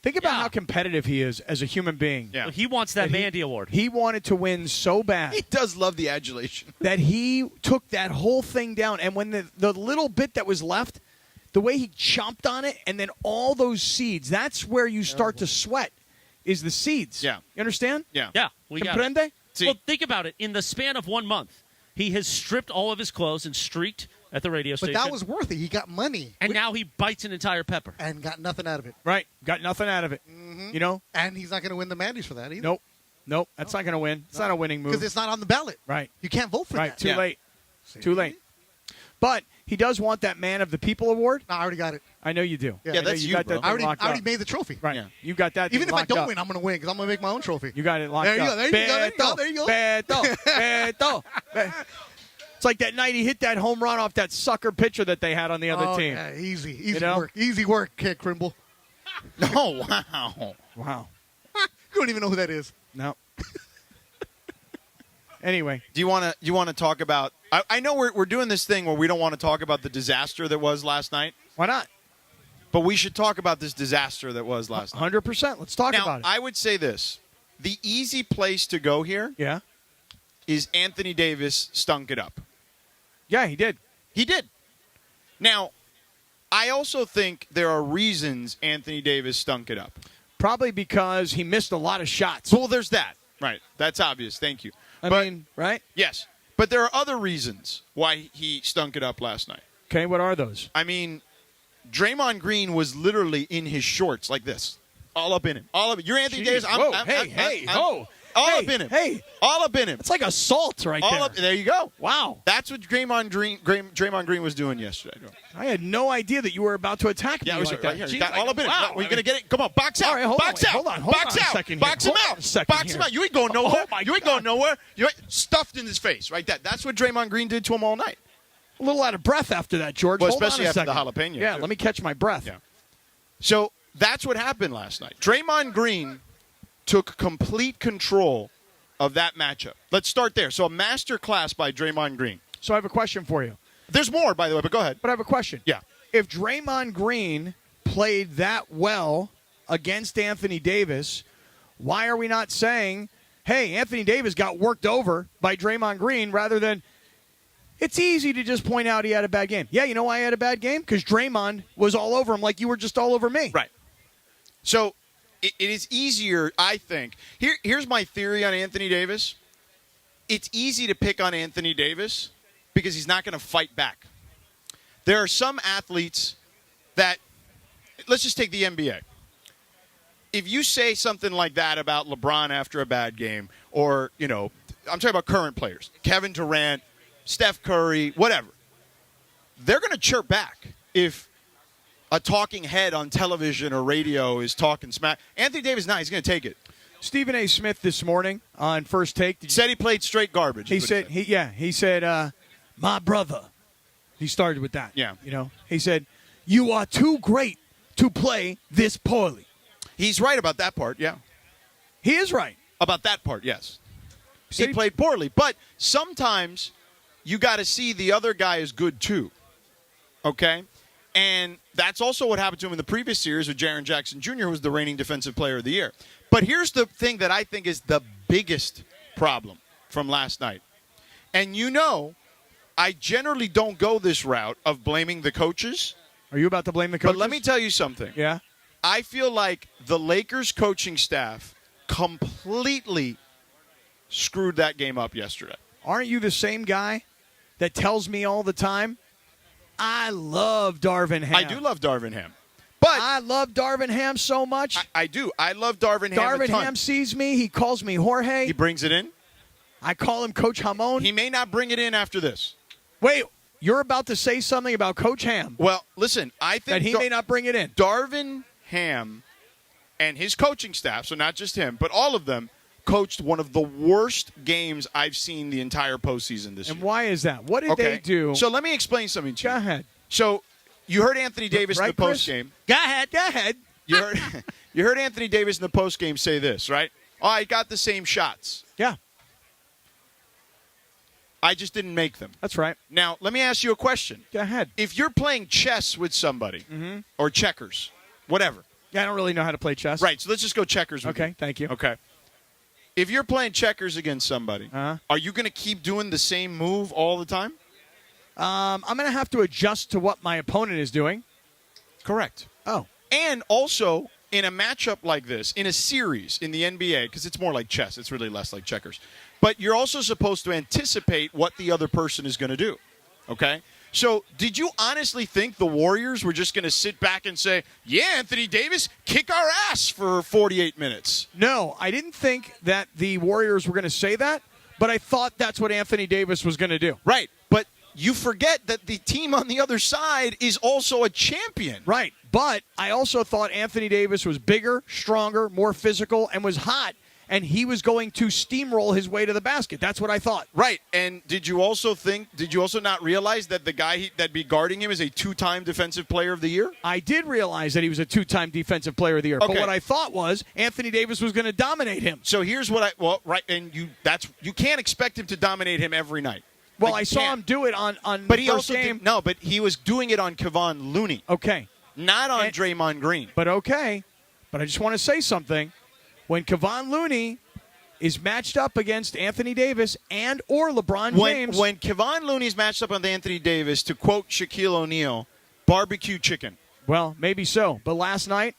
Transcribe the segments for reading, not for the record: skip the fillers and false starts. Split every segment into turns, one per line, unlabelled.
Think about how competitive he is as a human being.
Yeah.
He wants that Mandy Award.
He wanted to win so bad.
He does love the adulation.
That he took that whole thing down. And when the little bit that was left, the way he chomped on it, and then all those seeds, that's where you start to sweat, is the seeds.
Yeah.
You understand?
Yeah.
Yeah, we got it.
Comprende?
Well, think about it. In the span of 1 month, he has stripped all of his clothes and streaked at the radio station.
But that was worth it. He got money.
And now he bites an entire pepper.
And got nothing out of it.
Right. Got nothing out of it.
Mm-hmm.
You know?
And he's not going to win the Mandy's for that either.
Nope. That's not going to win. It's not a winning move.
Because it's not on the ballot.
Right.
You can't vote for that.
Right. Too late. Too late. But he does want that Man of the People award.
No, I already got it.
I know you do.
Yeah, that's you,
got
bro.
that
I
thing locked
already
up.
made the trophy.
Right.
Yeah.
You got that
Even
thing
if I
locked
don't
up.
win, I'm going to win because I'm going to make my own trophy.
You got it locked
There you
up.
go. There you go. There you go.
Beto. It's like that night he hit that home run off that sucker pitcher that they had on the other team.
Yeah, easy
know?
work. Easy work, Kid Crimble.
Oh, wow.
Wow.
You don't even know who that is.
No. Anyway.
Do you want to talk about I know we're doing this thing where we don't want to talk about the disaster that was last night.
Why not?
But we should talk about this disaster that was last night.
100%. Let's talk
Now,
about it.
I would say this. The easy place to go here
Yeah.
is Anthony Davis stunk it up.
Yeah, he did.
He did. Now, I also think there are reasons Anthony Davis stunk it up.
Probably because he missed a lot of shots.
Well, there's that. Right. That's obvious. Thank you.
I
But-
mean, right?
Yes. But there are other reasons why he stunk it up last night.
Okay, what are those?
I mean, Draymond Green was literally in his shorts like this. All up in him. All up. You're Anthony Davis.
Whoa,
I'm all
Hey,
up in him.
hey.
All up in him.
It's like assault right
All
there.
up. There you go.
Wow.
That's what Draymond Green was doing yesterday.
I had no idea that you were about to attack
Yeah,
me
it was
like
right
that.
here.
Jeez,
Got all up in
wow.
it. We're going to get it. Come on, box out.
All right, hold
box
on,
out.
hold on
box
a
out.
second here.
Box him
Hold on
out.
a second
Box
here.
him out. You ain't going nowhere.
Oh, my
You ain't
God.
going nowhere. You ain't stuffed in his face. Right. That's what Draymond Green did to him all night.
A little out of breath after that, George.
Well,
Hold on
especially
a
after the
second.
jalapeno,
Yeah,
too.
let me catch my breath.
Yeah. So that's what happened last night. Draymond Green took complete control of that matchup. Let's start there. So a master class by Draymond Green.
So I have a question for you.
There's more, by the way, but go ahead.
But I have a question.
Yeah.
If Draymond Green played that well against Anthony Davis, why are we not saying, hey, Anthony Davis got worked over by Draymond Green rather than it's easy to just point out he had a bad game. Yeah, you know why he had a bad game? Because Draymond was all over him like you were just all over me.
Right. So it is easier, I think. Here's my theory on Anthony Davis. It's easy to pick on Anthony Davis because he's not going to fight back. There are some athletes that, let's just take the NBA. If you say something like that about LeBron after a bad game, or, I'm talking about current players, Kevin Durant, Steph Curry, whatever, they're going to chirp back if a talking head on television or radio is talking smack. Anthony Davis, he's going to take it.
Stephen A. Smith this morning on First Take.
Said he played straight garbage.
He said, my brother. He started with that.
Yeah.
He said, you are too great to play this poorly.
He's right about that part, yeah.
He is right.
About that part, yes.
He
played poorly. But sometimes you got to see the other guy is good too. Okay? And that's also what happened to him in the previous series with Jaren Jackson Jr., who was the reigning Defensive Player of the Year. But here's the thing that I think is the biggest problem from last night. And I generally don't go this route of blaming the coaches.
Are you about to blame the coaches?
But let me tell you something.
Yeah?
I feel like the Lakers coaching staff completely screwed that game up yesterday.
Aren't you the same guy that tells me all the time, I love Darvin Ham?
I do love Darvin Ham. But
I love Darvin Ham so much.
I do. I love Darvin Ham a
Darvin
ton.
Ham sees me. He calls me Jorge.
He brings it in.
I call him Coach Hamon.
He may not bring it in after this.
Wait, you're about to say something about Coach Ham.
Well, listen, I think
that he may not bring it in.
Darvin Ham and his coaching staff, so not just him, but all of them, coached one of the worst games I've seen the entire postseason this year.
And why is that? What did they do?
So let me explain something to you.
Go ahead.
So you heard Anthony Davis in the postgame.
Go ahead.
You heard Anthony Davis in the postgame say this, right? Oh, I got the same shots.
Yeah.
I just didn't make them.
That's right.
Now, let me ask you a question.
Go ahead.
If you're playing chess with somebody or checkers, whatever,
Yeah, I don't really know how to play chess.
Right, so let's just go checkers with
Okay,
you.
thank you.
Okay. If you're playing checkers against somebody,
Uh-huh.
are you going to keep doing the same move all the time?
I'm going to have to adjust to what my opponent is doing.
Correct.
Oh.
And also, in a matchup like this, in a series in the NBA, because it's more like chess, it's really less like checkers, but you're also supposed to anticipate what the other person is going to do, okay? So did you honestly think the Warriors were just going to sit back and say, yeah, Anthony Davis, kick our ass for 48 minutes?
No, I didn't think that the Warriors were going to say that, but I thought that's what Anthony Davis was going to do.
Right, but you forget that the team on the other side is also a champion.
Right, but I also thought Anthony Davis was bigger, stronger, more physical, and was hot, and he was going to steamroll his way to the basket. That's what I thought.
Right, and did you also not realize that the guy that'd be guarding him is a 2-time Defensive Player of the Year?
I did realize that he was a 2-time Defensive Player of the Year,
Okay.
but what I thought was Anthony Davis was going to dominate him.
So here's what you can't expect him to dominate him every night.
Well,
Like,
I
you
saw
can't.
him do it on
But
the
he
first
also
game.
but he was doing it on Kevon Looney,
Okay,
not on
And-
Draymond Green.
but okay. But I just want to say something. When Kevon Looney is matched up against Anthony Davis and or LeBron James.
When Kevon Looney's matched up with Anthony Davis, to quote Shaquille O'Neal, barbecue chicken.
Well, maybe so. But last night,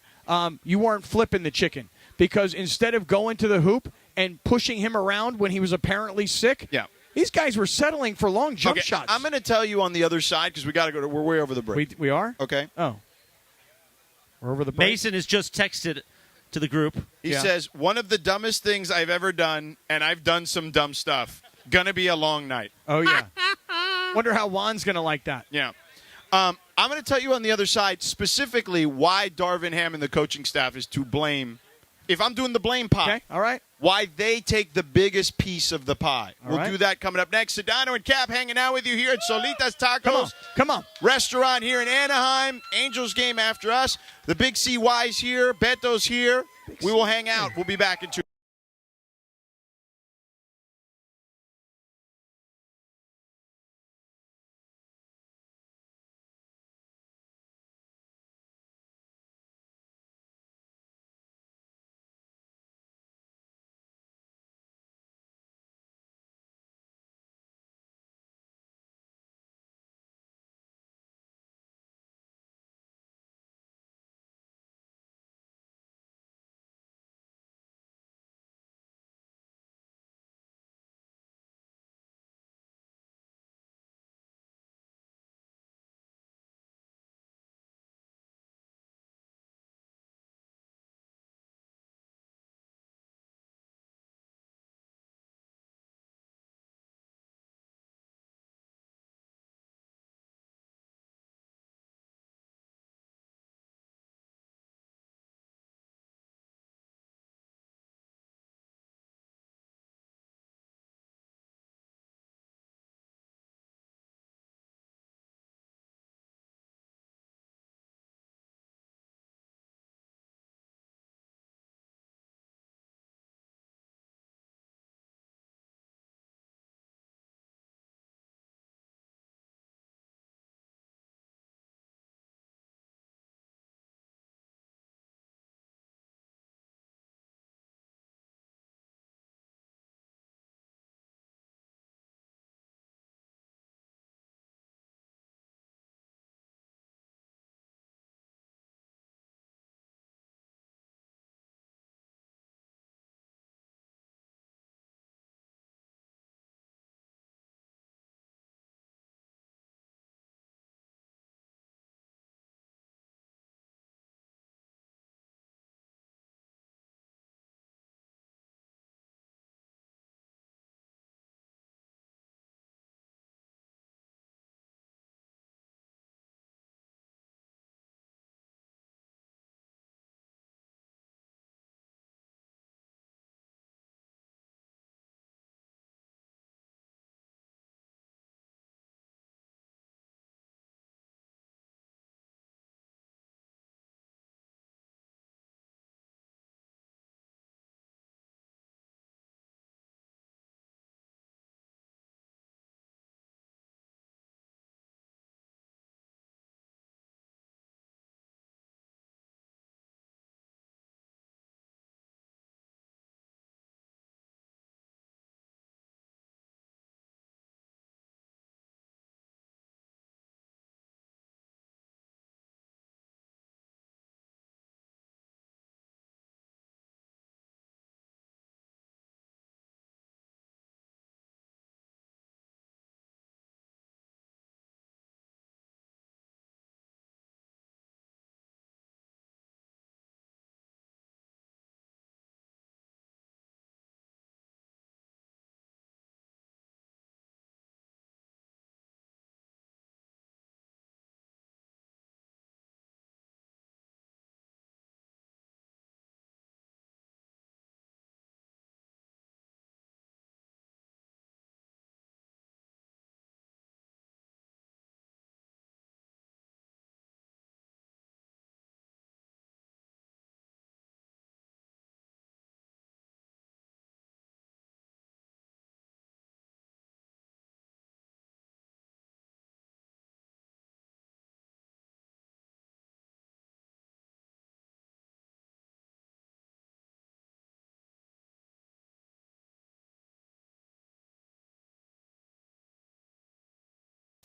you weren't flipping the chicken because instead of going to the hoop and pushing him around when he was apparently sick,
Yeah.
these guys were settling for long jump shots.
I'm going to tell you on the other side because we got to go. We're way over the break.
We are?
Okay.
Oh. We're over the break?
Mason has just texted to the group.
He
Yeah.
says, one of the dumbest things I've ever done, and I've done some dumb stuff. Gonna be a long night.
Oh, yeah. Wonder how Juan's going to like that.
Yeah. I'm going to tell you on the other side specifically why Darvin Ham and the coaching staff is to blame. If I'm doing the blame pie,
Okay, all right.
why they take the biggest piece of the pie.
All
We'll
right.
do that coming up next. Sedano and Cap hanging out with you here at Solita's Tacos.
Come on. Come on.
Restaurant here in Anaheim. Angels game after us. The Big CY's here. Beto's here. We will hang out. We'll be back in 2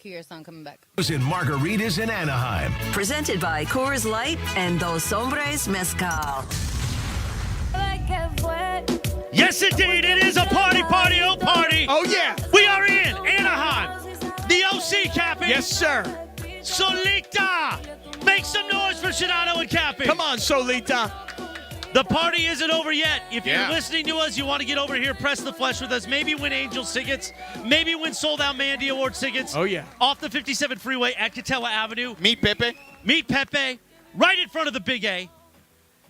Your song coming back.
In Margaritas in Anaheim.
Presented by Coors Light and Dos Hombres Mezcal.
Yes, indeed. It is a party, oh party.
Oh, yeah.
We are in Anaheim. The OC, Cappy.
Yes, sir.
Solita. Make some noise for Sedano and Cappy.
Come on, Solita.
The party isn't over yet. If
Yeah.
you're listening to us, you want to get over here, press the flesh with us, maybe win Angels tickets, maybe win sold-out Mandy Awards tickets.
Oh, yeah.
Off the 57 freeway at Catella Avenue.
Meet Pepe.
Meet Pepe, right in front of the Big A.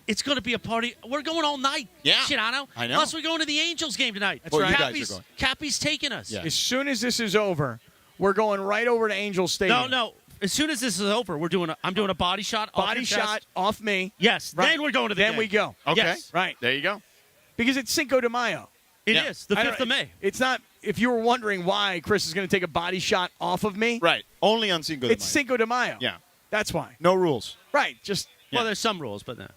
It's going to be a party. We're going all night.
Yeah.
Sedano.
I know.
Plus, we're going to the Angels game tonight.
That's right.
You guys are going.
Cappy's taking us.
Yeah.
As soon as this is over, we're going right over to Angel Stadium.
No. As soon as this is over, I'm doing a body shot. Off
Body
your
shot
chest.
off me.
Yes.
Right.
Then we're going to the
Then
game.
we go.
Okay.
Yes.
Right.
There you go.
Because it's Cinco de Mayo.
It
Yeah.
is. The
I
5th
don't-
of May.
It's not, if you were wondering why Chris is going to take a body shot off of me,
Right. Only on Cinco de
it's
Mayo.
Cinco de Mayo.
Yeah.
That's why.
No rules.
Right. Just,
Well, there's some rules, but no.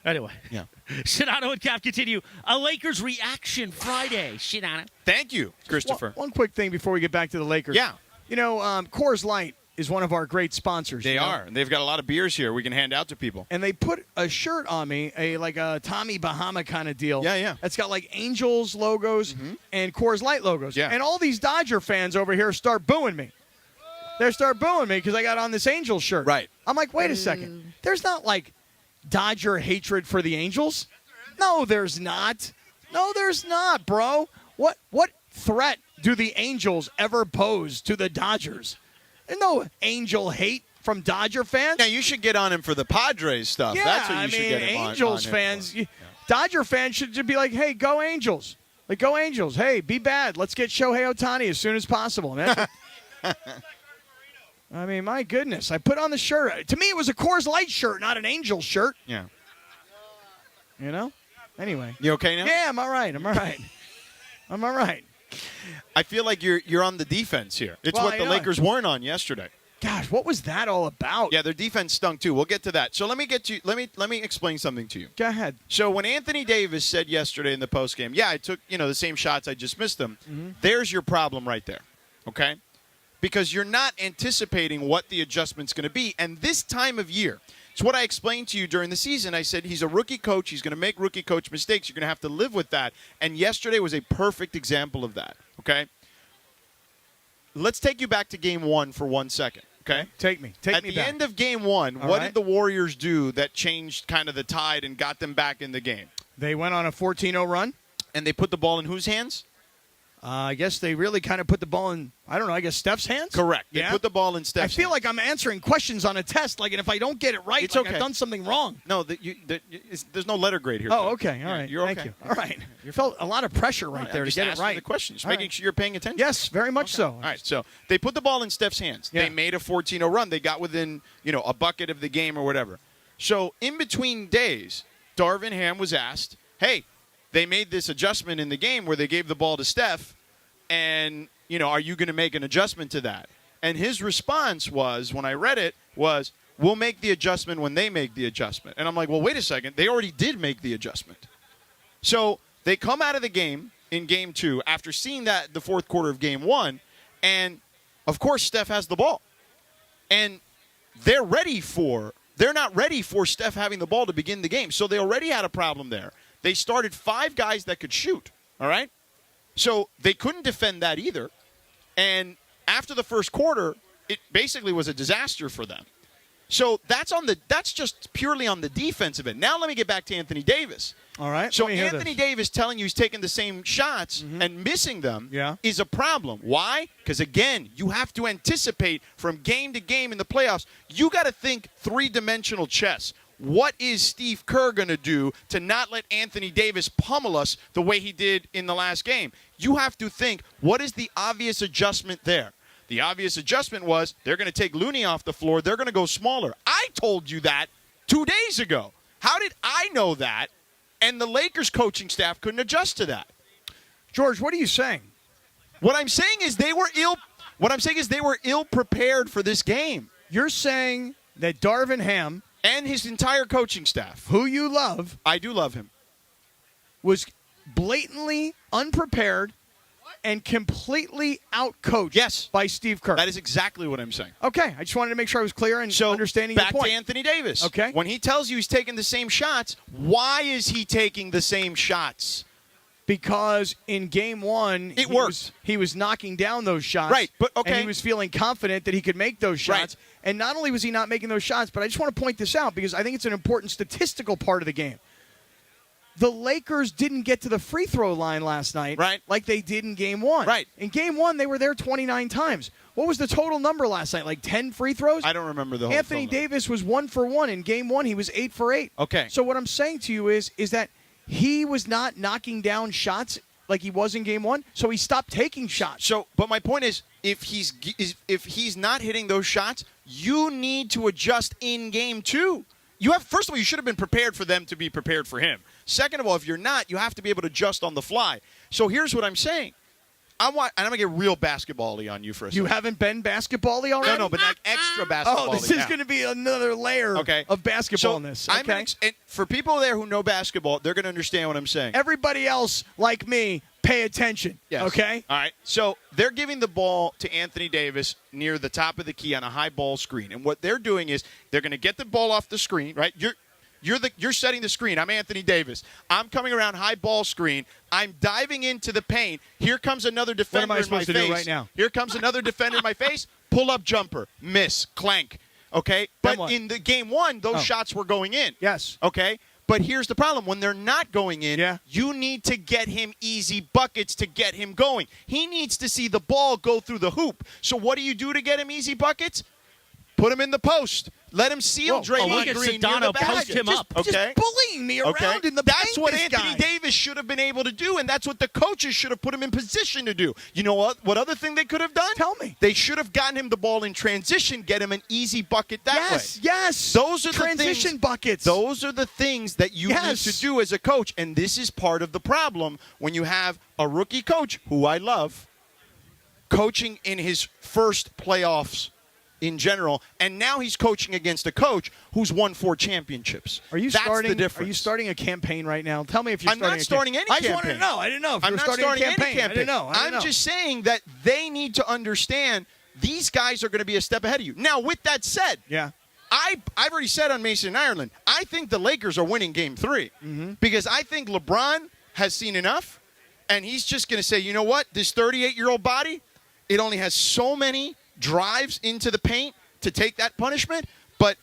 Anyway.
Yeah.
Sedano and Cap continue. A Lakers reaction Friday. Sedano.
Thank you, Christopher.
one quick thing before we get back to the Lakers.
Yeah.
You know, Coors Light is one of our great sponsors.
They
you know?
are. And they've got a lot of beers here we can hand out to people.
And they put a shirt on me, like a Tommy Bahama kind of deal.
Yeah, yeah.
That's got like Angels logos and Coors Light logos.
Yeah.
And all these Dodger fans over here start booing me. They start booing me because I got on this Angels shirt.
Right.
I'm like, wait a second. There's not like Dodger hatred for the Angels. No, there's not. No, there's not, bro. What threat do the Angels ever pose to the Dodgers? There's no Angel hate from Dodger fans.
Now, you should get on him for the Padres stuff.
Yeah,
That's what you
I
should
mean,
get him on
Angels
him
fans,
for.
Dodger fans should just be like, hey, go Angels. Like, go Angels. Hey, be bad. Let's get Shohei Ohtani as soon as possible. And that's I mean, my goodness. I put on the shirt. To me, it was a Coors Light shirt, not an Angels shirt.
Yeah.
You know? Anyway.
You okay now?
Yeah, I'm all right. I'm all right. I'm all right.
I feel like you're on the defense here. It's
Well,
what
I
the
know.
Lakers weren't on yesterday.
Gosh, what was that all about?
Yeah, their defense stunk too. We'll get to that. So let me explain something to you.
Go ahead.
So when Anthony Davis said yesterday in the postgame, yeah, I took, the same shots, I just missed them. There's your problem right there. Okay? Because you're not anticipating what the adjustment's going to be. And this time of year, it's what I explained to you during the season. I said he's a rookie coach. He's going to make rookie coach mistakes. You're going to have to live with that. And yesterday was a perfect example of that. Okay? Let's take you back to game 1 for 1 second. Okay?
Take me back.
At the end of game 1,
All
what
right.
did the Warriors do that changed kind of the tide and got them back in the game?
They went on a 14-0 run.
And they put the ball in whose hands?
I guess they really kind of put the ball in, I don't know, I guess Steph's hands?
Correct. They
Yeah?
put the ball in Steph's
I feel
hands.
like I'm answering questions on a test, like, and if I don't get it right,
It's
like
okay.
I've done something wrong.
No, there's no letter grade here.
Oh,
Phil.
okay. All
Yeah,
right.
You're
Thank
okay.
you. All right. You felt a lot of pressure right there
I'm
to
just
get it
asking
right.
the question. Just
All
making
right.
sure you're paying attention.
Yes, very much so.
All right, so they put the ball in Steph's hands.
Yeah.
They made a 14-0 run. They got within, a bucket of the game or whatever. So in between days, Darvin Ham was asked, hey, they made this adjustment in the game where they gave the ball to Steph, and, are you going to make an adjustment to that? And his response was, when I read it, was, we'll make the adjustment when they make the adjustment. And I'm like, well, wait a second. They already did make the adjustment. So they come out of the game in game 2 after seeing that the fourth quarter of game 1, and, of course, Steph has the ball. And they're not ready for Steph having the ball to begin the game. So they already had a problem there. They started 5 guys that could shoot, all right? So they couldn't defend that either. And after the first quarter, it basically was a disaster for them. So that's just purely on the defensive end. Now let me get back to Anthony Davis.
All right.
So
let me hear
Anthony
this.
Davis telling you he's taking the same shots and missing them
Yeah.
is a problem. Why? Because, again, you have to anticipate from game to game in the playoffs. You got to think three-dimensional chess. What is Steve Kerr going to do to not let Anthony Davis pummel us the way he did in the last game? You have to think, what is the obvious adjustment there? The obvious adjustment was they're going to take Looney off the floor. They're going to go smaller. I told you that 2 days ago. How did I know that? And the Lakers coaching staff couldn't adjust to that.
George, what are you saying?
What I'm saying is they were ill prepared for this game.
You're saying that Darvin Ham,
And his entire coaching staff.
who you love,
I do love him.
was blatantly unprepared and completely outcoached
Yes.
by Steve Kerr.
That is exactly what I'm saying.
Okay, I just wanted to make sure I was clear and
So
understanding
back
your point.
to Anthony Davis.
Okay.
When he tells you he's taking the same shots, why is he taking the same shots?
Because in game one,
It worked.
He was knocking down those shots.
Right, but okay.
And he was feeling confident that he could make those shots.
Right.
And not only was he not making those shots, but I just want to point this out because I think it's an important statistical part of the game. The Lakers didn't get to the free throw line last night
Right.
like they did in game one.
Right.
In game one, they were there 29 times. What was the total number last night? Like 10 free throws?
I don't remember the whole
Anthony
total.
Davis was 1 for 1. In game one, he was 8 for 8.
Okay.
So what I'm saying to you is that he was not knocking down shots like he was in game one, so he stopped taking shots.
So, but my point is, if he's not hitting those shots, you need to adjust in game two. First of all, you should have been prepared for them to be prepared for him. Second of all, if you're not, you have to be able to adjust on the fly. So here's what I'm saying. And I'm going to get real basketball-y on you for a second.
You haven't been basketball-y already?
No, but like extra basketball-y.
Oh, this is going to be another layer of basketballness.
So
Okay.
and for people there who know basketball, they're going to understand what I'm saying.
Everybody else, like me, pay attention.
Yes.
Okay?
All right. So they're giving the ball to Anthony Davis near the top of the key on a high ball screen. And what they're doing is they're going to get the ball off the screen, right? You're setting the screen. I'm Anthony Davis. I'm coming around high ball screen. I'm diving into the paint. Here comes another defender
What am I
in my
supposed to
face.
do right now?
Here comes another defender in my face. Pull up jumper. Miss. Clank. Okay?
Then
But
what?
in the game one, those shots were going in.
Yes.
Okay? But here's the problem. When they're not going in,
Yeah.
you need to get him easy buckets to get him going. He needs to see the ball go through the hoop. So what do you do to get him easy buckets? Put him in the post. Let him seal
Whoa.
Draymond
Look at
Green near
Sedano
the basket.
post him up.
Okay?
Just bullying me around in the
That's
paint,
what
this
Anthony
guy.
Davis should have been able to do, and that's what the coaches should have put him in position to do. You know what? What other thing they could have done?
Tell me.
They should have gotten him the ball in transition, get him an easy bucket that way.
Yes.
Those are
transition
the things,
buckets.
Those are the things that you
Yes.
need to do as a coach, and this is part of the problem when you have a rookie coach, who I love, coaching in his first playoffs in general, and now he's coaching against a coach who's won 4 championships.
Are you
That's
starting?
the difference.
Are you starting a campaign right now? Tell me if you're
I'm
starting.
not starting any
I just wanted
campaign.
to know. I didn't know if you
I'm
were
not
starting
starting
a campaign.
any campaign.
I didn't know.
I'm just saying that they need to understand these guys are going to be a step ahead of you. Now, with that said,
Yeah.
I've already said on Mason and Ireland, I think the Lakers are winning Game 3 because I think LeBron has seen enough, and he's just going to say, you know what, this 38-year-old body, it only has so many drives into the paint to take that punishment, but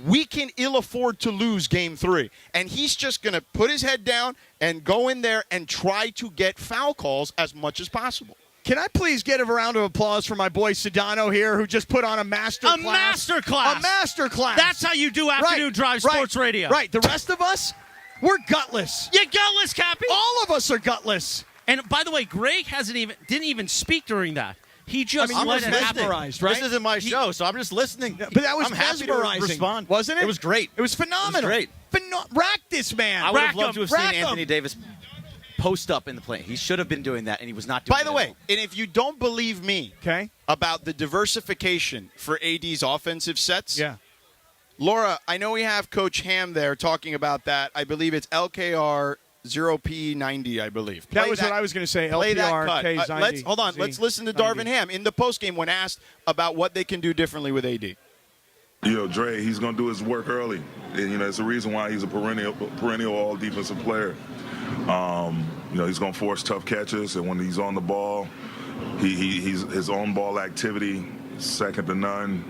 we can ill afford to lose Game 3. And he's just going to put his head down and go in there and try to get foul calls as much as possible.
Can I please get a round of applause for my boy Sedano here, who just put on a master class?
A master class.
A master class.
That's how you do afternoon drive sports radio.
Right. The rest of us, we're gutless.
You gutless, Cappy.
All of us are gutless.
And by the way, Greg didn't even speak during that. He just
I mean, you
let
were
it happen.
mesmerized, right?
This isn't my show, so I'm just listening.
But that was
I'm happy to
mesmerizing,
respond.
wasn't it?
It was great.
It was phenomenal.
It was great.
Rack this man.
I would
Rack
have loved to
him.
have seen
Rack him.
Anthony Davis post up in the play. He should have been doing that, and he was not doing it.
By the
at
way,
all.
and if you don't believe me
Okay.
about the diversification for AD's offensive sets,
Yeah.
Laura, I know we have Coach Ham there talking about that. I believe it's LKR 0P90, I believe.
That
Play
was what I was going to say.
Play that
LPR,
cut.
K90.
Let's listen to Darvin Ham in the postgame when asked about what they can do differently with AD.
You know, Dre, he's going to do his work early. And, you know, it's the reason why he's a perennial all-defensive player. You know, he's going to force tough catches, and when he's on the ball, he's his on-ball activity second to none,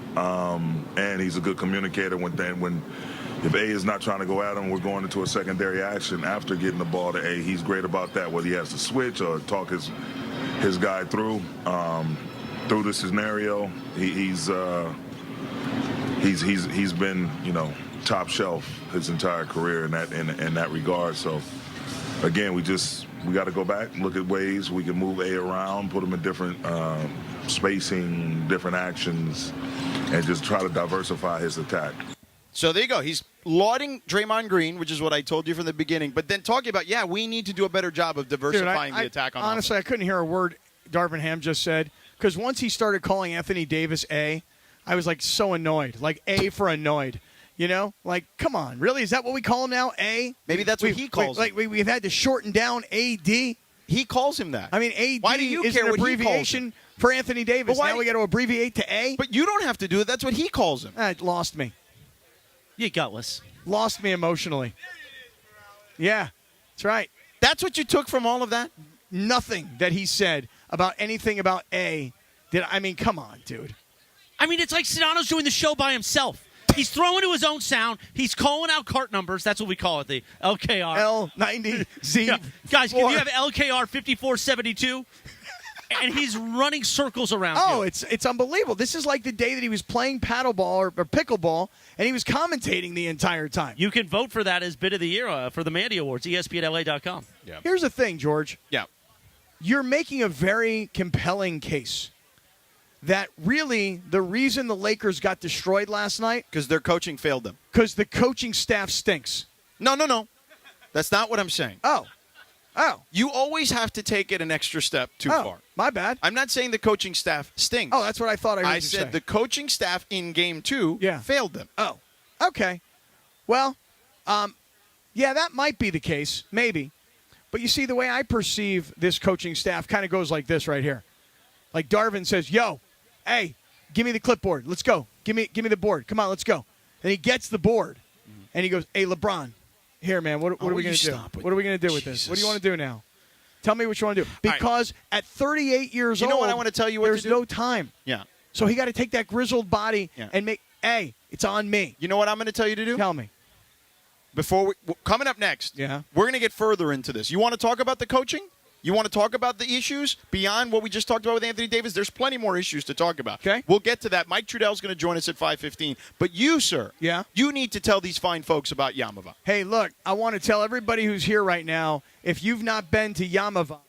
and he's a good communicator when if A is not trying to go at him, we're going into a secondary action after getting the ball to A. He's great about that, whether he has to switch or talk his guy through the scenario. He's been, you know, top shelf his entire career in that regard. So again, we got to go back and look at ways we can move A around, put him in different spacing, different actions, and just try to diversify his attack.
So there you go. He's lauding Draymond Green, which is what I told you from the beginning, but then talking about, we need to do a better job of diversifying the attack on
honestly,
offense.
I couldn't hear a word Darvin Ham just said, because once he started calling Anthony Davis A, I was like so annoyed, like A for annoyed. You know, like, come on, really? Is that what we call him now? A?
Maybe that's what he calls
Like we've had to shorten down AD.
He calls him that.
I mean, AD
Why do you
is
care
an
what he calls
abbreviation for Anthony Davis.
But why-
Now we got to abbreviate to A?
But you don't have to do it. That's what he calls him.
It lost me.
You gutless.
Lost me emotionally. Yeah, that's right.
That's what you took from all of that?
Nothing that he said about anything about A. I mean, come on, dude.
I mean, it's like Sedano's doing the show by himself. He's throwing to his own sound. He's calling out cart numbers. That's what we call it, the LKR.
L90Z.
Yeah. Guys, can you have LKR 5472? And he's running circles around
Oh,
you.
it's unbelievable. This is like the day that he was playing paddleball or pickleball, and he was commentating the entire time.
You can vote for that as Bit of the Year for the Mandy Awards, ESPNLA.com.
Yeah.
Here's the thing, George.
Yeah.
You're making a very compelling case that really the reason the Lakers got destroyed last night
Because their coaching failed them.
because the coaching staff stinks.
No. That's not what I'm saying.
Oh.
You always have to take it an extra step too
Oh,
far.
my bad.
I'm not saying the coaching staff stinks.
Oh, that's what I thought I heard
I
you say.
said the coaching staff in Game 2 failed them.
Oh, okay. Well, yeah, that might be the case, maybe. But you see, the way I perceive this coaching staff kind of goes like this right here. Like Darvin says, yo, hey, give me the clipboard. Let's go. Give me the board. Come on, let's go. And he gets the board, and he goes, hey, LeBron, here, man, what are we going to do? What are we going to do with this? What do you want to do now? Tell me what you want to do. Because at 38 years old,
You know what I want to tell you what to
there's
do?
no time.
Yeah.
So he got to take that grizzled body and make, hey, it's on me.
You know what I'm going to tell you to do?
Tell me.
Coming up next, we're going to get further into this. You want to talk about the coaching? You want to talk about the issues beyond what we just talked about with Anthony Davis? There's plenty more issues to talk about.
Okay.
We'll get to that. Mike Trudell's going to join us at 5:15. But you, sir, you need to tell these fine folks about Yamava.
Hey, look, I want to tell everybody who's here right now, if you've not been to Yamava,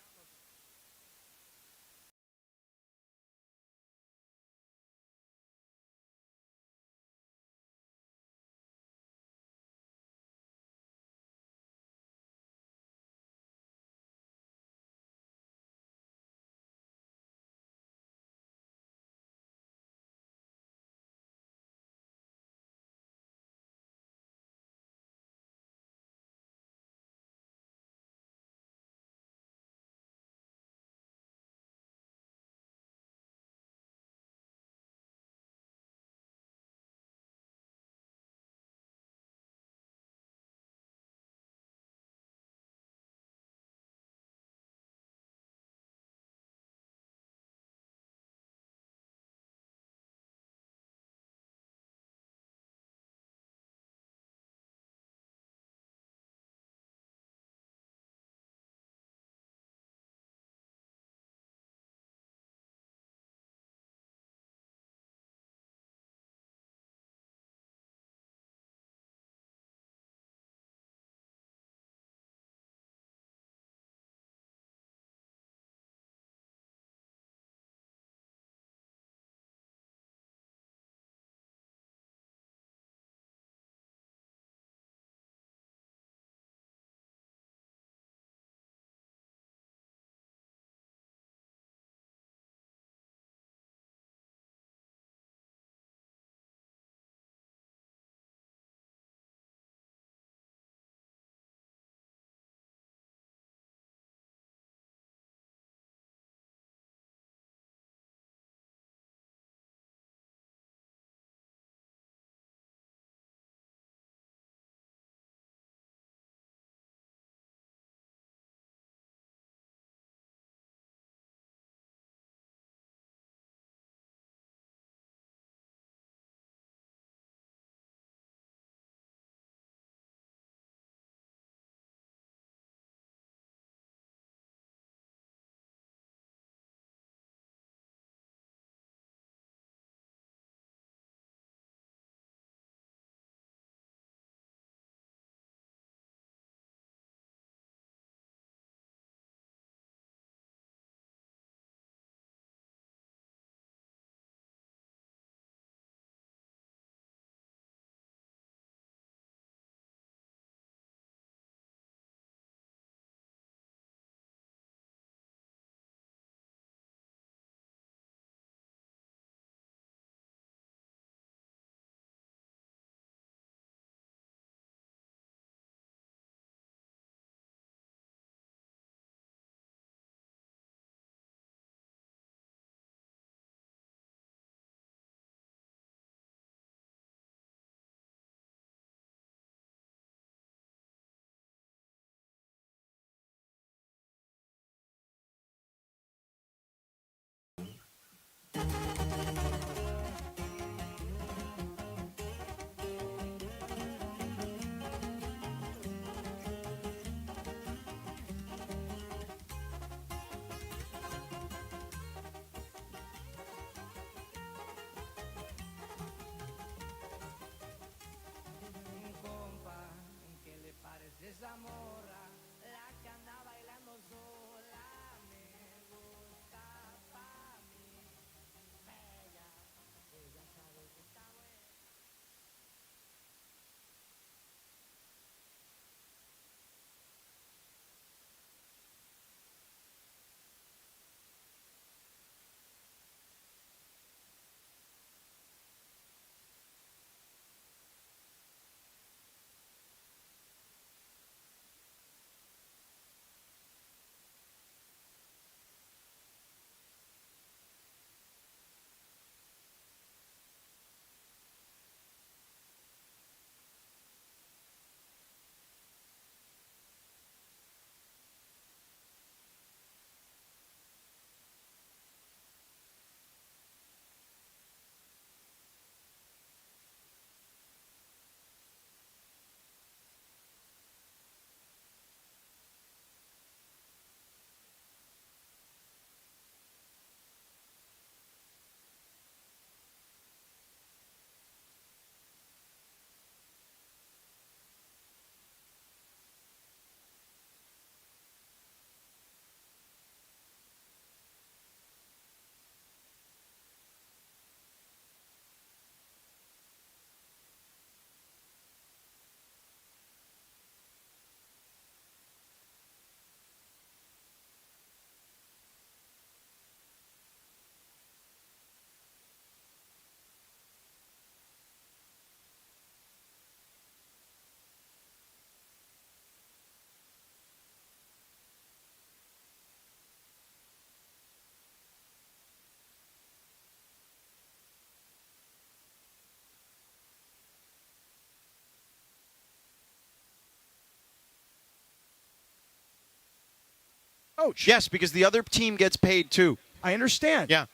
coach.
Yes, because the other team gets paid too.
I understand.
Yeah.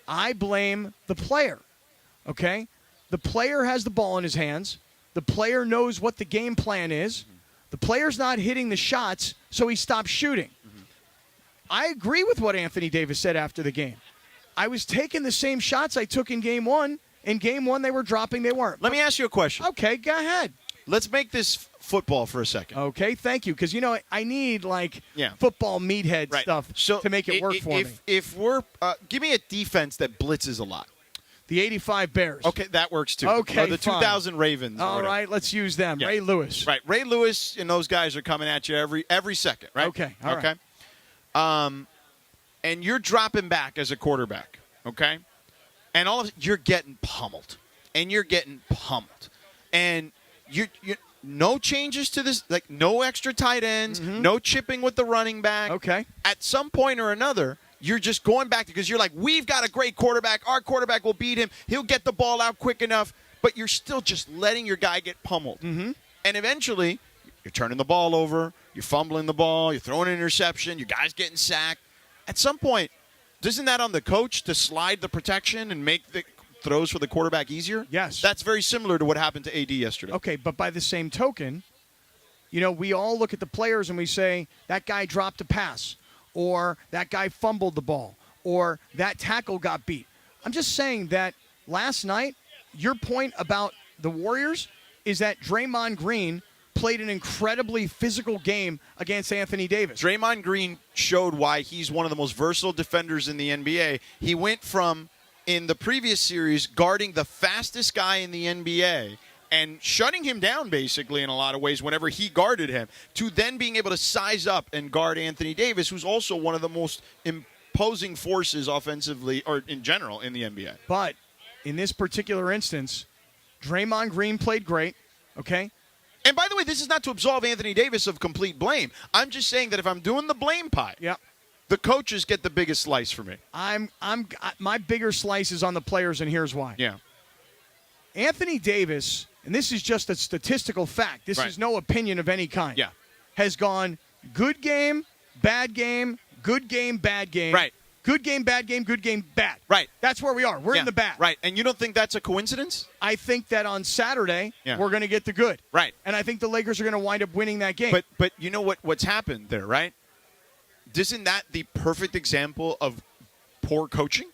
I blame the player, okay? The player has the ball in his hands. The player knows what the game plan is. The player's not hitting the shots, so he stops shooting. I agree with what Anthony Davis said after the game. I was taking the same shots I took in Game 1. In Game 1, they were dropping. They weren't.
Let me ask you a question.
Okay, go ahead.
Let's make this football for a second.
Okay, thank you. Because, I need,
Yeah.
football meathead stuff to make it work for me.
If we're give me a defense that blitzes a lot.
The 85 Bears.
Okay, that works too.
Okay,
or the
fine.
2000 Ravens.
All right, let's use them.
Yeah.
Ray Lewis.
Right, Ray Lewis and those guys are coming at you every second, right?
Okay, all right.
And you're dropping back as a quarterback, okay? And all of you're getting pummeled, and you no changes to this, like no extra tight ends, no chipping with the running back.
Okay.
At some point or another, you're just going back because you're like, we've got a great quarterback. Our quarterback will beat him. He'll get the ball out quick enough. But you're still just letting your guy get pummeled. Mm-hmm. And eventually, you're turning the ball over. You're fumbling the ball. You're throwing an interception. Your guy's getting sacked. At some point, isn't that on the coach to slide the protection and make the throws for the quarterback easier?
Yes.
That's very similar to what happened to AD yesterday.
Okay, but by the same token, we all look at the players and we say, that guy dropped a pass, or that guy fumbled the ball, or that tackle got beat. I'm just saying that last night, your point about the Warriors is that Draymond Green played an incredibly physical game against Anthony Davis.
Draymond Green showed why he's one of the most versatile defenders in the NBA. He went from, in the previous series, guarding the fastest guy in the NBA and shutting him down, basically, in a lot of ways, whenever he guarded him, to then being able to size up and guard Anthony Davis, who's also one of the most imposing forces offensively, or in general, in the NBA.
But in this particular instance, Draymond Green played great, okay?
And by the way, this is not to absolve Anthony Davis of complete blame. I'm just saying that if I'm doing the blame pie, the coaches get the biggest slice for me.
My bigger slice is on the players, and here's why.
Yeah.
Anthony Davis, and this is just a statistical fact, this is no opinion of any kind, has gone good game, bad game, good game, bad game.
Right.
Good game, bad game, good game, bad.
Right.
That's where we are. We're in the bad.
Right. And you don't think that's a coincidence?
I think that on Saturday, we're going to get the good.
Right.
And I think the Lakers are going to wind up winning that game.
But you know what's happened there, right? Isn't that the perfect example of poor coaching?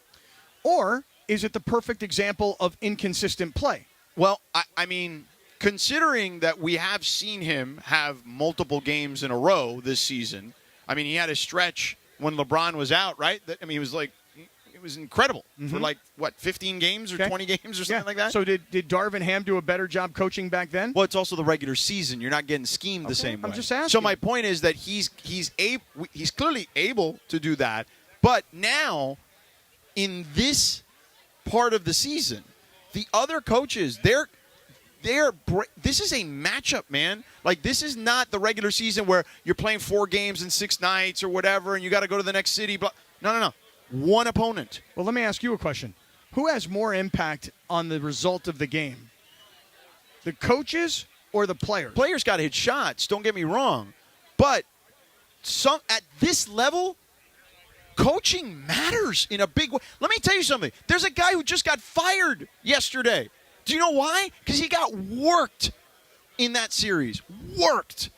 Or is it the perfect example of inconsistent play?
Well, I mean, considering that we have seen him have multiple games in a row this season, I mean, he had a stretch when LeBron was out, right? It was incredible for 15 games or 20 games or something like that.
So did Darvin Ham do a better job coaching back then?
Well, it's also the regular season. You're not getting schemed the same way.
I'm just asking.
So my point is that he's clearly able to do that, but now in this part of the season, the other coaches, this is a matchup, man. Like, this is not the regular season where you're playing 4 games in 6 nights or whatever, and you got to go to the next city. No. One opponent.
Well, let me ask you a question. Who has more impact on the result of the game? The coaches or the players?
Players got to hit shots, don't get me wrong. But at this level, coaching matters in a big way. Let me tell you something. There's a guy who just got fired yesterday. Do you know why? Because he got worked in that series. Worked.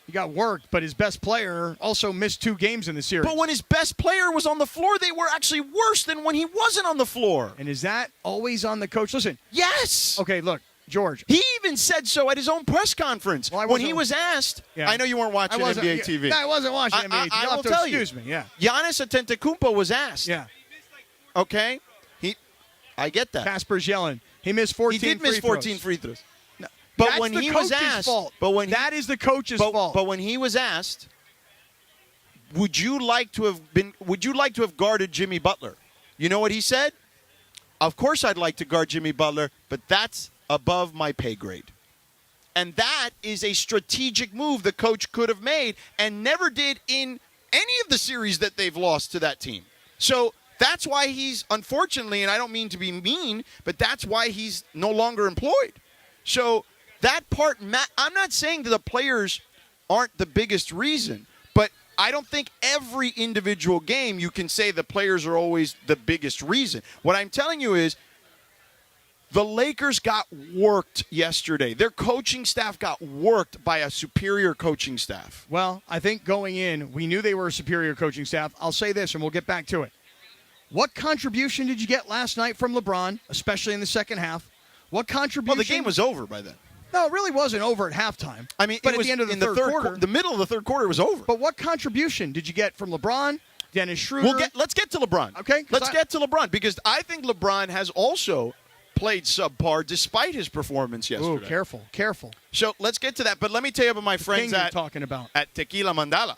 He got worked, but his best player also missed 2 games in the series.
But when his best player was on the floor, they were actually worse than when he wasn't on the floor.
And is that always on the coach? Listen.
Yes.
Okay, look, George.
He even said so at his own press conference. When he was asked, I know you weren't watching NBA TV.
No, I wasn't watching NBA TV.
I will tell you.
Excuse me, yeah.
Giannis Antetokounmpo was asked.
Yeah.
Okay? I get that.
Casper's yelling. He missed 14 free throws.
He did miss 14 free throws.
No,
but
that's
when
the
he was
coach's
asked,
fault. That is the coach's fault.
But when he was asked, would you like to have guarded Jimmy Butler? You know what he said? Of course I'd like to guard Jimmy Butler, but that's above my pay grade. And that is a strategic move the coach could have made and never did in any of the series that they've lost to that team. So that's why he's, unfortunately, and I don't mean to be mean, but that's why he's no longer employed. So that part, I'm not saying that the players aren't the biggest reason, but I don't think every individual game you can say the players are always the biggest reason. What I'm telling you is the Lakers got worked yesterday. Their coaching staff got worked by a superior coaching staff.
Well, I think going in, we knew they were a superior coaching staff. I'll say this, and we'll get back to it. What contribution did you get last night from LeBron, especially in the second half? What contribution?
Well, the game was over by then.
No, it really wasn't over at halftime.
I mean,
but
it
at
was
the end of the
in
third quarter,
the middle of the third quarter was over.
But what contribution did you get from LeBron, Dennis Schroeder?
Let's get to LeBron.
Okay,
let's get to LeBron because I think LeBron has also played subpar despite his performance yesterday.
Ooh, careful.
So let's get to that. But let me tell you about my friends
you're talking about
at Tequila Mandala.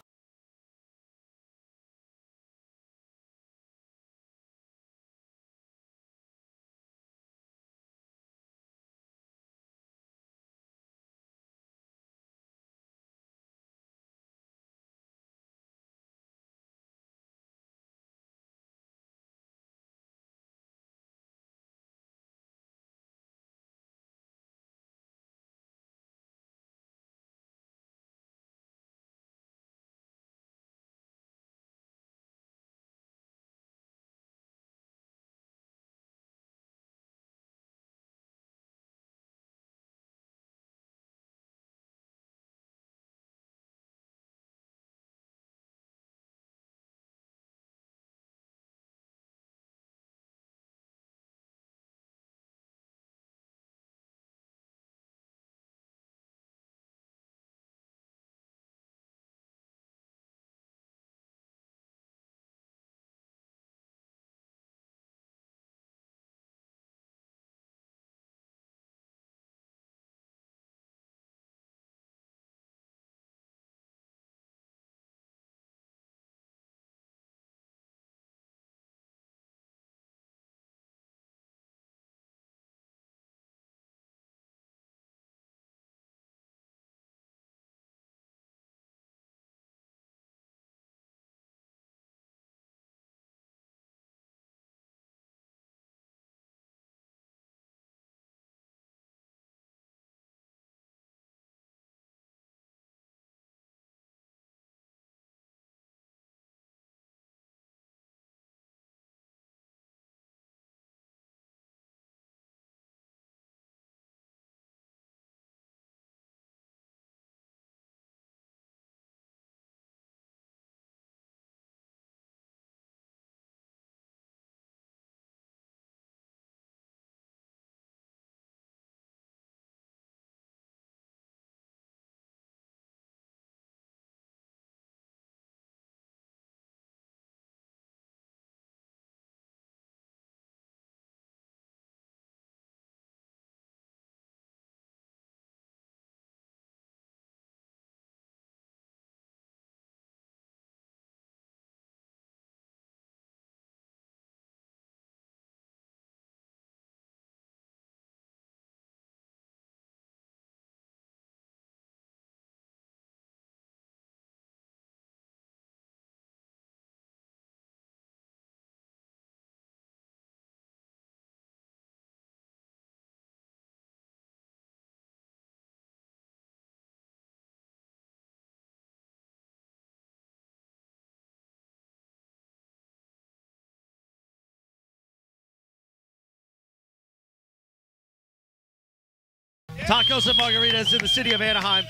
Tacos and Margaritas in the city of Anaheim.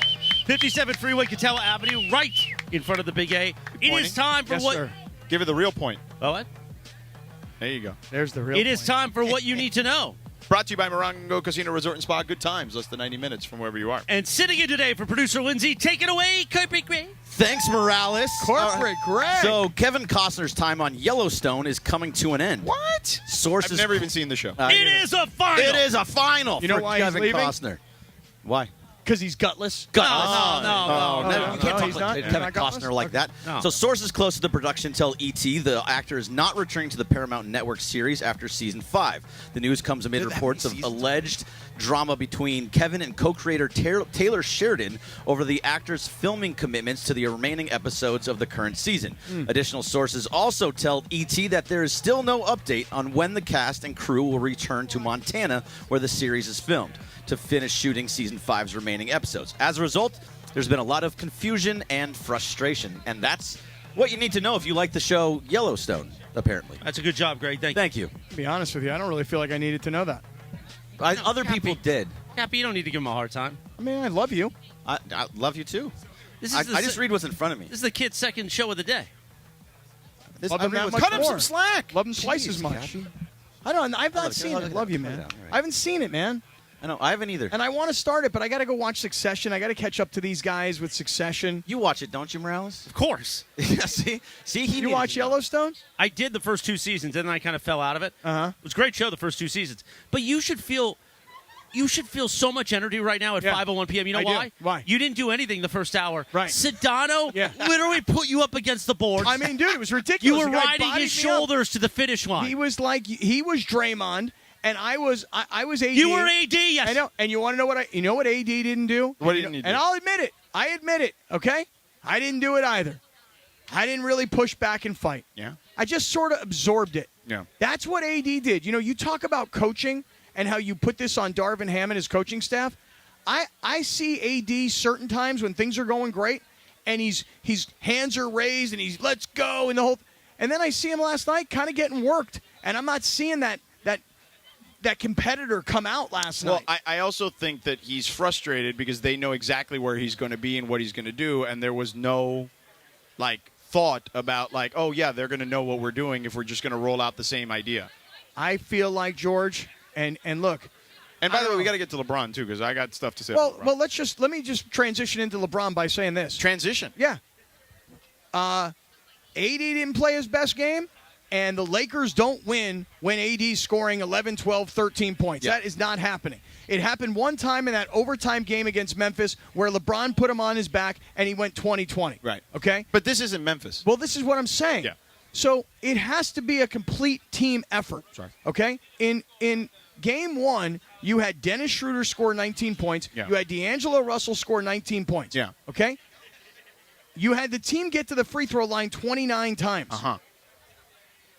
57 Freeway, Catella Avenue, right in front of the Big A. It is time for
sir.
Give it the real point.
Oh, what?
There you go.
There's the real
It is time for what you need to know.
Brought to you by Morongo Casino Resort and Spa. Good times, less than 90 minutes from wherever you are.
And sitting in today for producer Lindsay, take it away, Corporate Greg.
Thanks, Morales.
Corporate Greg.
So Kevin Costner's time on Yellowstone is coming to an end.
What?
Sources.
I've never even seen the show.
It is a final.
It is a final
You know
for
why he's
Kevin
leaving?
Costner. Why?
Because he's gutless.
No.
You can't
no,
talk
he's
like
not?
Kevin
Not gutless?
Costner like that.
No.
So sources close to the production tell E.T. the actor is not returning to the Paramount Network series after season 5. The news comes amid reports of alleged drama between Kevin and co-creator Taylor Sheridan over the actor's filming commitments to the remaining episodes of the current season. Additional sources also tell E.T. that there is still no update on when the cast and crew will return to Montana, where the series is filmed, to finish shooting season 5's remaining episodes. As a result, there's been a lot of confusion and frustration, and that's what you need to know if you like the show Yellowstone, apparently.
That's a good job, Greg. Thank you.
To be honest with you, I don't really feel like I needed to know that.
Other people did.
Cappy, you don't need to give him a hard time.
I mean, I love you.
I love you, too.
I
just read what's in front of me.
This is the kid's second show of the day.
Love him that much
Cut him
more.
some slack.
Love him twice
Jeez,
as much.
Cappy.
I've not
Look,
seen
look,
it.
look,
Love you,
put it
man.
down, right.
I haven't seen it, man.
I know, I haven't either.
And I want to start it, but I got to go watch Succession. I got to catch up to these guys with Succession.
You watch it, don't you, Morales?
Of course.
Yeah, see,
You watch Yellowstone?
I did the first 2 seasons, and then I kind of fell out of it.
Uh-huh.
It was a great show the first 2 seasons. But you should feel so much energy right now at 5:01 p.m. You know
I do.
why?
Why?
You didn't do anything the first hour.
Right.
Sedano
Yeah.
literally put you up against the boards.
I mean, dude, it was ridiculous.
you were
The guy
riding
bodied
his
me up.
shoulders to the finish line.
He was Draymond, and I was AD.
You were AD, yes.
I know. And you want to know what AD didn't do?
What didn't he do?
And I'll admit it. I admit it. Okay, I didn't do it either. I didn't really push back and fight.
Yeah.
I just sort of absorbed it.
Yeah.
That's what AD did. You know, you talk about coaching and how you put this on Darvin Ham and his coaching staff. I see AD certain times when things are going great, and his hands are raised and he's let's go and the whole. And then I see him last night kind of getting worked, and I'm not seeing that competitor come out last
Well,
night.
I also think that he's frustrated because they know exactly where he's going to be and what he's going to do, and there was no, thought about, oh, yeah, they're going to know what we're doing if we're just going to roll out the same idea.
I feel like George, and look.
And by the way,
know.
we got to get to LeBron, too, because I got stuff to say
Well,
about LeBron.
let me just transition into LeBron by saying this.
Transition.
Yeah. AD didn't play his best game, and the Lakers don't win when AD's scoring 11, 12, 13 points.
Yeah.
That is not happening. It happened one time in that overtime game against Memphis where LeBron put him on his back and he went 20-20.
Right.
Okay?
But this isn't Memphis.
Well, this is what I'm saying.
Yeah.
So it has to be a complete team effort.
Sorry.
Okay? In game one, you had Dennis Schroeder score 19 points.
Yeah.
You had D'Angelo Russell score 19 points.
Yeah.
Okay? You had the team get to the free throw line 29 times.
Uh-huh.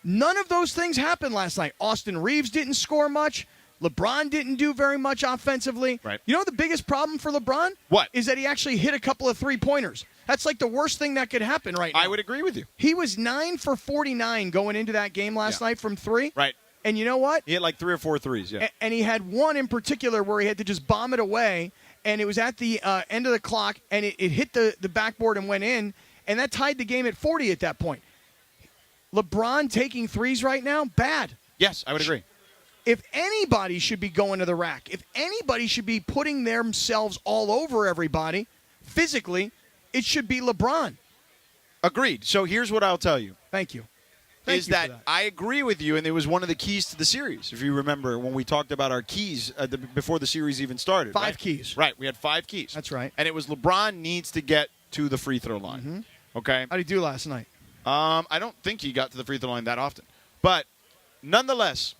None of those things happened last night. Austin Reeves didn't score much. LeBron didn't do very much offensively.
Right.
You know the biggest problem for LeBron?
What?
Is that he actually hit a couple of three-pointers. That's like the worst thing that could happen right now.
I would agree with you.
He was 9 for 49 going into that game last night from three.
Right.
And you know what?
He hit 3 or 4 threes, yeah.
And he had one in particular where he had to just bomb it away, and it was at the end of the clock, and it hit the backboard and went in, and that tied the game at 40 at that point. LeBron taking threes right now, bad.
Yes, I would agree.
If anybody should be going to the rack, if anybody should be putting themselves all over everybody physically, it should be LeBron.
Agreed. So here's what I'll tell you.
Thank you.
Is that I agree with you, and it was one of the keys to the series. If you remember when we talked about our keys before the series even started.
5
right?
keys.
Right, we had 5 keys.
That's right.
And it was LeBron needs to get to the free throw line.
Mm-hmm.
Okay?
How did he do last night?
I don't think he got to the free throw line that often. But nonetheless,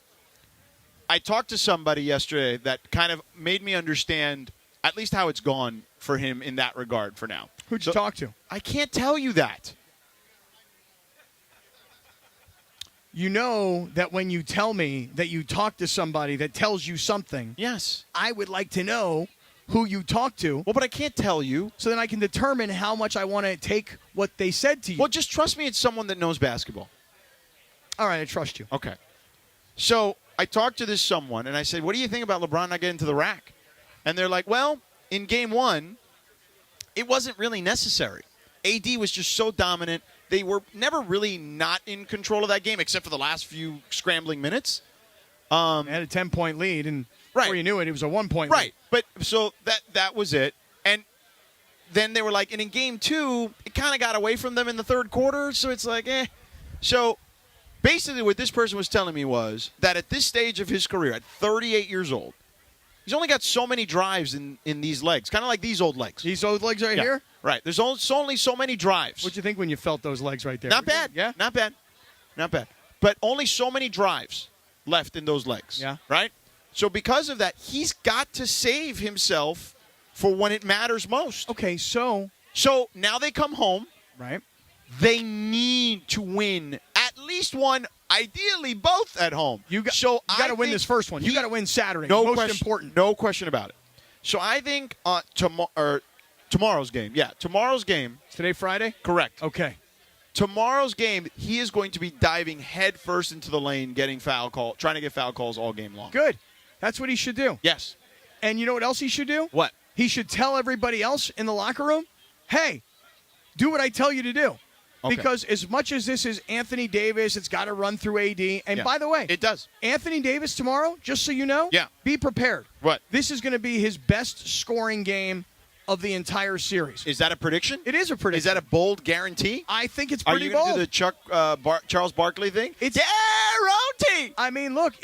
I talked to somebody yesterday that kind of made me understand at least how it's gone for him in that regard for now.
Who'd you talk to?
I can't tell you that.
You know that when you tell me that you talk to somebody that tells you something,
Yes.
I would like to know who you talk to
Well, but I can't tell you.
so then I can determine how much I want to take what they said to you.
Well, just trust me, it's someone that knows basketball.
All right, I trust you.
Okay. So I talked to this someone, and I said, what do you think about LeBron not getting to the rack? And they're like, well, in game one, it wasn't really necessary. AD was just so dominant. They were never really not in control of that game, except for the last few scrambling minutes.
They had a 10-point lead, and before you knew it, it was a 1-point lead.
Right. But so that was it. And then they were like, and in game two, it kind of got away from them in the third quarter. So it's like, eh. So basically what this person was telling me was that at this stage of his career, at 38 years old, he's only got so many drives in these legs, kind of like these old legs.
These old legs right here?
Right. There's only so many drives.
What'd you think when you felt those legs right there?
Not bad.
Yeah?
Not bad. Not bad. But only so many drives left in those legs.
Yeah.
Right? So because of that, he's got to save himself for when it matters most.
Okay, so
now they come home.
Right.
They need to win at least one, ideally both at home.
You got to win this first one. You got to win Saturday.
No
Most
question,
important.
No question about it. So I think Tomorrow's game. Yeah, tomorrow's game.
Is today Friday?
Correct.
Okay.
Tomorrow's game, he is going to be diving headfirst into the lane, trying to get foul calls all game long.
Good. That's what he should do.
Yes.
And you know what else he should do?
What?
He should tell everybody else in the locker room, hey, do what I tell you to do.
Okay.
Because as much as this is Anthony Davis, it's got to run through AD. And by the way,
it does.
Anthony Davis tomorrow, just so you know, be prepared.
What?
This is going to be his best scoring game of the entire series.
Is that a prediction?
It is a prediction.
Is that a bold guarantee?
I think it's pretty
Are you
bold.
going to do the Charles Barkley thing?
It's
guarantee.
I mean, look,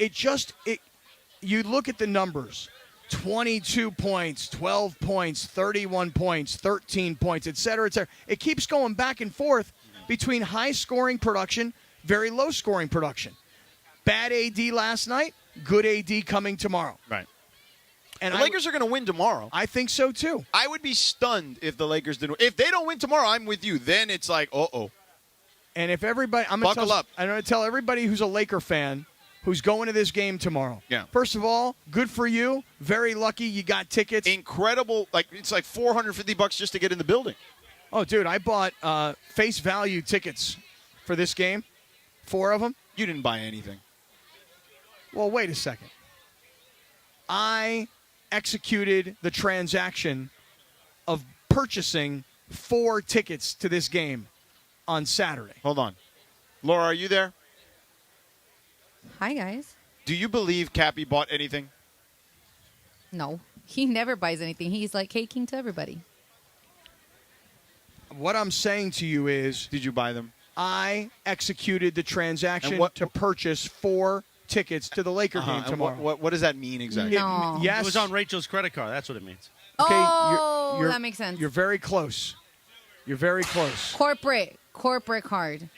you look at the numbers. 22 points, 12 points, 31 points, 13 points, et cetera, et cetera. It keeps going back and forth between high-scoring production, very low-scoring production. Bad AD last night, good AD coming tomorrow.
Right.
And
the Lakers are going to win tomorrow.
I think so, too.
I would be stunned if the Lakers didn't. If they don't win tomorrow, I'm with you. Then it's like, uh-oh.
And if everybody – I'm going to tell everybody who's a Laker fan who's going to this game tomorrow.
Yeah.
First of all, good for you. Very lucky you got tickets.
Incredible. It's like $450 just to get in the building.
Oh, dude, I bought face value tickets for this game, 4 of them.
You didn't buy anything.
Well, wait a second. I executed the transaction of purchasing 4 tickets to this game on Saturday.
Hold on. Laura, are you there?
Hi, guys.
Do you believe Cappy bought anything?
No, he never buys anything. He's like caking to everybody.
What I'm saying to you is,
did you buy them?
I executed the transaction to purchase 4 tickets to the Laker game tomorrow.
What does that mean exactly?
No.
Yes.
It was on Rachel's credit card. That's what it means.
Okay,
that makes sense.
You're very close. You're very close.
Corporate card.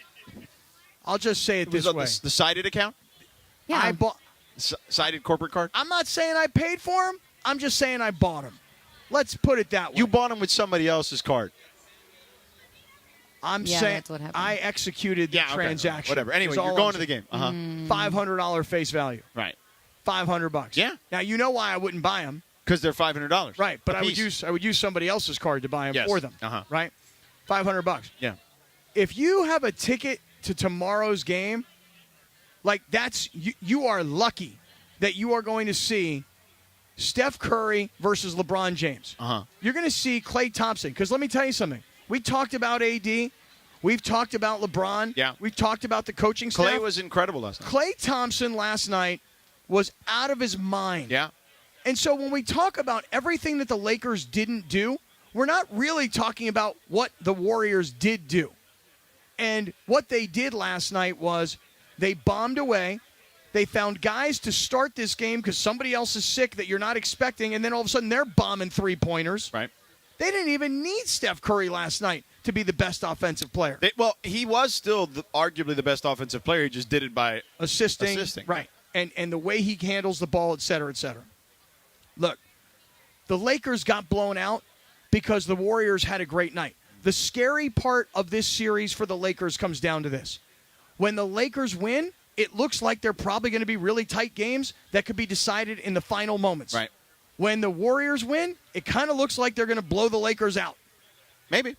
I'll just say it this way.
The sided account?
Yeah.
I bought
sided corporate card?
I'm not saying I paid for them. I'm just saying I bought them. Let's put it that way.
You bought them with somebody else's card.
I'm saying
that's what happened.
I executed the transaction.
Whatever. Anyway, you're going to the game. Uh-huh.
$500 face value.
Right.
$500.
Yeah.
Now you know why I wouldn't buy them.
Because they're $500.
Right. But
a piece.
I would use somebody else's card to buy them for them.
Uh-huh.
Right. $500.
Yeah.
If you have a ticket to tomorrow's game, like that's you are lucky that you are going to see Steph Curry versus LeBron James.
Uh-huh.
You're going to see Klay Thompson. Because let me tell you something. We talked about AD. We've talked about LeBron.
Yeah.
We've talked about the coaching staff.
Klay was incredible last night.
Klay Thompson last night was out of his mind.
Yeah.
And so when we talk about everything that the Lakers didn't do, we're not really talking about what the Warriors did do. And what they did last night was they bombed away. They found guys to start this game because somebody else is sick that you're not expecting, and then all of a sudden they're bombing three-pointers.
Right.
They didn't even need Steph Curry last night to be the best offensive player.
He was still arguably the best offensive player. He just did it by
assisting. Right. And the way he handles the ball, et cetera, et cetera. Look, the Lakers got blown out because the Warriors had a great night. The scary part of this series for the Lakers comes down to this. When the Lakers win, it looks like they're probably going to be really tight games that could be decided in the final moments.
Right.
When the Warriors win, it kind of looks like they're going to blow the Lakers out.
Maybe.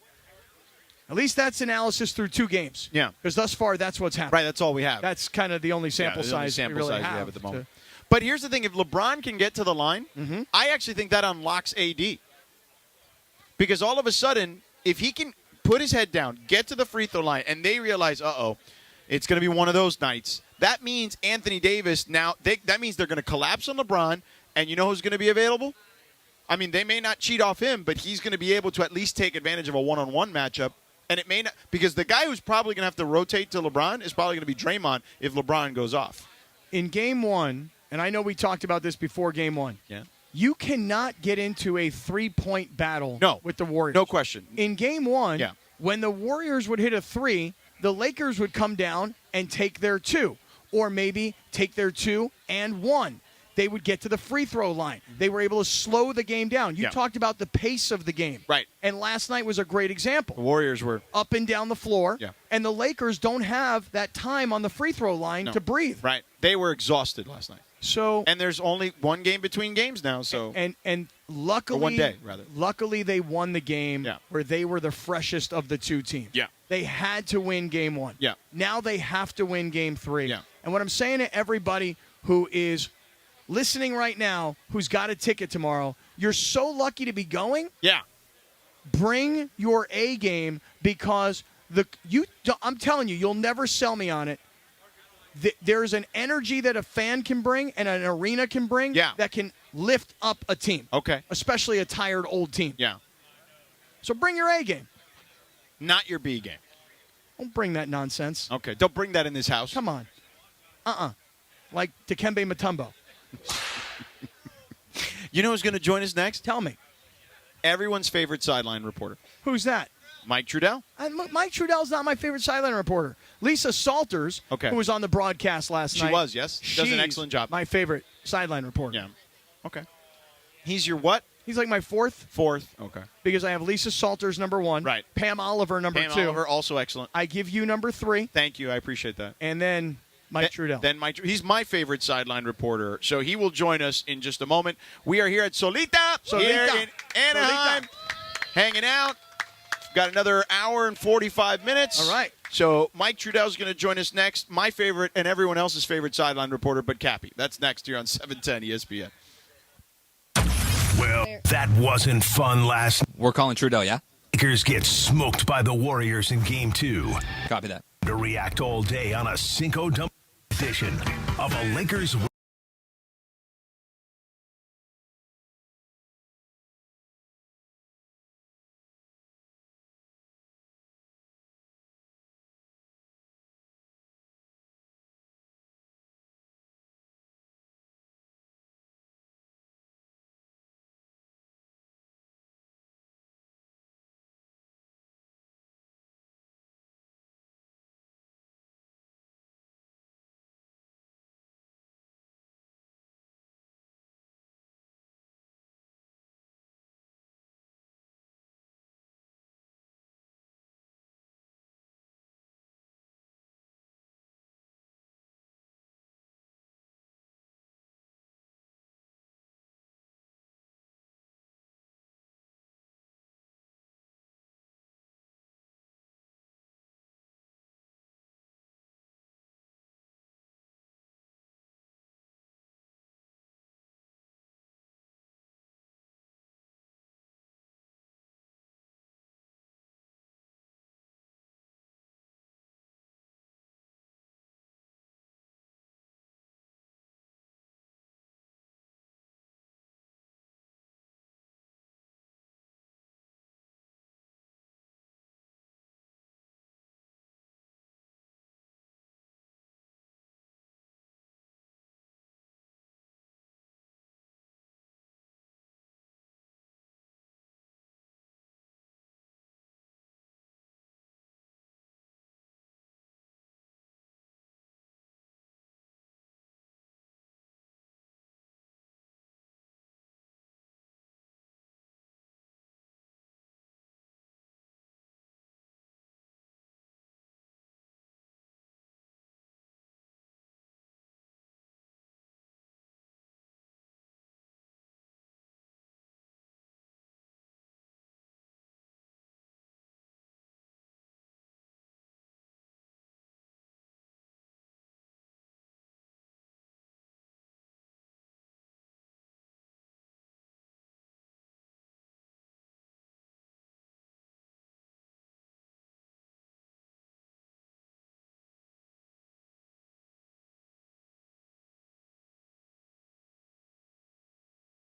At least that's analysis through 2 games.
Yeah.
Because thus far, that's what's happened.
Right, that's all we have.
That's kind of the only sample size we really have
at the moment. But here's the thing. If LeBron can get to the line, I actually think that unlocks AD. Because all of a sudden, if he can put his head down, get to the free throw line, and they realize, it's going to be one of those nights, that means Anthony Davis now, that means they're going to collapse on LeBron, and you know who's going to be available? I mean, they may not cheat off him, but he's going to be able to at least take advantage of a one-on-one matchup. And it may not, because the guy who's probably going to have to rotate to LeBron is probably going to be Draymond if LeBron goes off.
In game 1, and I know we talked about this before game 1.
Yeah.
You cannot get into a 3-point battle with the Warriors.
No question.
In game 1, when the Warriors would hit a 3, the Lakers would come down and take their 2, or maybe take their 2 and 1. They would get to the free throw line. They were able to slow the game down. You talked about the pace of the game.
Right.
And last night was a great example.
The Warriors were
up and down the floor.
Yeah.
And the Lakers don't have that time on the free throw line to breathe.
Right. They were exhausted last night.
So
And there's only one game between games now, so
and luckily,
or one day rather.
Luckily, they won the game
Yeah.
where they were the freshest of the two teams.
Yeah.
They had to win game 1.
Yeah.
Now they have to win game 3.
Yeah.
And what I'm saying to everybody who is listening right now, who's got a ticket tomorrow, you're so lucky to be going.
Yeah.
Bring your A game because I'm telling you, you'll never sell me on it. There's an energy that a fan can bring and an arena can bring that can lift up a team.
Okay.
Especially a tired old team.
Yeah.
So bring your A game.
Not your B game.
Don't bring that nonsense.
Okay. Don't bring that in this house.
Come on. Like Dikembe Mutombo.
You know who's going to join us next?
Tell me.
Everyone's favorite sideline reporter.
Who's that?
Mike Trudell.
Mike Trudell's not my favorite sideline reporter. Lisa Salters,
Okay.
who was on the broadcast last night.
She was, yes. She does an
she's
excellent job.
My favorite sideline reporter.
Yeah. Okay. He's your what?
He's like my fourth
Okay.
because I have Lisa Salters number 1.
Right.
Pam Oliver number
Pam
2.
Oliver, also excellent.
I give you number 3.
Thank you. I appreciate that.
And then Mike Trudell.
Then he's my favorite sideline reporter, so he will join us in just a moment. We are here at Solita here in Anaheim, hanging out. Got another hour and 45 minutes.
All right.
So Mike Trudell is going to join us next. My favorite and everyone else's favorite sideline reporter, but Cappy. That's next here on 710 ESPN.
Well, that wasn't fun last.
We're calling Trudell, yeah?
Lakers get smoked by the Warriors in Game 2.
Copy that.
To react all day on a Cinco Dump edition of a Lakers.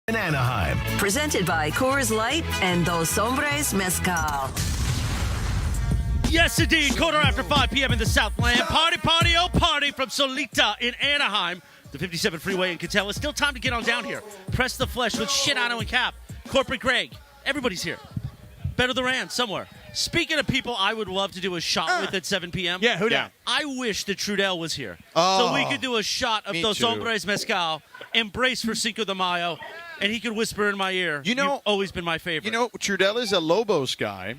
In Anaheim.
Presented by Coors Light and Dos Hombres Mezcal.
Yes, indeed. 5:15 p.m. in the Southland. Party, party, oh party from Solita in Anaheim. The 57 freeway in Catella. It's still time to get on down here. Press the flesh with Sedano and Kap. Corporate Greg. Everybody's here. Better the Rand somewhere. Speaking of people I would love to do a shot with at 7 p.m.
Yeah, who dat?
I wish that Trudell was here.
Oh,
so we could do a shot of
me
Dos
too.
Hombres Mezcal, embrace for Cinco de Mayo, and he could whisper in my ear.
You know-
You've always been my favorite.
You know, Trudell is a Lobos guy.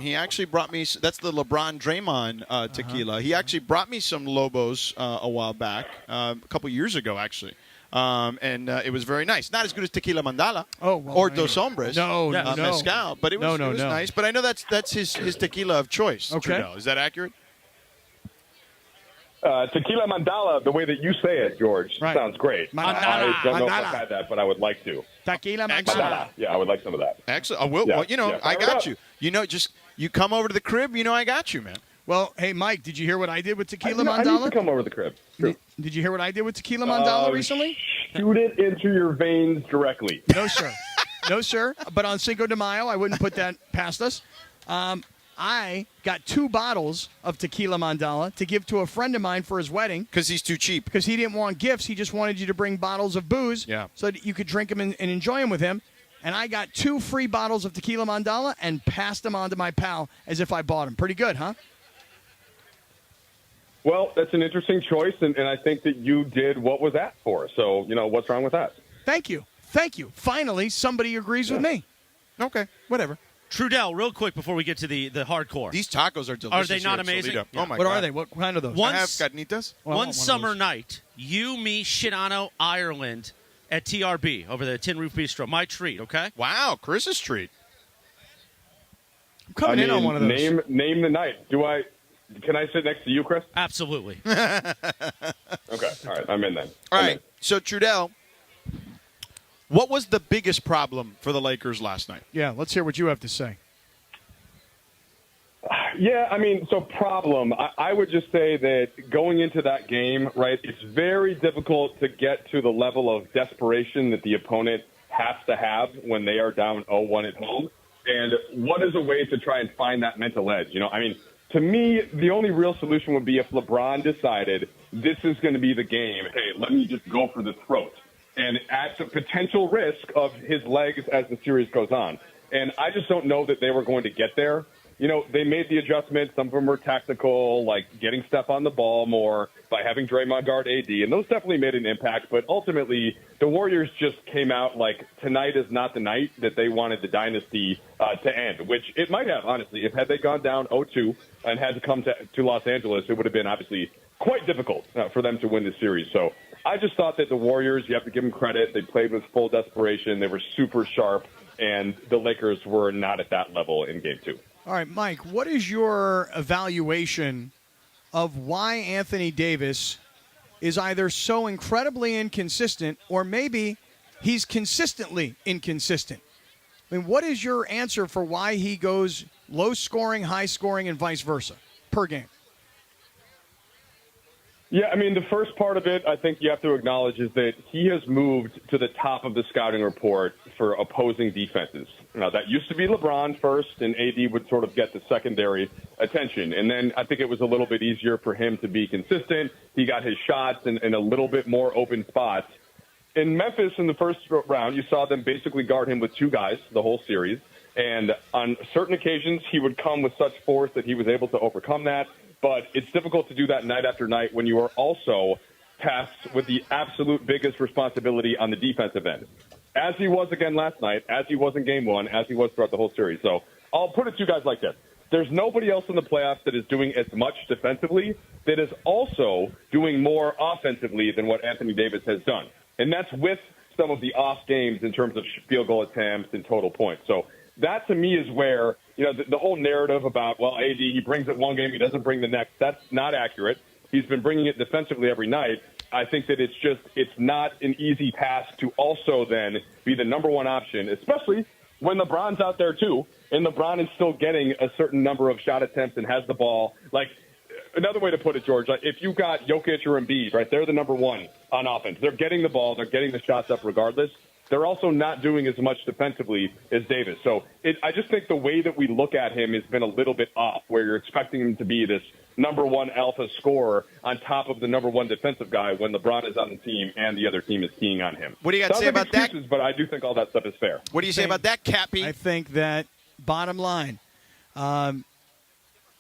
He actually brought me. That's the LeBron Draymond tequila. He actually brought me some Lobos a while back, a couple years ago, actually. and it was very nice. Not as good as Tequila Mandala
well,
or Dos Hombres.
No, no.
Mezcal, but it was, it was nice. But I know that's his tequila of choice.
Okay.
Trudell. Is that accurate?
Tequila Mandala, the way that you say it, George, sounds great.
Mandala.
I don't know if
Mandala.
I've had that, but I would like to.
Tequila
Mandala. Yeah, I would like some of that.
Excellent. I got you. Just you come over to the crib. I got you, man.
Well, hey, Mike, did you hear what I did with Tequila Mandala?
I need to come over to the crib. True.
Did you hear what I did with Tequila Mandala recently?
Shoot it into your veins directly.
No, sir. No, sir. But on Cinco de Mayo, I wouldn't put that past us. I got 2 bottles of Tequila Mandala to give to a friend of mine for his wedding.
Because he's too cheap.
Because he didn't want gifts. He just wanted you to bring bottles of booze so that you could drink them and enjoy them with him. And I got 2 free bottles of Tequila Mandala and passed them on to my pal as if I bought them. Pretty good, huh?
Well, that's an interesting choice, and I think that you did what was asked for. So, what's wrong with that?
Thank you. Thank you. Finally, somebody agrees with me.
Okay, whatever.
Trudell, real quick before we get to the hardcore.
These tacos are delicious.
Are they not
here at
amazing?
Solita.
Yeah.
Oh, my
What
God.
are they? What kind of those?
I have carnitas.
One summer night, you, me, Sedano, Ireland at TRB over the Tin Roof Bistro. My treat, okay?
Wow, Chris's treat.
I'm coming in on one of those.
Name the night. Can I sit next to you, Chris?
Absolutely.
Okay. All right. I'm in then.
All right. So, Trudell, what was the biggest problem for the Lakers last night?
Yeah, let's hear what you have to say.
Yeah, problem. I would just say that going into that game, right, it's very difficult to get to the level of desperation that the opponent has to have when they are down 0-1 at home. And what is a way to try and find that mental edge? To me, the only real solution would be if LeBron decided this is going to be the game. Hey, let me just go for the throat. And at the potential risk of his legs as the series goes on. And I just don't know that they were going to get there. They made the adjustments. Some of them were tactical, like getting Steph on the ball more by having Draymond guard AD. And those definitely made an impact. But ultimately, the Warriors just came out like tonight is not the night that they wanted the dynasty to end, which it might have, honestly. Had they gone down 0-2 and had to come to Los Angeles, it would have been obviously quite difficult for them to win the series. So I just thought that the Warriors, you have to give them credit. They played with full desperation. They were super sharp. And the Lakers were not at that level in Game 2.
All right, Mike, what is your evaluation of why Anthony Davis is either so incredibly inconsistent or maybe he's consistently inconsistent? What is your answer for why he goes low scoring, high scoring, and vice versa per game?
Yeah, the first part of it, I think you have to acknowledge is that he has moved to the top of the scouting report for opposing defenses. Now, that used to be LeBron first, and AD would sort of get the secondary attention. And then I think it was a little bit easier for him to be consistent. He got his shots in a little bit more open spots. In Memphis in the first round, you saw them basically guard him with 2 guys the whole series. And on certain occasions, he would come with such force that he was able to overcome that. But it's difficult to do that night after night when you are also tasked with the absolute biggest responsibility on the defensive end, as he was again last night, as he was in Game 1, as he was throughout the whole series. So I'll put it to you guys like this. There's nobody else in the playoffs that is doing as much defensively that is also doing more offensively than what Anthony Davis has done. And that's with some of the off games in terms of field goal attempts and total points. So that, to me, is where, the whole narrative about, well, AD, he brings it one game, he doesn't bring the next, that's not accurate. He's been bringing it defensively every night. I think that it's not an easy task to also then be the number one option, especially when LeBron's out there too, and LeBron is still getting a certain number of shot attempts and has the ball. Like, another way to put it, George, like if you got Jokic or Embiid, right, they're the number one on offense. They're getting the ball, they're getting the shots up regardless. They're also not doing as much defensively as Davis. So I just think the way that we look at him has been a little bit off, where you're expecting him to be this number one alpha scorer on top of the number one defensive guy when LeBron is on the team and the other team is keying on him.
What do you got to say about that?
But I do think all that stuff is fair.
What do you say about that, Cappy?
I think that, bottom line,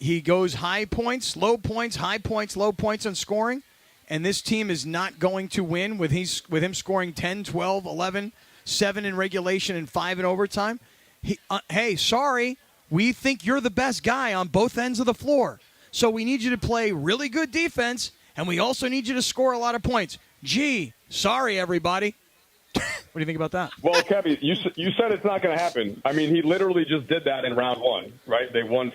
he goes high points, low points, high points, low points on scoring, and this team is not going to win with him scoring 10, 12, 11, 7 in regulation and 5 in overtime. Hey, sorry, we think you're the best guy on both ends of the floor. So we need you to play really good defense, and we also need you to score a lot of points. Gee, sorry, everybody. What do you think about that?
Well, Kevin, you said it's not going to happen. I mean, he literally just did that in round one, right? They won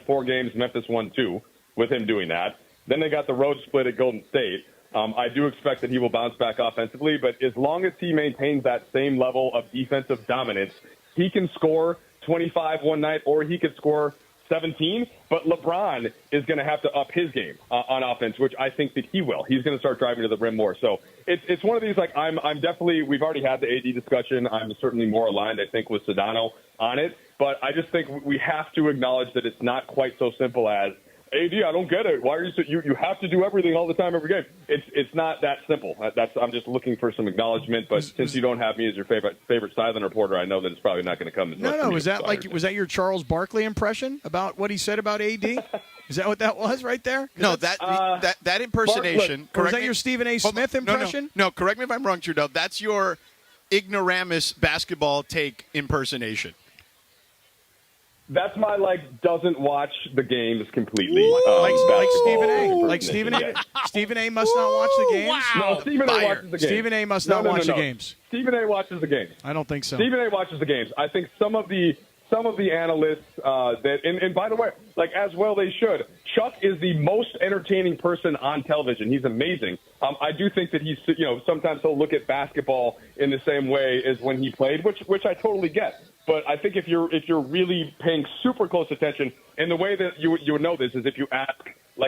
4 games. Memphis won 2 with him doing that. Then they got the road split at Golden State. I do expect that he will bounce back offensively, but as long as he maintains that same level of defensive dominance, he can score 25 one night or he could score 17, but LeBron is going to have to up his game on offense, which I think that he will. He's going to start driving to the rim more. So it's one of these, like, I'm definitely, we've already had the AD discussion. I'm certainly more aligned, I think, with Sedano on it, but I just think we have to acknowledge that it's not quite so simple as, AD, I don't get it. Why are you have to do everything all the time, every game? It's not that simple. I'm just looking for some acknowledgement. But since you don't have me as your favorite silent reporter, I know that it's probably not going to come.
Was that your Charles Barkley impression about what he said about AD? Is that what that was right there?
No, that impersonation.
Or was that your Stephen A. Smith impression?
No, correct me if I'm wrong, Trudeau. That's your ignoramus basketball take impersonation.
That's my, doesn't watch the games completely.
Like Stephen A. Like Stephen A. Yeah. Stephen A. must not watch the games?
Wow. No, Stephen A. watches the games.
Stephen A. must not watch the games.
Stephen A. watches the games.
I don't think so.
Stephen A. watches the games. I think some of the analysts and by the way, as well they should. Chuck is the most entertaining person on television. He's amazing. I do think that he's, sometimes he'll look at basketball in the same way as when he played, which I totally get. But I think if you're really paying super close attention, and the way that you would know this is if you ask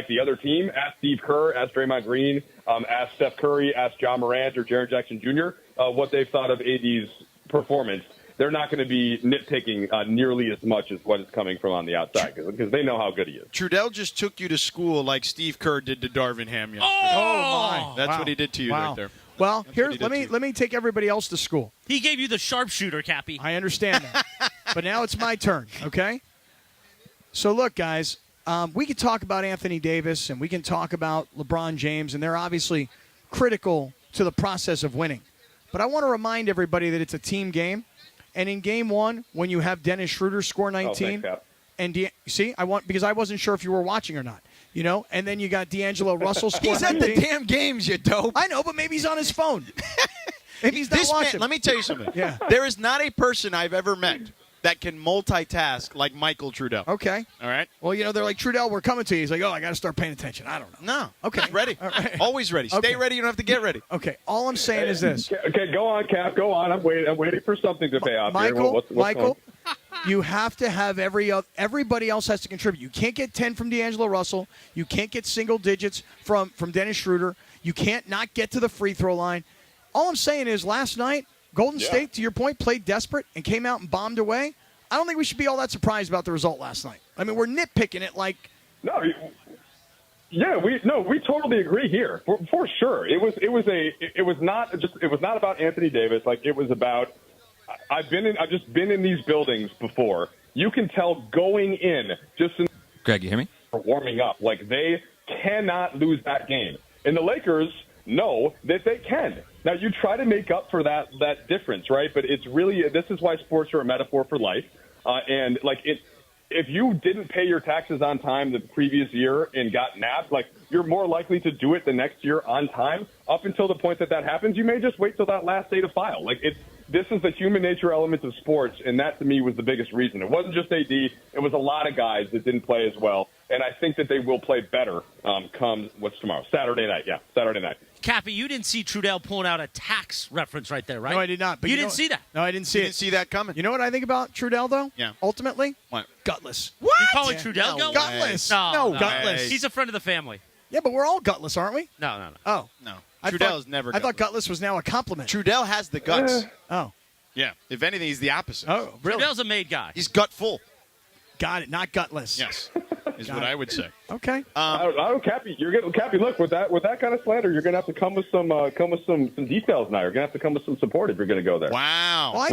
the other team, ask Steve Kerr, ask Draymond Green, ask Steph Curry, ask John Morant or Jaren Jackson Jr. What they've thought of AD's performance. They're not going to be nitpicking nearly as much as what is coming from on the outside because they know how good he is.
Trudell just took you to school like Steve Kerr did to Darvin Ham yesterday.
Oh my!
That's what he did to you right there.
Well, let me take everybody else to school.
He gave you the sharpshooter, Cappy.
I understand that. But now it's my turn, okay? So look, guys, we can talk about Anthony Davis and we can talk about LeBron James, and they're obviously critical to the process of winning. But I want to remind everybody that it's a team game. And in game one, when you have Dennis Schroeder score 19, because I wasn't sure if you were watching or not. And then you got D'Angelo Russell score.
He's at the damn games, you dope.
I know, but maybe he's on his phone. Maybe he's not watching.
Let me tell you something.
Yeah.
There is not a person I've ever met that can multitask like Michael Trudell.
Okay.
All right.
Well, they're like, Trudell, we're coming to you. He's like, I got to start paying attention. I don't know.
No.
Okay.
Ready.
Right.
Always ready. Stay ready. You don't have to get ready.
Okay. All I'm saying is this.
Okay, go on, Cap. Go on. I'm waiting for something to pay off
Michael,
here. What's
Michael, you have to have everybody else has to contribute. You can't get 10 from D'Angelo Russell. You can't get single digits from Dennis Schroeder. You can't not get to the free throw line. All I'm saying is last night, Golden State, to your point, played desperate and came out and bombed away. I don't think we should be all that surprised about the result last night. I mean, we're nitpicking it like.
No, we totally agree here for sure. It was not about Anthony Davis. It was about. I've just been in these buildings before. You can tell going in
Greg, you hear me?
Warming up, they cannot lose that game, and the Lakers know that they can. Now you try to make up for that difference, right? But it's really this is why sports are a metaphor for life, and if you didn't pay your taxes on time the previous year and got nabbed, you're more likely to do it the next year on time. Up until the point that happens, you may just wait till that last day to file. This is the human nature element of sports, and that to me was the biggest reason. It wasn't just AD; it was a lot of guys that didn't play as well, and I think that they will play better come what's tomorrow, Saturday night. Yeah, Saturday night.
Cappy, you didn't see Trudell pulling out a tax reference right there, right?
No, I did not. But
you didn't see that?
No, I didn't see it.
Didn't see that coming.
You know what I think about Trudell, though?
Yeah.
Ultimately?
What?
Gutless.
What? You calling Trudell
No,
gutless?
No,
No,
gutless.
He's a friend of the family.
Yeah, but we're all gutless, aren't we?
No.
Oh.
No.
Trudell's
never
I thought gutless was now a compliment.
Trudell has the guts.
Oh.
Yeah. If anything, he's the opposite.
Oh, really?
Trudell's a made guy.
He's gutful.
Got it. Not gutless.
Yes. Is what I would say.
Okay.
I don't, Cappy. You're getting Cappy. Look, with that kind of slander, you're going to have to come with some details now. You're going to have to come with some support if you're going to go there.
Wow.
Well, I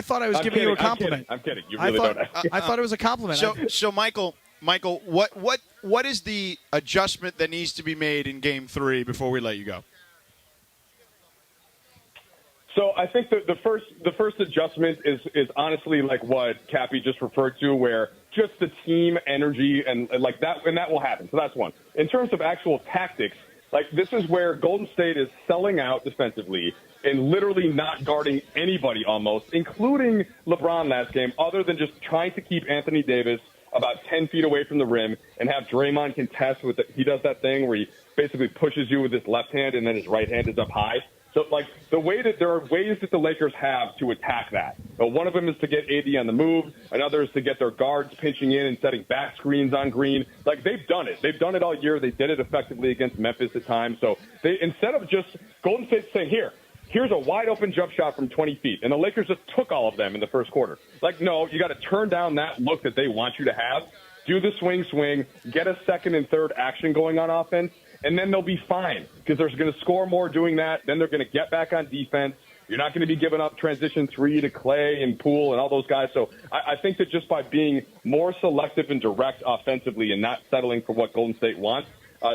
thought I was giving you a compliment.
I'm kidding. You really don't.
I thought it was a compliment.
So Michael, what is the adjustment that needs to be made in Game 3 before we let you go?
So I think that the first adjustment is honestly like what Cappy just referred to, where just the team energy and like that, and that will happen. So that's one. In terms of actual tactics, Like, this is where Golden State is selling out defensively and literally not guarding anybody almost, including LeBron last game, other than just trying to keep Anthony Davis about 10 feet away from the rim and have Draymond contest with it. He does that thing where he basically pushes you with his left hand and then his right hand is up high. So, like, there are ways that the Lakers have to attack that. But one of them is to get AD on the move. Another is to get their guards pinching in and setting back screens on Green. Like, they've done it. They've done it all year. They did it effectively against Memphis at times. So they, instead of just Golden State saying, here's a wide open jump shot from 20 feet, and the Lakers just took all of them in the first quarter. Like, no, you got to turn down that look that they want you to have. Do the swing, get a second and third action going on offense, and then they'll be fine because they're going to score more doing that. Then they're going to get back on defense. You're not going to be giving up transition three to Clay and Poole and all those guys. So I think that just by being more selective and direct offensively and not settling for what Golden State wants,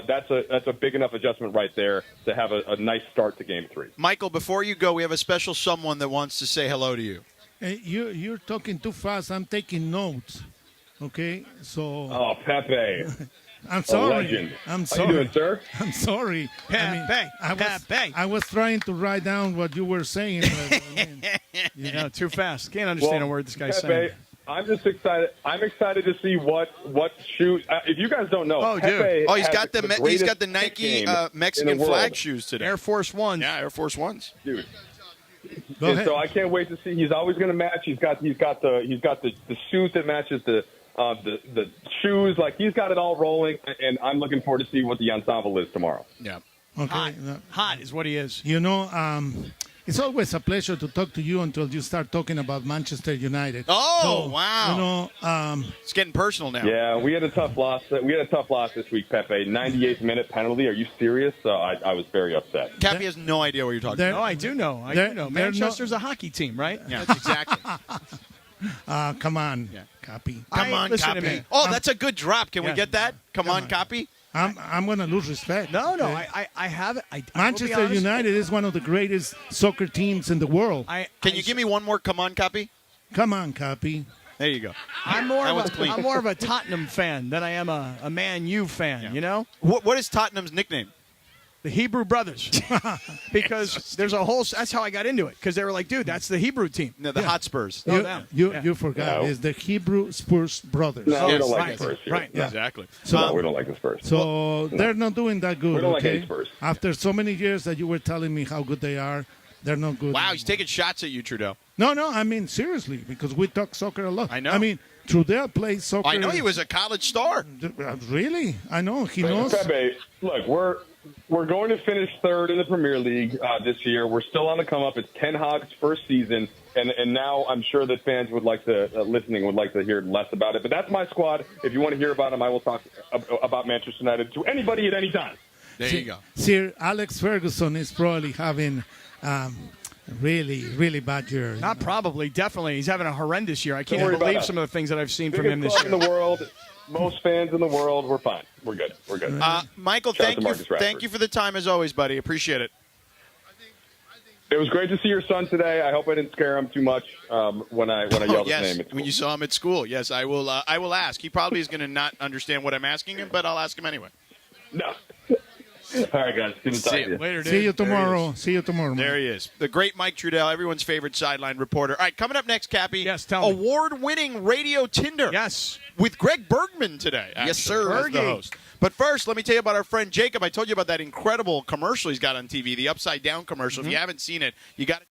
that's a big enough adjustment right there to have a nice start to Game 3.
Michael, before you go, we have a special someone that wants to say hello to you.
Hey, you're talking too fast. I'm taking notes. Okay, so.
Oh, Pepe.
I'm sorry.
Legend.
I'm sorry.
How you doing, sir?
I'm sorry. I was trying to write down what you were saying. But,
too fast. Can't understand a word this guy's saying.
I'm just excited. I'm excited to see what shoes. If you guys don't know, Pepe
he's got the Nike Mexican flag shoes today.
Air Force Ones.
Yeah, Air Force Ones,
dude.
Go ahead.
So I can't wait to see. He's always going to match. He's got the suit that matches the shoes. Like, he's got it all rolling, and I'm looking forward to see what the ensemble is tomorrow.
Yeah.
Okay.
Hot is what he is.
It's always a pleasure to talk to you until you start talking about Manchester United.
Wow. It's getting personal now.
Yeah, we had a tough loss. We had a tough loss this week, Pepe. 98th minute penalty. Are you serious? I was very upset.
Cappy has no idea what you're talking about.
No, I do know. Manchester's a hockey team, right?
Yeah, that's exactly.
Come on, Cappy.
Come on, Cappy. Oh, that's a good drop. Can we get that? Come on, Cappy.
I'm going to lose respect.
No, I haven't.
Manchester United is one of the greatest soccer teams in the world.
Can you give me one more? Come on, Cappy.
Come on, Cappy.
There you go.
I'm more of a Tottenham fan than I am a Man U fan. Yeah. You know
what is Tottenham's nickname?
The Hebrew Brothers, because there's a whole. That's how I got into it, because they were like, "Dude, that's the Hebrew team."
No, the Hotspurs.
You forgot. It's the Hebrew Spurs Brothers.
No, we don't like the Spurs.
Right.
Yeah.
Exactly.
So we don't like the Spurs.
So they're not doing that good.
We don't like
okay?
any Spurs.
After so many years that you were telling me how good they are, they're not good.
Wow, he's taking shots at you, Trudeau.
No, I mean seriously, because we talk soccer a lot.
I know.
I mean, Trudell plays soccer.
I know he was a college star.
Really? I know he knows.
Pepe, look, we're going to finish third in the Premier League this year. We're still on the come up. It's Ten Hag's first season, and now I'm sure that fans would like to would like to hear less about it. But that's my squad. If you want to hear about them, I will talk about Manchester United to anybody at any time.
There you go.
Sir Alex Ferguson is probably having really, really bad year.
Not probably, definitely. He's having a horrendous year. I can't believe some of the things that I've seen from him this year.
In the world, most fans in the world, we're fine. We're good.
Michael, thank you for the time as always, buddy. Appreciate it.
It was great to see your son today. I hope I didn't scare him too much when I yelled his name.
When you saw him at school, yes, I will. I will ask. He probably is going to not understand what I'm asking him, but I'll ask him anyway.
No. All right, guys. Good to talk to you.
Later, dude.
See you tomorrow. See you tomorrow.
There he is. The great Mike Trudell, everyone's favorite sideline reporter. All right, coming up next, Cappy.
Yes, tell me.
Award-winning Radio Tinder.
Yes.
With Greg Bergman today. Actually,
Yes, sir.
As the host. But first, let me tell you about our friend Jacob. I told you about that incredible commercial he's got on TV, the Upside Down commercial. If you haven't seen it, you got to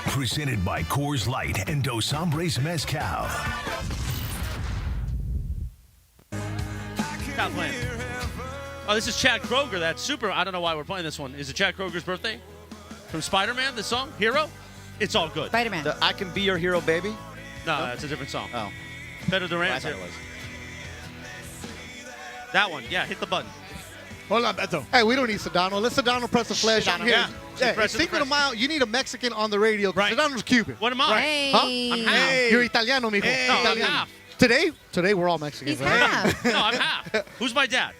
Presented by Coors Light and Dos Hombres Mezcal.
Southland. Oh, this is Chad Kroeger. That's super. I don't know why we're playing this one. Is it Chad Kroeger's birthday? From Spider-Man, the song? Hero? It's all good.
Spider-Man.
I Can Be Your Hero, Baby?
No, that's a different song.
Oh.
Better Durant.
I thought it was.
That one. Yeah, hit the button.
Hold on, Beto.
Hey, we don't need Sedano. Let Sedano press the flash.
Sedano,
Here.
yeah.
Yeah,
Press the
Secret of Mile, you need a Mexican on the radio.
Right.
Sedano's Cuban.
What am I?
Right.
Hey.
Huh?
I'm half.
You're Italiano, mijo.
Hey.
No, I'm
Italiano.
half.
Today we're all Mexicans,
He's
right?
half.
No, I'm half. Who's my dad?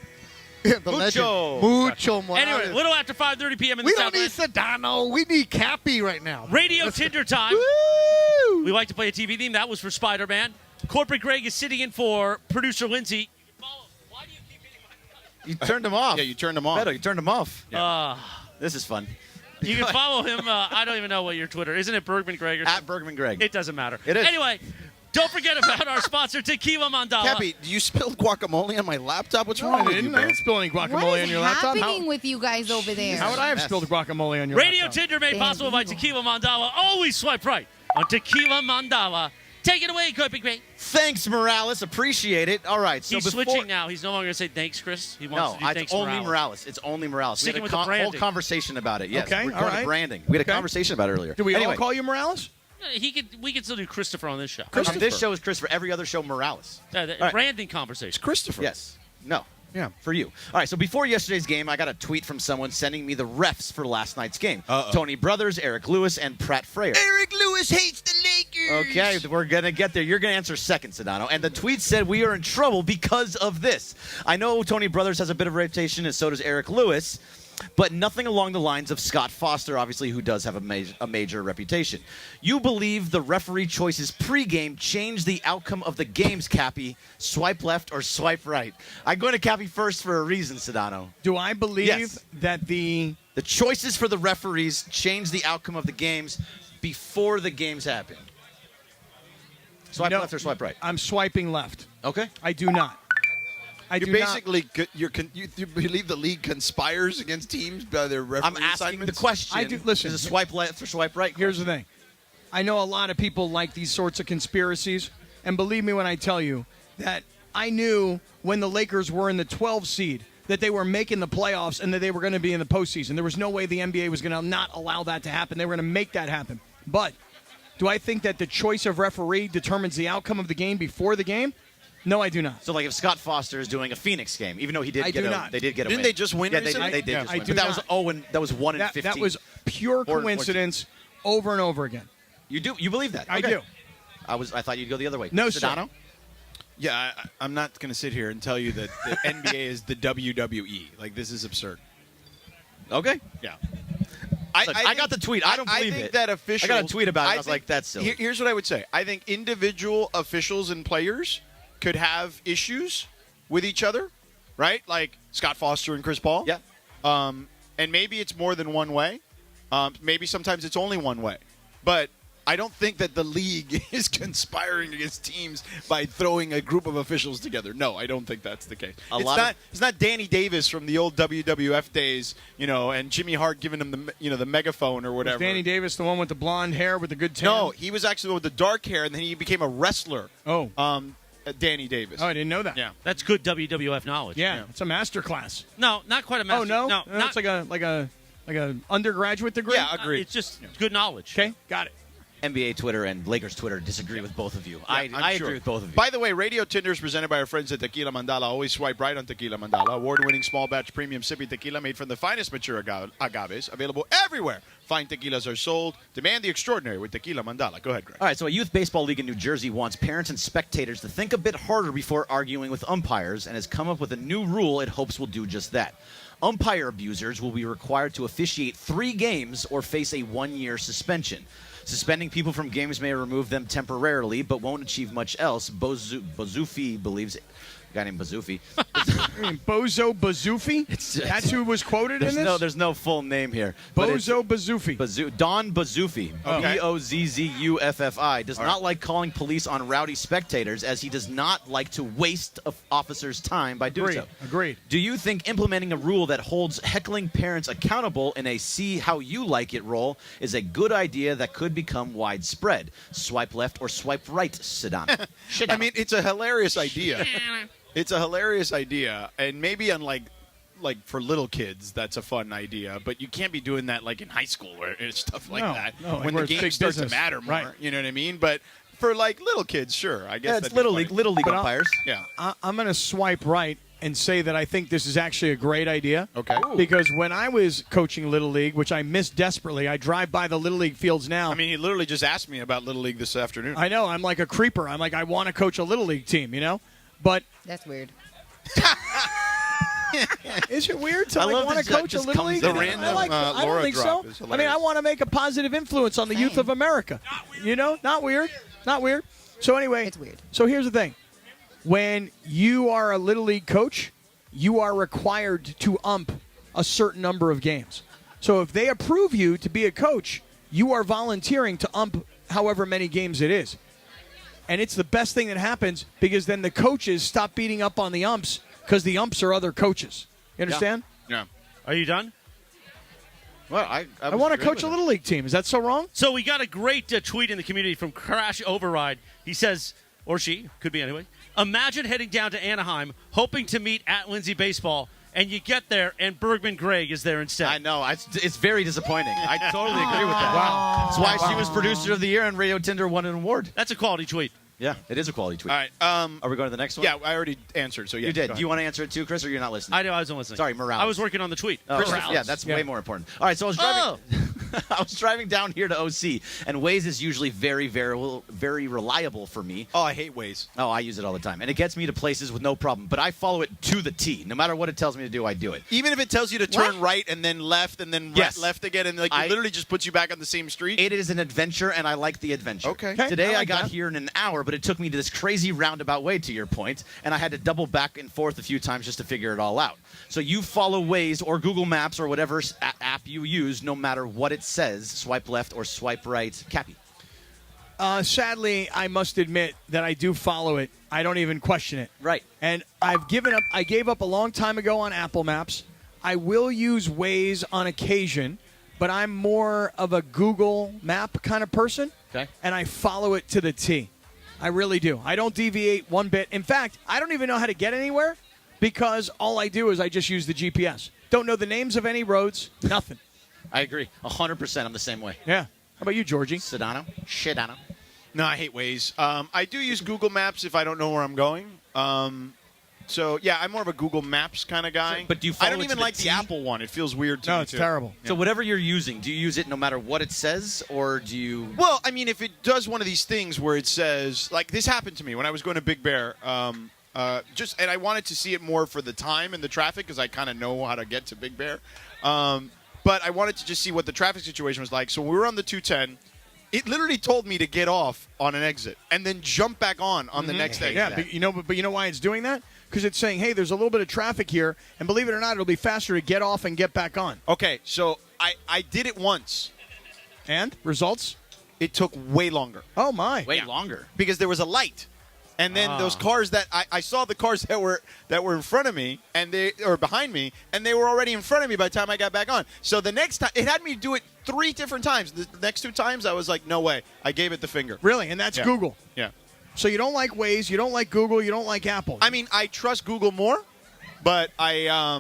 The
Mucho.
legend. Mucho Morales.
Anyway, little after 5:30 p.m. in
we
the
don't need
Southland.
Sedano. We need Cappy right now.
Radio Tinder time.
Woo!
We like to play a TV theme. That was for Spider-Man. Corporate Greg is sitting in for producer Lindsay. Why do you keep hitting my
You turned him off.
Yeah, you turned him off.
Beto, you turned him off. This is fun.
You can follow him. I don't even know what your Twitter isn't. It Bergman Greg or
At
something?
Bergman Greg.
It doesn't matter.
It is.
Anyway, don't forget about our sponsor Tequila Mandala.
Cappy, you spilled guacamole on my laptop. What's
No,
wrong
I
with you,
didn't.
bro?
I didn't spill any guacamole
What
on
is
your laptop.
happening with you guys over there?
How would I have
Mess.
spilled guacamole on your
Radio
laptop?
Tinder made
Damn
possible by
evil.
Tequila Mandala. Always swipe right on Tequila Mandala. Take it away, Corporate Greg.
Thanks, Morales. Appreciate it. All right. So
He's
before,
switching now. He's no longer going to say thanks, Chris. He wants
No,
to do
it's
thanks,
only
Morales.
Morales. It's only Morales.
Sticking
We
with
had
the
a whole
branding.
conversation about it. Yes.
Okay,
We're
all
going to
right.
branding. We had a
Okay.
conversation about it earlier.
Do we
anyway,
all call you Morales?
We could still do Christopher on this show.
on this show is Christopher. Every other show, Morales.
The branding conversation.
Christopher.
Yes. No.
Yeah.
For you. All right, so before yesterday's game, I got a tweet from someone sending me the refs for last night's game.
Uh-oh.
Tony Brothers, Eric Lewis, and Pratt Frayer.
Eric Lewis hates the Lakers.
Okay, we're going to get there. You're going to answer second, Sedano. And the tweet said, we are in trouble because of this. I know Tony Brothers has a bit of a reputation, and so does Eric Lewis, but nothing along the lines of Scott Foster, obviously, who does have a major reputation. You believe the referee choices pregame changed the outcome of the games, Cappy. Swipe left or swipe right? I'm going to Cappy first for a reason, Sedano.
Do I believe
Yes.
that the
choices for the referees changed the outcome of the games before the games happened? Swipe
No,
left or swipe right?
I'm swiping left.
Okay.
I do not.
You believe the league conspires against teams by their referee
I'm asking
assignments?
the question.
I do. Listen,
Is it swipe left or swipe right?
here's the thing. I know a lot of people like these sorts of conspiracies, and believe me when I tell you that I knew when the Lakers were in the 12 seed that they were making the playoffs and that they were going to be in the postseason. There was no way the NBA was going to not allow that to happen. They were going to make that happen. But do I think that the choice of referee determines the outcome of the game before the game? No, I do not.
So, like, if Scott Foster is doing a Phoenix game, even though he did
I
get
do
a,
not.
they did get a
Didn't
win.
they just win
Yeah, they
recently?
did
Yeah,
just
I
win.
do
But
not.
that was 1 in
That
15.
was pure
Or-
coincidence over and over again.
You believe that?
I
Okay.
do.
I thought you'd go the other way.
No, sir.
Sedano?
Yeah, I'm not going to sit here and tell you that the NBA is the WWE. Like, this is absurd.
Okay.
Yeah.
Look, I got the tweet. I don't believe
I think
it.
that officials.
I got a tweet about it. I was
think-
like, that's silly.
Here's what I would say. I think individual officials and players could have issues with each other, right? Like Scott Foster and Chris Paul.
Yeah.
And maybe it's more than one way. Maybe sometimes it's only one way. But I don't think that the league is conspiring against teams by throwing a group of officials together. No, I don't think that's the case. It's not Danny Davis from the old WWF days, and Jimmy Hart giving him the megaphone or whatever.
Was Danny Davis the one with the blonde hair with the good tan?
No, he was actually with the dark hair, and then he became a wrestler.
Oh.
Danny Davis.
Oh, I didn't know that.
Yeah.
That's good WWF knowledge.
Yeah, it's a master class.
No, not quite a master.
Oh no,
no,
it's like a undergraduate degree.
Yeah, agreed.
It's just good knowledge.
Okay, got it.
NBA Twitter and Lakers Twitter disagree with both of you.
I'm
I
sure.
agree with both of you.
By the way, Radio Tinder is presented by our friends at Tequila Mandala. Always swipe right on Tequila Mandala. Award-winning small batch premium sippy tequila made from the finest mature agaves. Available everywhere. Fine tequilas are sold. Demand the extraordinary with Tequila Mandala. Go ahead, Greg.
All right, so a youth baseball league in New Jersey wants parents and spectators to think a bit harder before arguing with umpires and has come up with a new rule it hopes will do just that. Umpire abusers will be required to officiate 3 games or face a 1-year suspension. Suspending people from games may remove them temporarily, but won't achieve much else. Bozufi believes a guy named Bazoofi.
Bozo Bazoofi? That's who was quoted in this?
There's no full name here.
Bozo Bazoofi.
Don Bazoofi,
Okay.
Bozzuffi, does not like calling police on rowdy spectators, as he does not like to waste officers' time by doing so.
Agreed.
Do you think implementing a rule that holds heckling parents accountable in a see how you like it role is a good idea that could become widespread? Swipe left or swipe right, Sedano.
I mean, it's a hilarious idea. It's a hilarious idea, and maybe unlike for little kids, that's a fun idea. But you can't be doing that like in high school or stuff like that.
No,
when
where
the
it's
game
big
starts
business.
to matter more.
Right.
You know what I mean? But for like little kids, sure, I guess
Yeah, it's little league
But
umpires.
Yeah.
I'm going to swipe right and say that I think this is actually a great idea.
Okay.
Because when I was coaching Little League, which I miss desperately, I drive by the Little League fields now.
I mean, he literally just asked me about Little League this afternoon.
I know. I'm like a creeper. I'm like, I want to coach a Little League team, you know? But
That's weird.
is it weird to
I
like
love
want
that
to coach a
just
Little
comes
League?
in.
The random,
I don't
Laura
think
drop
so.
is
I mean, I
hilarious.
want to make a positive influence on the youth of America. You know? Not weird. Not weird. So anyway,
It's weird.
So here's the thing. When you are a Little League coach, you are required to ump a certain number of games. So if they approve you to be a coach, you are volunteering to ump however many games it is. And it's the best thing that happens because then the coaches stop beating up on the umps because the umps are other coaches. You understand?
Yeah.
Are you done?
Well,
I want to coach a Little League team. Is that so wrong?
So we got a great tweet in the community from Crash Override. He says, or she, could be anyway, imagine heading down to Anaheim, hoping to meet at Lindsay Baseball, and you get there, and Bergman Gregg is there instead.
I know. It's very disappointing. I totally agree with that.
Wow.
That's why she was producer of the year and Radio Tinder won an award.
That's a quality tweet.
Yeah, it is a quality tweet.
All right.
Are we going to the next one?
Yeah, I already answered. So yeah,
You did.
go
Do you want to answer it too, Chris, or you're not listening?
I know, I wasn't listening.
Sorry, Morales.
I was working on the tweet.
Oh,
Morales.
yeah, that's way more important. All right, so I was driving. I was driving down here to OC, and Waze is usually very, very, very reliable for me.
Oh, I hate Waze.
Oh, I use it all the time, and it gets me to places with no problem. But I follow it to the T. No matter what it tells me to do, I do it.
Even if it tells you to turn right and then left and then
Yes.
left again, and like it literally just puts you back on the same street.
It is an adventure, and I like the adventure.
Okay.
Today
I
I
like
got
that.
here in an hour, but it took me to this crazy roundabout way, to your point, and I had to double back and forth a few times just to figure it all out. So you follow Waze or Google Maps or whatever app you use, no matter what it says, swipe left or swipe right. Cappy.
Sadly, I must admit that I do follow it. I don't even question it.
Right.
And I've given up. I gave up a long time ago on Apple Maps. I will use Waze on occasion, but I'm more of a Google Map kind of person.
Okay.
And I follow it to the T. I really do. I don't deviate one bit. In fact, I don't even know how to get anywhere because all I do is I just use the GPS. Don't know the names of any roads. Nothing.
I agree. 100%. I'm the same way.
Yeah. How about you, Georgie?
Sedano? Shedano.
No, I hate Waze. I do use Google Maps if I don't know where I'm going. So yeah, I'm more of a Google Maps kind of guy.
But do you
I
follow
don't
it
even
to the
like
T?
the Apple one. It feels weird to me.
No, it's
too.
terrible.
So whatever you're using, do you use it no matter what it says, or do you...
Well, I mean, if it does one of these things where it says, like this happened to me when I was going to Big Bear, and I wanted to see it more for the time and the traffic because I kind of know how to get to Big Bear. But I wanted to just see what the traffic situation was like. So when we were on the 210. It literally told me to get off on an exit and then jump back on the next exit.
Yeah, but you know why it's doing that? Because it's saying, hey, there's a little bit of traffic here, and believe it or not, it'll be faster to get off and get back on.
Okay, so I did it once.
And? Results?
It took way longer.
Oh, my.
Way longer.
Because there was a light. And then those cars that I saw the cars that were in front of me or behind me, and they were already in front of me by the time I got back on. So the next time, it had me do it 3 different times. The next 2 times, I was like, no way. I gave it the finger.
Really? And that's Google?
Yeah.
So you don't like Waze, you don't like Google, you don't like Apple?
I mean, I trust Google more, but I...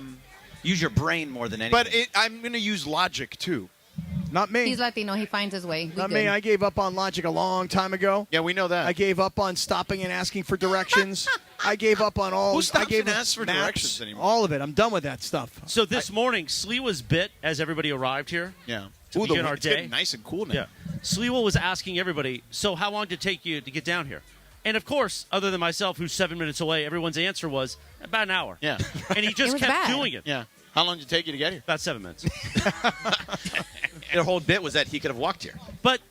Use your brain more than anything.
But I'm going to use logic, too.
Not me.
He's Latino. He finds his way.
Not me. I gave up on logic a long time ago.
Yeah, we know that.
I gave up on stopping and asking for directions. I gave up on all.
Who stops
I gave
and
up
asks for
maps,
directions anymore?
All of it. I'm done with that stuff.
So this morning, Sliwa's bit as everybody arrived here.
Yeah.
To begin our
it's
day.
getting nice and cool now.
Yeah. Sliwa was asking everybody, so how long did it take you to get down here? And of course, other than myself, who's 7 minutes away, everyone's answer was about an hour.
Yeah.
And he just
was
kept
bad.
doing it.
Yeah. How long did it take you to get here?
About 7 minutes.
Their whole bit was that he could have walked here.
But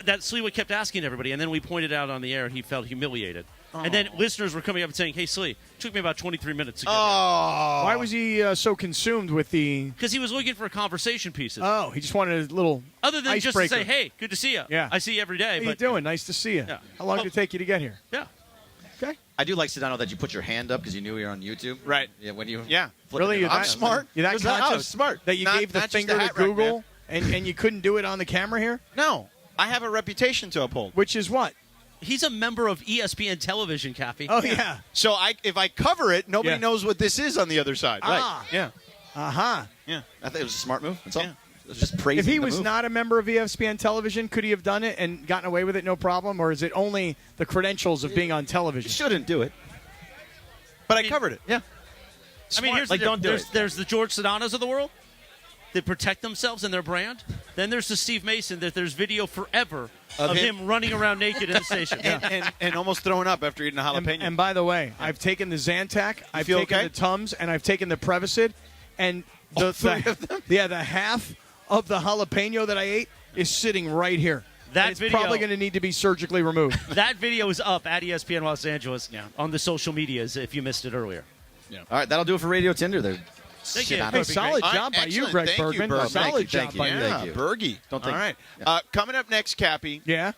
that Sliwa kept asking everybody, and then we pointed out on the air he felt humiliated. And then listeners were coming up and saying, "Hey, Slee, it took me about 23 minutes to get
Why was he so consumed with the?
Because he was looking for conversation pieces.
Oh, he just wanted a little
Other than just to
icebreaker.
say, "Hey, good to see you."
Yeah.
I see you every day.
How
but
you doing? Nice to see you.
Yeah.
How long did it take you to get here?
Yeah.
Okay.
I do like Sedano that you put your hand up because you knew you were on YouTube.
Right.
Yeah. When you.
Yeah.
Really? You're
I'm
that
smart.
You're that
Because I was
conscious
smart.
that you
Not-
gave the
not just
finger
a
to
hat rack,
Google and you couldn't do it on the camera here,
No, I have a reputation to uphold.
which is what?
He's a member of ESPN Television, Cappy.
Oh yeah.
So if I cover it, nobody
Yeah.
knows what this is on the other side.
Ah.
Right. Yeah.
Uh-huh.
Yeah.
I think it was a smart move. That's all.
Yeah.
It was just praising
If he
the
was
move.
not a member of ESPN Television, could he have done it and gotten away with it no problem? Or is it only the credentials of being on
You
television?
shouldn't do it.
But I covered it.
Yeah.
I mean, here's
Like,
the
don't do
there's,
it.
there's the George Sedanos of the world that protect themselves and their brand. Then there's the Steve Mason that there's video forever of him running around naked in the station.
and almost throwing up after eating a jalapeno.
And by the way, I've taken the Zantac, I've
feel
taken
okay?
the Tums, and I've taken the Prevacid, and the half of the jalapeno that I ate is sitting right here.
That
And it's
video-
probably going to need to be surgically removed.
That video is up at ESPN Los Angeles on the social medias if you missed it earlier.
All right, that'll do it for Radio Tinder. There.
Thank you.
Sedano.
Hey, solid job by you,
Excellent.
Greg
Thank you,
Bergman.
Berg.
Solid
Thank you,
job
thank you.
by you.
Yeah,
Thank you.
Bergie.
Don't
All
think-
right. Coming up next, Cappy.
Yeah,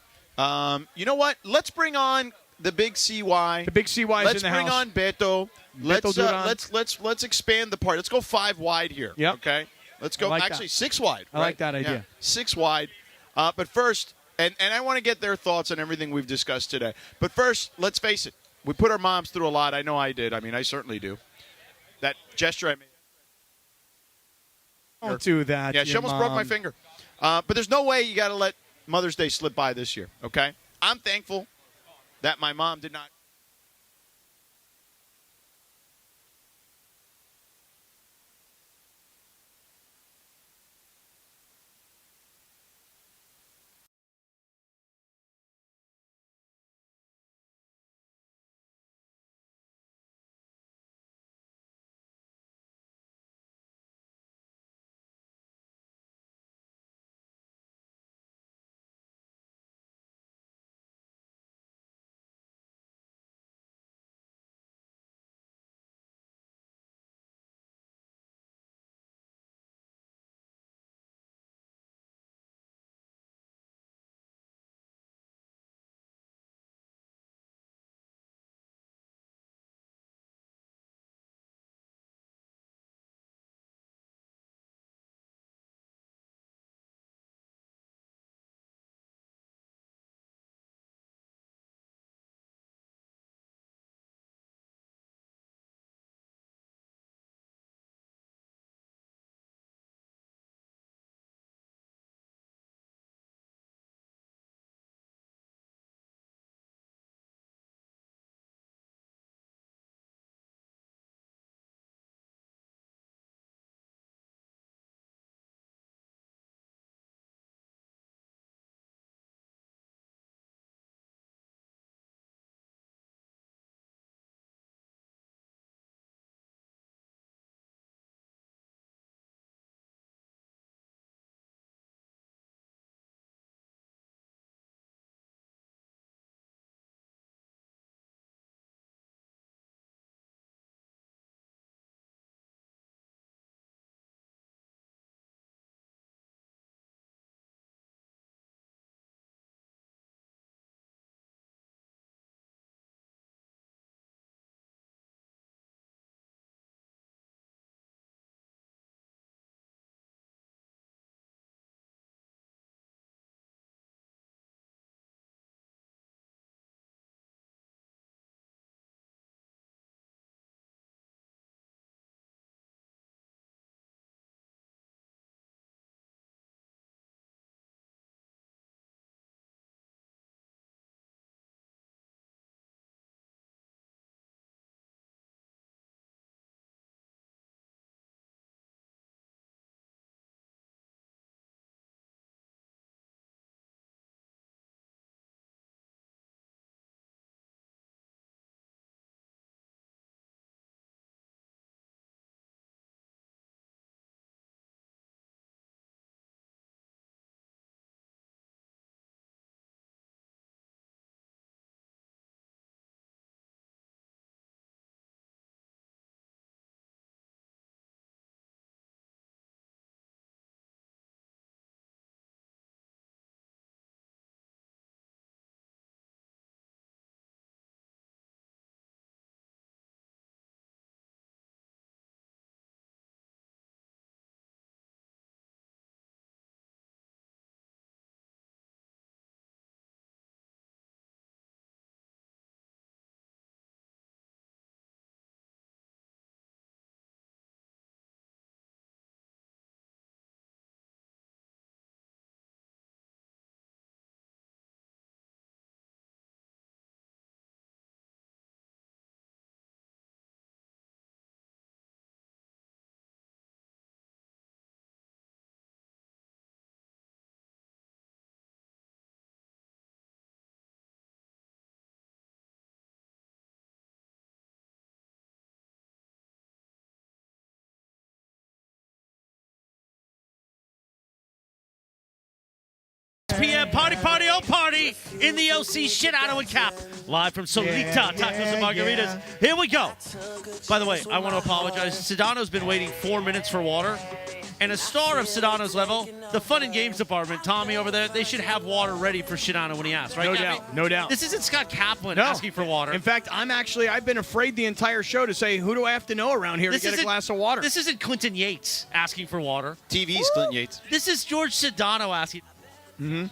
You know what? Let's bring on the big CY.
the big CY is
Let's
in the
bring
house.
on Beto. Let's
Duran.
let's expand the part. Let's go 5 wide here.
Yep.
Okay. Let's go
I like
actually
that.
6 wide.
I like
right?
that idea.
Yeah, 6 wide. But first, and I want to get their thoughts on everything we've discussed today. But first, let's face it. We put our moms through a lot. I know I did. I mean, I certainly do. That gesture I made.
Don't do that.
Yeah, she
your
almost broke my
mom.
finger. But there's no way you got to let Mother's Day slip by this year, okay? I'm thankful that my mom did not
ESPN party in the OC, Sedano and Kap, live from Solita Tacos and Margaritas. Here we go. By the way, I want to apologize. Sedano's been waiting 4 minutes for water. And a star of Sedano's level, the fun and games department, Tommy over there, they should have water ready for Sedano when he asks, right?
No
Gabby?
doubt, no doubt.
This isn't Scott Kaplan
No.
asking for water.
In fact, I've been afraid the entire show to say, who do I have to know around here to get a glass of water?
This isn't Clinton Yates asking for water.
TV's Clinton Yates.
This is George Sedano asking.
Mm-hmm.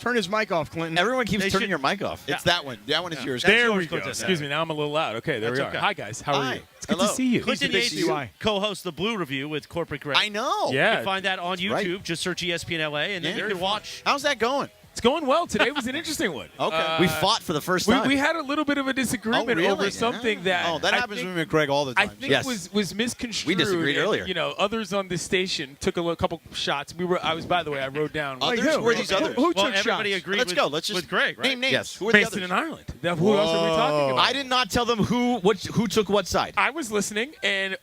Turn his mic off, Clinton.
Everyone keeps turning your mic off.
It's that one. That one is yours.
There we go. Excuse me. Now I'm a little loud. Okay, there
That's
we are.
okay.
Hi, guys. How are
Hi.
you? It's good
Hello.
to see you.
Clinton Yates co-hosts the Blue Review with Corporate Greg.
I know.
You
Yeah.
can find that on YouTube.
Right.
Just search ESPN LA, and then you can watch.
How's that going?
It's going well. Today was an interesting one.
Okay.
We fought for the first time.
We had a little bit of a disagreement
Oh, really?
over something that
that
I
happens
think,
with me and Greg all the
I
time.
think was misconstrued.
We disagreed
and,
earlier.
You know, others on this station took a couple shots. By the way, I wrote down.
Others? Who are these others?
Who
Well,
took
everybody
shots?
agreed
Let's
with,
go. Let's just
with Greg, right?
name names.
Yes.
Who are the
Based
others?
in Ireland. Who else are we talking about?
I did not tell them who took what side.
I was listening, and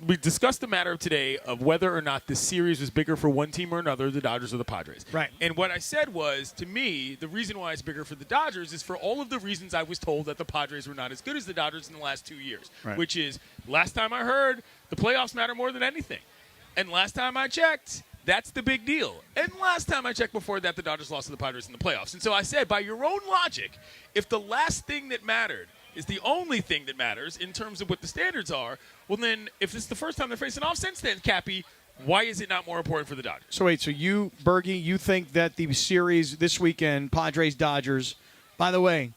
we discussed the matter of today of whether or not this series was bigger for one team or another, the Dodgers or the Padres.
Right.
And what I said was, to me, the reason why it's bigger for the Dodgers is for all of the reasons I was told that the Padres were not as good as the Dodgers in the last 2 years.
Right.
Which is, last time I heard, the playoffs matter more than anything. And last time I checked, that's the big deal. And last time I checked before that, the Dodgers lost to the Padres in the playoffs. And so I said, by your own logic, if the last thing that mattered is the only thing that matters in terms of what the standards are, well then, if this is the first time they're facing off since then, Cappy, why is it not more important for the Dodgers?
So wait, you, Bergie, you think that the series this weekend, Padres-Dodgers, by the way,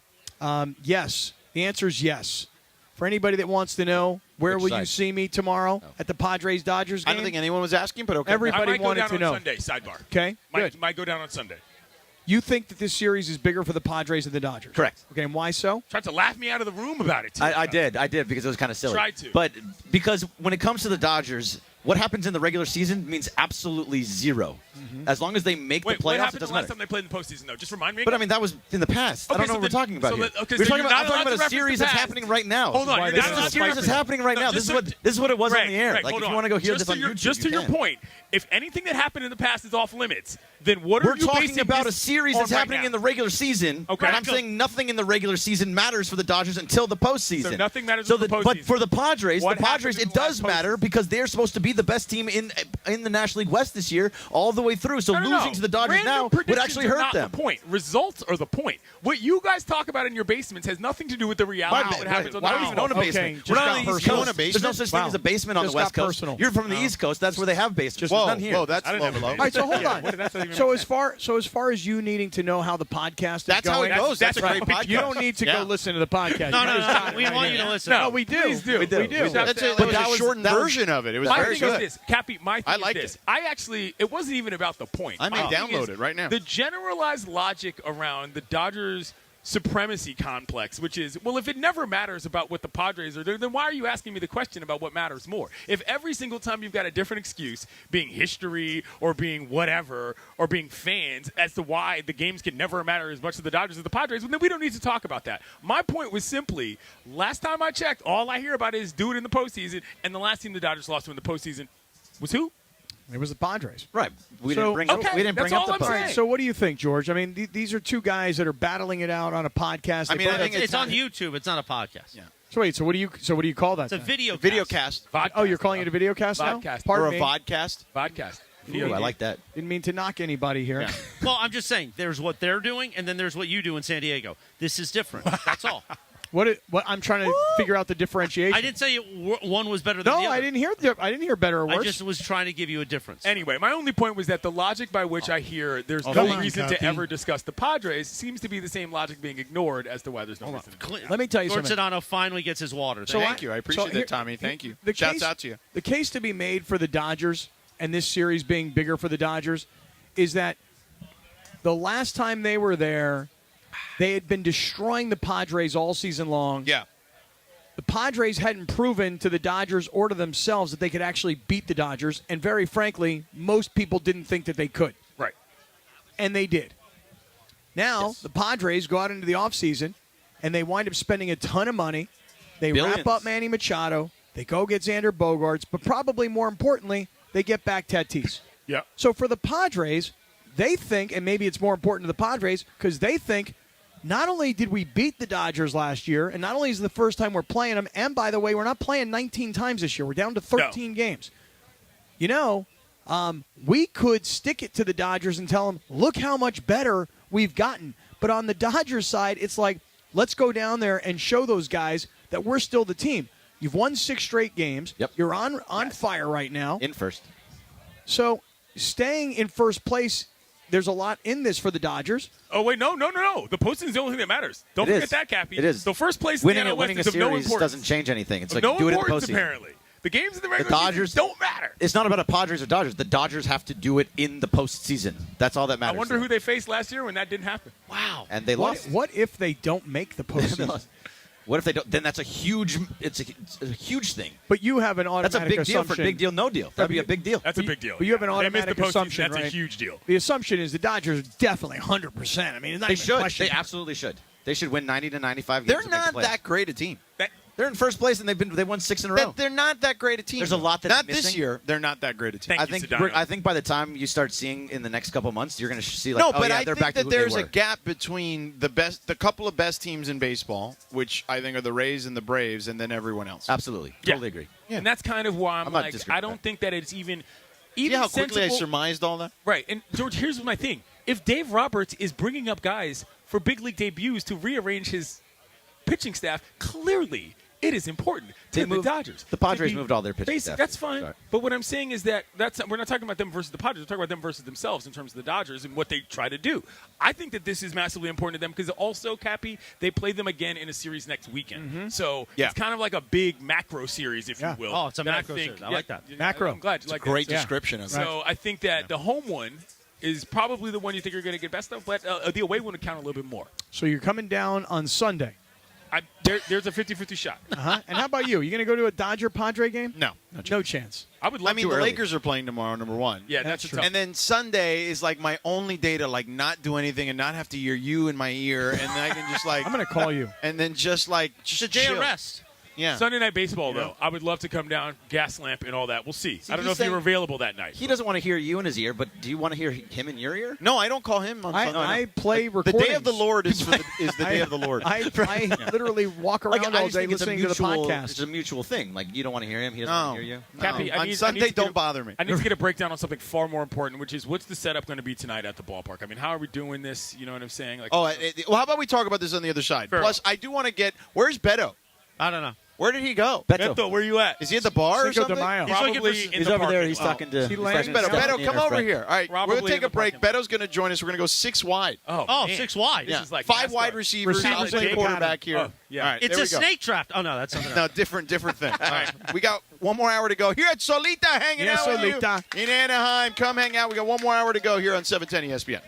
yes. The answer is yes. For anybody that wants to know, where will you see me tomorrow at the Padres-Dodgers game?
I don't think anyone was asking, but okay.
Everybody
I might
wanted
go down
to know.
on Sunday, sidebar.
Okay, good.
Might go down on Sunday.
You think that this series is bigger for the Padres than the Dodgers?
Correct.
Okay, and why so?
Tried to laugh me out of the room about it, too.
I did because it was kind of silly.
Tried to.
But because when it comes to the Dodgers, what happens in the regular season means absolutely zero. As long as they make
Wait,
the
what
playoffs,
happened
it
the
doesn't
last
matter.
time they played in the postseason, though? Just remind me.
But I mean, that was in the past. I
Okay,
don't know
so
what we're talking about
so
here.
okay,
We're
so
talking
you're
about, I'm
not
talking
allowed
about
to
a series
reference the
that's
past.
happening right now.
Hold on, you're
This
not
is
allowed
a
to
series that's
reference-
happening right
No,
now.
just
This is what it was on
Greg,
the air.
Greg,
Like,
hold
if you
on.
want to go hear
Just
this on
to your-
YouTube,
Just to
you
your
can.
point, if anything that happened in the past is off limits, then what
We're
are you
talking
basing
about
this
a series
on
that's
right
happening
now?
in the regular season.
Okay.
And I'm saying nothing in the regular season matters for the Dodgers until the postseason.
So nothing matters
So
in the
But
postseason.
for the Padres,
What happened in
it
the
does
last
matter
postseason?
because they're supposed to be the best team in the National League West this year, all the way through. So
No.
losing to the Dodgers
Random
now would
predictions
actually
are
hurt
not
them.
The point. Results are the point. What you guys talk about in your basements has nothing to do with the reality of what happens on the
Why do we even own a
baseball
basement?
just
We're not
got
on the East
personal.
Coast. There's no such thing as a basement on
Just
the West
got
Coast.
personal.
You're from the East Coast. That's where they have basements. There's none here.
Whoa, that's
I didn't
low
have a
blow.
All right, so hold on.
What did that even
So
make
as far as you needing to know how the podcast is
That's how
going,
it goes. That's a great podcast.
You don't need to go listen to the podcast.
No,
You
no,
just
no.
got it
We
right
want
here.
you to listen.
No,
No, we do.
Please do.
We do.
We do.
That
But
was
that
a
was-
shortened
that was-
version of it. It was
My
very
thing is
good.
this, Cappy. My thing
I
is
liked
this.
it.
It wasn't even about the point.
I may
My thing
download
is
it right now.
The generalized logic around the Dodgers' supremacy complex, which is, well, if it never matters about what the Padres are doing, then why are you asking me the question about what matters more? If every single time you've got a different excuse, being history or being whatever, or being fans, as to why the games can never matter as much to the Dodgers as the Padres, well, then we don't need to talk about that. My point was simply, last time I checked, all I hear about is do it in the postseason, and the last team the Dodgers lost to in the postseason was who?
It was the Padres.
Right. We
So-
didn't bring up,
Okay,
we didn't bring
that's
up the
all I'm
Padres.
saying.
All right, so what do you think, George? I mean, these are two guys that are battling it out on a podcast.
I
They
mean, I
both
think
have-
It's on YouTube. It's not a podcast.
Yeah.
So wait, so what do you call that?
It's a
then?
video.
Video
cast.
cast.
Oh, you're calling it a video cast now?
Vodcast.
Pardon
Or a
me.
vodcast.
Vodcast.
Ooh, I like that.
Didn't mean to knock anybody here.
Yeah.
Well, I'm just saying. There's what they're doing, and then there's what you do in San Diego. This is different. That's all.
What I'm trying to figure out the differentiation.
I didn't say one was better than the
No,
other.
I didn't hear better or worse.
I just was trying to give you a difference.
Anyway, my only point was that the logic by which I hear there's
come
no
on,
reason to
Cappy.
ever discuss the Padres seems to be the same logic being ignored as to why there's no reason.
Let me tell you
George
something.
Sedano finally gets his water.
Thank you. I appreciate
here-
that, Tommy. Thank you.
the
Shouts
case-
out to you.
The case to be made for the Dodgers and this series being bigger for the Dodgers is that the last time they were there, they had been destroying the Padres all season long.
Yeah.
The Padres hadn't proven to the Dodgers or to themselves that they could actually beat the Dodgers, and very frankly, most people didn't think that they could.
Right.
And they did. Now, the Padres go out into the offseason, and they wind up spending a ton of money. They
Billions.
wrap up Manny Machado. They go get Xander Bogaerts. But probably more importantly, they get back Tatis.
Yeah.
So for the Padres, they think, and maybe it's more important to the Padres, because they think not only did we beat the Dodgers last year, and not only is it the first time we're playing them, and by the way, we're not playing 19 times this year. We're down to 13 games. You know, we could stick it to the Dodgers and tell them, look how much better we've gotten. But on the Dodgers side, it's like, let's go down there and show those guys that we're still the team. You've won 6 straight games.
Yep.
You're on fire right now.
In first.
So staying in first place, there's a lot in this for the Dodgers.
Oh, wait, no. The postseason is the only thing that matters. Don't forget that, Cappy.
It is.
The first place
winning,
in the NL West
winning
is
a
of no
series
importance.
doesn't change anything. It's
Of
like
no
do it in the
importance,
postseason.
apparently. The games in the
The
regular
Dodgers
season don't matter.
It's not about a Padres or Dodgers. The Dodgers have to do it in the postseason. That's all that matters.
I wonder who they faced last year when that didn't happen.
Wow.
And they lost.
What if they don't make the postseason?
What if they don't? Then that's a huge. It's a huge thing.
But you have an automatic
That's a big deal
assumption.
for big deal, no deal. That'd be a big deal.
That's a big deal.
But you have an
They missed
automatic
the postseason.
assumption,
That's
right?
a huge deal.
The assumption is the Dodgers are definitely 100%. I mean, it's not
They
even a
should.
question.
They absolutely should. They should win 90 to 95 games.
They're
to make the
not
playoffs.
that great a team.
They're in first place and they won 6 in a row.
They're not that great a team.
There's a lot that's
not this
missing.
year. They're not that great a team.
I think by the time you start seeing in the next couple months, you're going to see like,
no,
oh
but
yeah,
I
they're
think
back to
that
who
there's
they
a
were.
gap between the couple of best teams in baseball, which I think are the Rays and the Braves, and then everyone else.
Absolutely, totally agree.
And that's kind of why I'm
not
like,
disagreeing
I
with
don't
that.
think that it's even
See how quickly I
sensible-
surmised all that?
Right. And George, here's my thing. If Dave Roberts is bringing up guys for big league debuts to rearrange his pitching staff, clearly it is important to the Dodgers.
The Padres
to be
moved all their pitching
basic.
staff.
That's fine.
Sorry.
But what I'm saying is that we're not talking about them versus the Padres. We're talking about them versus themselves in terms of the Dodgers and what they try to do. I think that this is massively important to them because also, Cappy, they play them again in a series next weekend. So it's kind of like a big macro series, if you will.
Oh, it's a
that
macro
I think,
series. I like that.
Macro.
I'm glad you
It's
like
a great
that.
description of it.
So I think that the home one is probably the one you think you're going to get best of, but the away one would count a little bit more.
So you're coming down on Sunday.
There's a 50-50 shot.
Uh-huh. And how about you? You going to go to a Dodger-Padre game?
No.
No chance.
I would love
I mean,
to
the
early.
Lakers are playing tomorrow, number one.
Yeah, that's a tough.
And then Sunday is like my only day to like not do anything and not have to hear you in my ear, and then I can just like
I'm going to call you.
and then just like
It's a day
chill.
of rest.
Yeah.
Sunday night baseball, though, I would love to come down, gas lamp, and all that. We'll see. I don't know
he's
if you're
saying-
available that night.
He doesn't want to hear you in his ear, but do you want to hear him in your ear?
No, I don't call him on Sunday.
I play
The
recordings.
day of the Lord is the day of the Lord.
I literally walk around
Like, I
all
just
day
think it's a
listening to the
mutual.
podcast.
It's a mutual thing. Like you don't want to hear him, he doesn't want to hear you.
Cappy, I
on
need- I
Sunday,
need to get
don't
a-
bother me.
I need to get a breakdown on something far more important, which is what's the setup going to be tonight at the ballpark? I mean, how are we doing this? You know what I'm saying? Like,
Well, how about we talk about this on the other side?
Fair
Plus,
enough.
I do want to get where's Beto?
I don't know.
Where did he go?
Beto, where you at?
Is he at the bar or
Cinco de
something?
Mayo.
He's looking
Probably
for- in
He's
the
over there.
parking
He's
lot.
talking to.
He
he's
lands-
talking to
Beto,
Stephanie and
come
her
over
friend.
here. All right, we're
Probably
going to take
in
a
the
break.
parking
Beto's going to join us. We're going to go 6 wide.
Oh,
man.
6 wide.
This is like
5 wide
NASCAR.
receivers,
Receivers
outside
like
quarterback here.
Oh, yeah.
All right,
It's
there
a
we go.
snake draft. Oh, no, that's something else.
No, different thing. All right, we got one more hour to go here at Solita hanging
Yes,
out with
Solita.
you in Anaheim. Come hang out. We got one more hour to go here on 710 ESPN.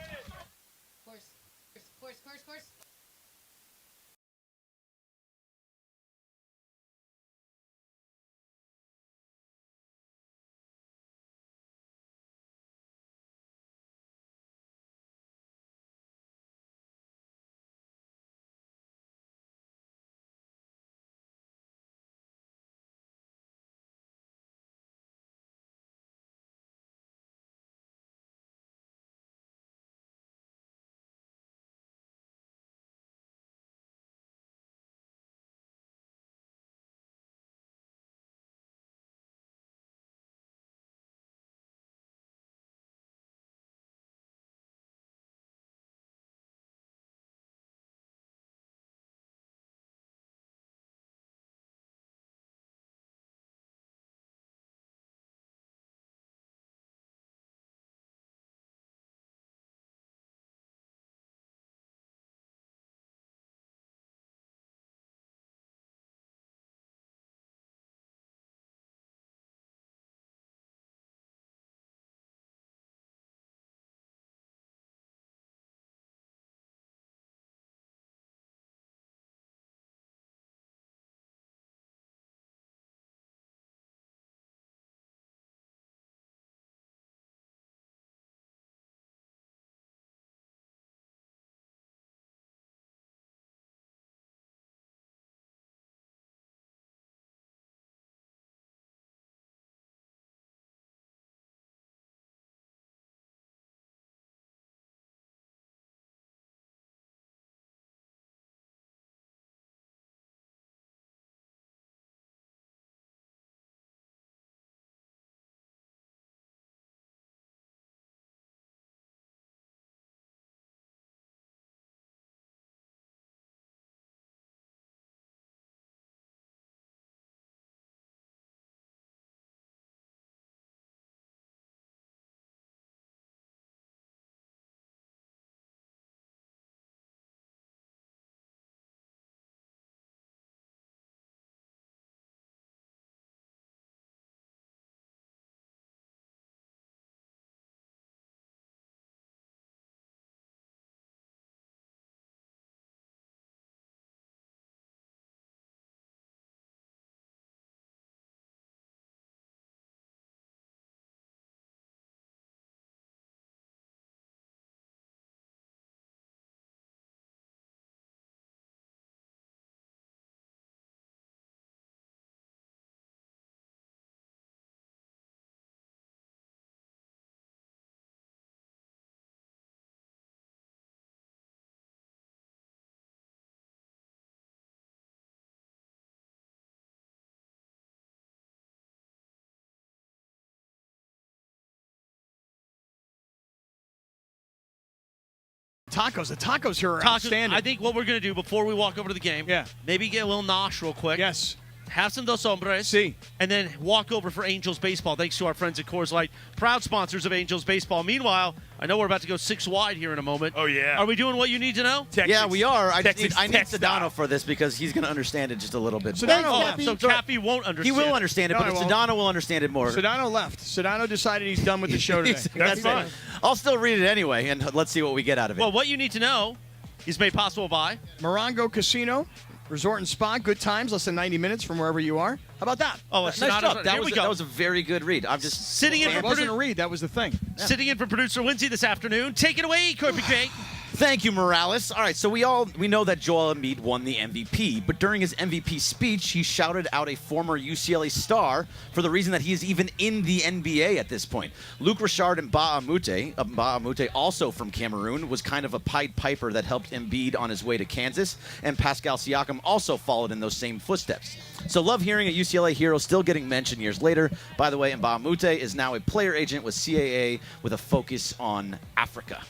Tacos. The tacos here are
Tacos,
outstanding.
I think what we're going to do before we walk over to the game, maybe get a little nosh real quick.
Yes.
Have some Dos Hombres. And then walk over for Angels Baseball, thanks to our friends at Coors Light, proud sponsors of Angels Baseball. Meanwhile, I know we're about to go 6 wide here in a moment.
Oh, yeah.
Are we doing what you need to know?
Yeah, we are. I need
Texas
Sedano for this because he's going to understand it just a little bit.
Sedano
So Cappy won't understand.
He will understand it,
No,
but
he won't.
Sedano will understand it more.
Sedano left. Sedano decided he's done with the show today.
That's fine. I'll still read it anyway, and let's see what we get out of it.
Well, what you need to know is made possible by
Morongo Casino, Resort and Spa, good times, less than 90 minutes from wherever you are. How about that?
Oh,
nice
Sedano's-
job. That
here
was,
we go.
that was a very good read. I'm just
Sitting in
It
for
wasn't a read. That was the thing.
Sitting in for producer Lindsay this afternoon. Take it away, Corby Craig.
Thank you, Morales. All right, so we know that Joel Embiid won the MVP, but during his MVP speech, he shouted out a former UCLA star for the reason that he is even in the NBA at this point. Luke Richard and Mbah-a-Moute, also from Cameroon, was kind of a Pied Piper that helped Embiid on his way to Kansas, and Pascal Siakam also followed in those same footsteps. So love hearing a UCLA hero still getting mentioned years later. By the way, Mbah-a-Moute is now a player agent with CAA with a focus on Africa.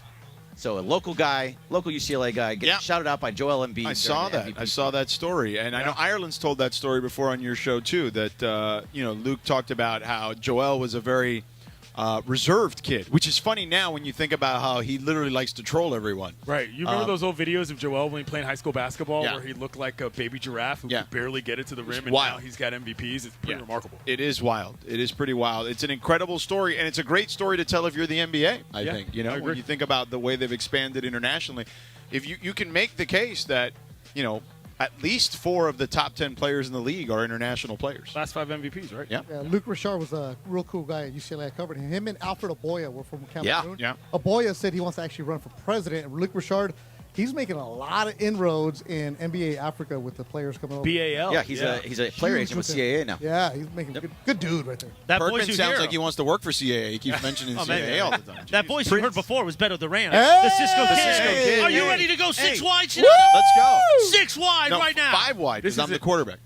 So a local UCLA guy, getting shouted out by Joel Embiid.
I saw that. I saw that story, and I know Ireland's told that story before on your show too. That Luke talked about how Joel was a very reserved kid, which is funny now when you think about how he literally likes to troll everyone.
Right. You remember those old videos of Joel when he played high school basketball
Yeah.
where he looked like a baby giraffe who could barely get it to the rim, and
wild.
now he's got MVPs? It's pretty remarkable.
It is wild. It is pretty wild. It's an incredible story, and it's a great story to tell if you're the NBA, I think.
I agree.
When you think about the way they've expanded internationally, if you can make the case that, at least 4 of the top 10 players in the league are international players.
Last 5 MVPs, right?
Yeah.
Luke Richard was a real cool guy at UCLA. I covered him. Him and Alfred Aboya were from Cameroon.
Yeah.
Aboya said he wants to actually run for president. And Luke Richard, he's making a lot of inroads in NBA Africa with the players coming over.
BAL.
Yeah, he's a player
Huge
agent with
with
CAA now.
Yeah, he's making good dude right there.
That
Perkins
voice you
sounds
hear-
like he wants to work for CAA. He keeps mentioning CAA all the time.
That voice you heard before was Beto Duran.
Hey!
The Cisco
The
Kid.
Cisco Kid.
Are you
Hey.
ready to go 6
Hey.
wide?
Let's go.
6 wide
No,
right now.
5 wide because
This
I'm
is
the quarterback.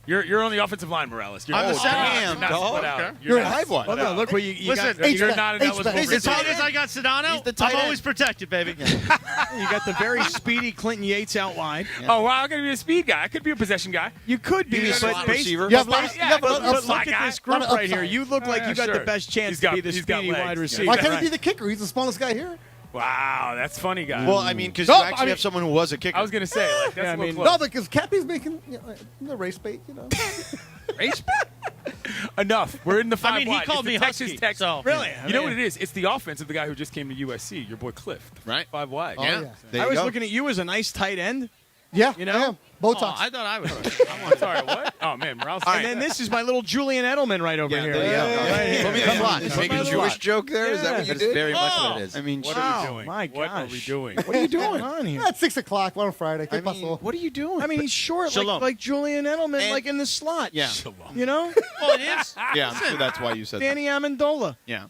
You're on the offensive line, Morales. You're
I'm
not
the
split out.
damn
You're not
dog.
split out.
Okay.
You're
You're
not
a
split
Well, no,
out.
look what you
Listen,
got.
you're not an eligible
H-back.
As long as I got Sedano,
He's the tight
I'm
end.
always protected, baby.
You got the very speedy Clinton Yates out wide.
Oh, wow, I'm going to be a speed guy. I could be a possession guy.
You could be,
He's a
but
slot
based-
receiver.
Yeah,
but
yeah, but
look
upside
at
guy.
this group
Lot of
right here.
upside.
You look like
Yeah,
you got
sure.
the best chance
He's
to
got-
be the
he's got
speedy
legs.
wide
Yeah.
receiver.
Why can't he
right?
be the kicker? He's the smallest guy here.
Wow, that's funny, guy.
Well, I mean, because
No,
you actually
I mean-
have someone who was a kicker.
I was going to say, like, that's
Yeah, I
a little
mean-
close.
No, because Cappy's making the race bait,
Race?
Enough. We're in the 5
I mean, he
wide.
called
It's the
me
Texas
Husky,
Tech.
so-
Really?
You know what it is? It's the offense of the guy who just came to USC, your boy Cliff.
Right.
5 wide.
Oh, yeah.
There
I
you
was
go.
looking at you as a nice tight end.
Yeah,
You know?
I am. Botox.
Oh, I thought I was.
I'm sorry, what? Oh, man, Morales.
And then this is my little Julian Edelman right over
Yeah,
here.
there you go.
Right here.
Put me in the slot.
Put
Make
me
a
in the
Jewish
slot.
joke there? Is that what you
That is
did?
very much
Oh.
what it is.
I mean,
What
Wow,
are we doing?
my
What are we
gosh.
doing?
What are you doing on here?
At 6 o'clock on Friday.
I mean, what are you doing?
I mean, he's short,
Shalom.
like Julian Edelman,
And-
like in the slot.
Yeah.
You know?
Well, it is.
Yeah, I'm sure that's why you said that.
Danny Amendola.
Yeah.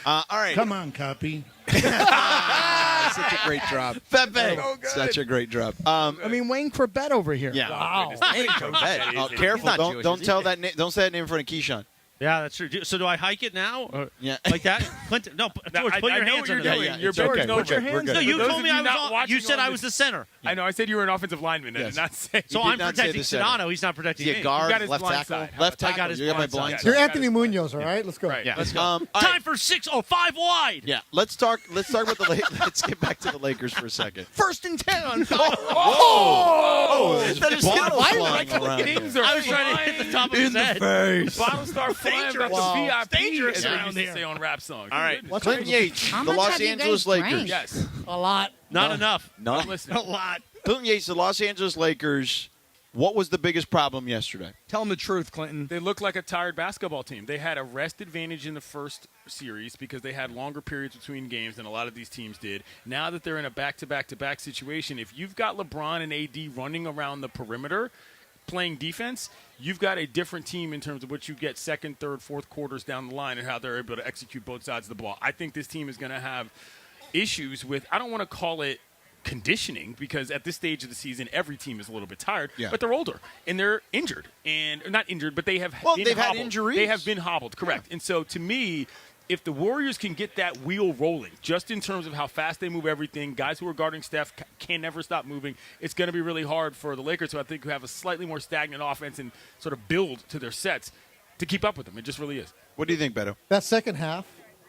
All right.
Come on, Cappy.
Such a great drop. Pepe. Such a great drop.
I mean, Wayne Corbett over here.
Yeah.
Wow.
Oh, careful!
not
Don't
Jewish,
don't
is
tell that don't say that name in front of Keyshawn.
Yeah, that's true. So do I hike it now? Or
Yeah.
Like that? Clinton, no, George, put
I
your
know
hands
what you're
under
doing.
that.
You're
it's
bending
okay.
over.
Put your hands
No,
under
you
For those
told
of
me
you
I was
not
on.
watching
You said
on
I
the-
was the center.
I know. I said you were an offensive lineman. I
Yes.
did not say.
So
did
I'm
not say
protecting
the center.
Sedano. He's not protecting
Is he
me.
a guard,
got his
left
blind
tackle?
side.
Left
I got
tackle.
his
You got my
blind
blind
side.
You're
side.
Anthony Munoz, all right? Let's go.
Right.
Yeah.
Let's go.
All
Time
right.
for 5 wide.
Yeah. Let's talk about the Lakers. Let's get back to the Lakers for a second.
1st and 10.
Oh, there's
That is
bottles
violent.
flying around.
Things are
I was trying to hit the top of his head.
Bottles start flying about
Wow.
the VIP.
It's dangerous
as they
around
used to
here.
say on rap songs.
All right.
What's
Clinton
up?
Yates,
How
the
much
Los
have you
Angeles
guys
Lakers.
drank?
Yes.
A lot.
Not enough.
No.
I'm listening.
A lot.
Clinton Yates, the Los Angeles Lakers. What was the biggest problem yesterday?
Tell him the truth, Clinton.
They look like a tired basketball team. They had a rest advantage in the first series because they had longer periods between games than a lot of these teams did. Now that they're in a back-to-back-to-back situation, if you've got LeBron and AD running around the perimeter playing defense, you've got a different team in terms of what you get second, third, fourth quarters down the line and how they're able to execute both sides of the ball. I think this team is going to have issues with, I don't want to call it conditioning because at this stage of the season every team is a little bit tired, but they're older and they're injured and not injured, but they have been
they've had
hobbled.
injuries.
They have been hobbled, correct. And so to me, if the Warriors can get that wheel rolling, just in terms of how fast they move everything, guys who are guarding Steph can never stop moving, it's going to be really hard for the Lakers, who I think who have a slightly more stagnant offense and sort of build to their sets, to keep up with them. It just really is.
What do you think, Beto?
That second half,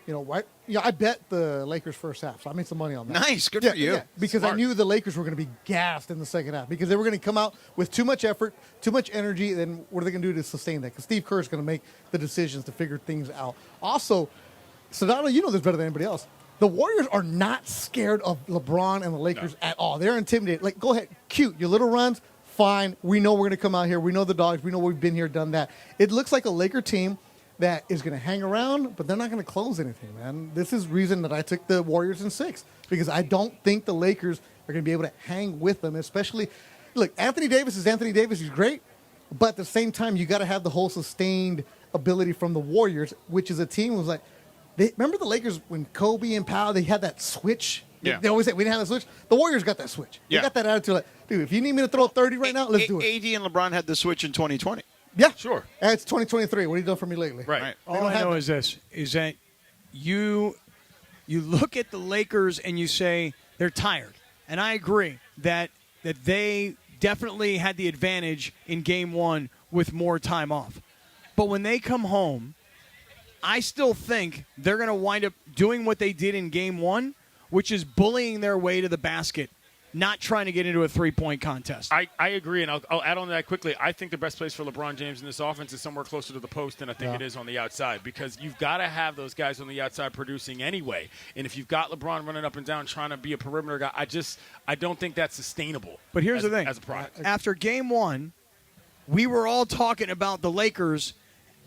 I bet the Lakers first half, so I made some money on that.
Nice, good for you.
Yeah, because I knew the Lakers were going to be gassed in the second half because they were going to come out with too much effort, too much energy. Then what are they going to do to sustain that? Because Steve Kerr is going to make the decisions to figure things out. Also, Sedano, you know this better than anybody else. The Warriors are not scared of LeBron and the Lakers at all. They're intimidated. Like, go ahead, cute, your little runs, fine. We know we're going to come out here. We know the dogs. We know we've been here, done that. It looks like a Laker team that is going to hang around, but they're not going to close anything, man. This is reason that I took the Warriors in 6 because I don't think the Lakers are going to be able to hang with them, especially – look, Anthony Davis is Anthony Davis. He's great, but at the same time, you got to have the whole sustained ability from the Warriors, which is a team that was like – remember the Lakers when Kobe and Powell, they had that switch?
Yeah.
They always say, we didn't have that switch. The Warriors got that switch. They got that attitude like, dude, if you need me to throw 30 right now, let's do it.
AD and LeBron had the switch in 2020.
Yeah.
Sure.
And it's 2023. What have you done for me lately?
Right.
All I know is this, is that you look at the Lakers and you say they're tired. And I agree that they definitely had the advantage in Game 1 with more time off. But when they come home, I still think they're going to wind up doing what they did in Game 1, which is bullying their way to the basket, not trying to get into a three-point contest.
I agree, and I'll add on to that quickly. I think the best place for LeBron James in this offense is somewhere closer to the post than I think it is on the outside, because you've got to have those guys on the outside producing anyway. And if you've got LeBron running up and down trying to be a perimeter guy, I don't think that's sustainable.
But here's the thing.
As a product.
After Game 1, we were all talking about the Lakers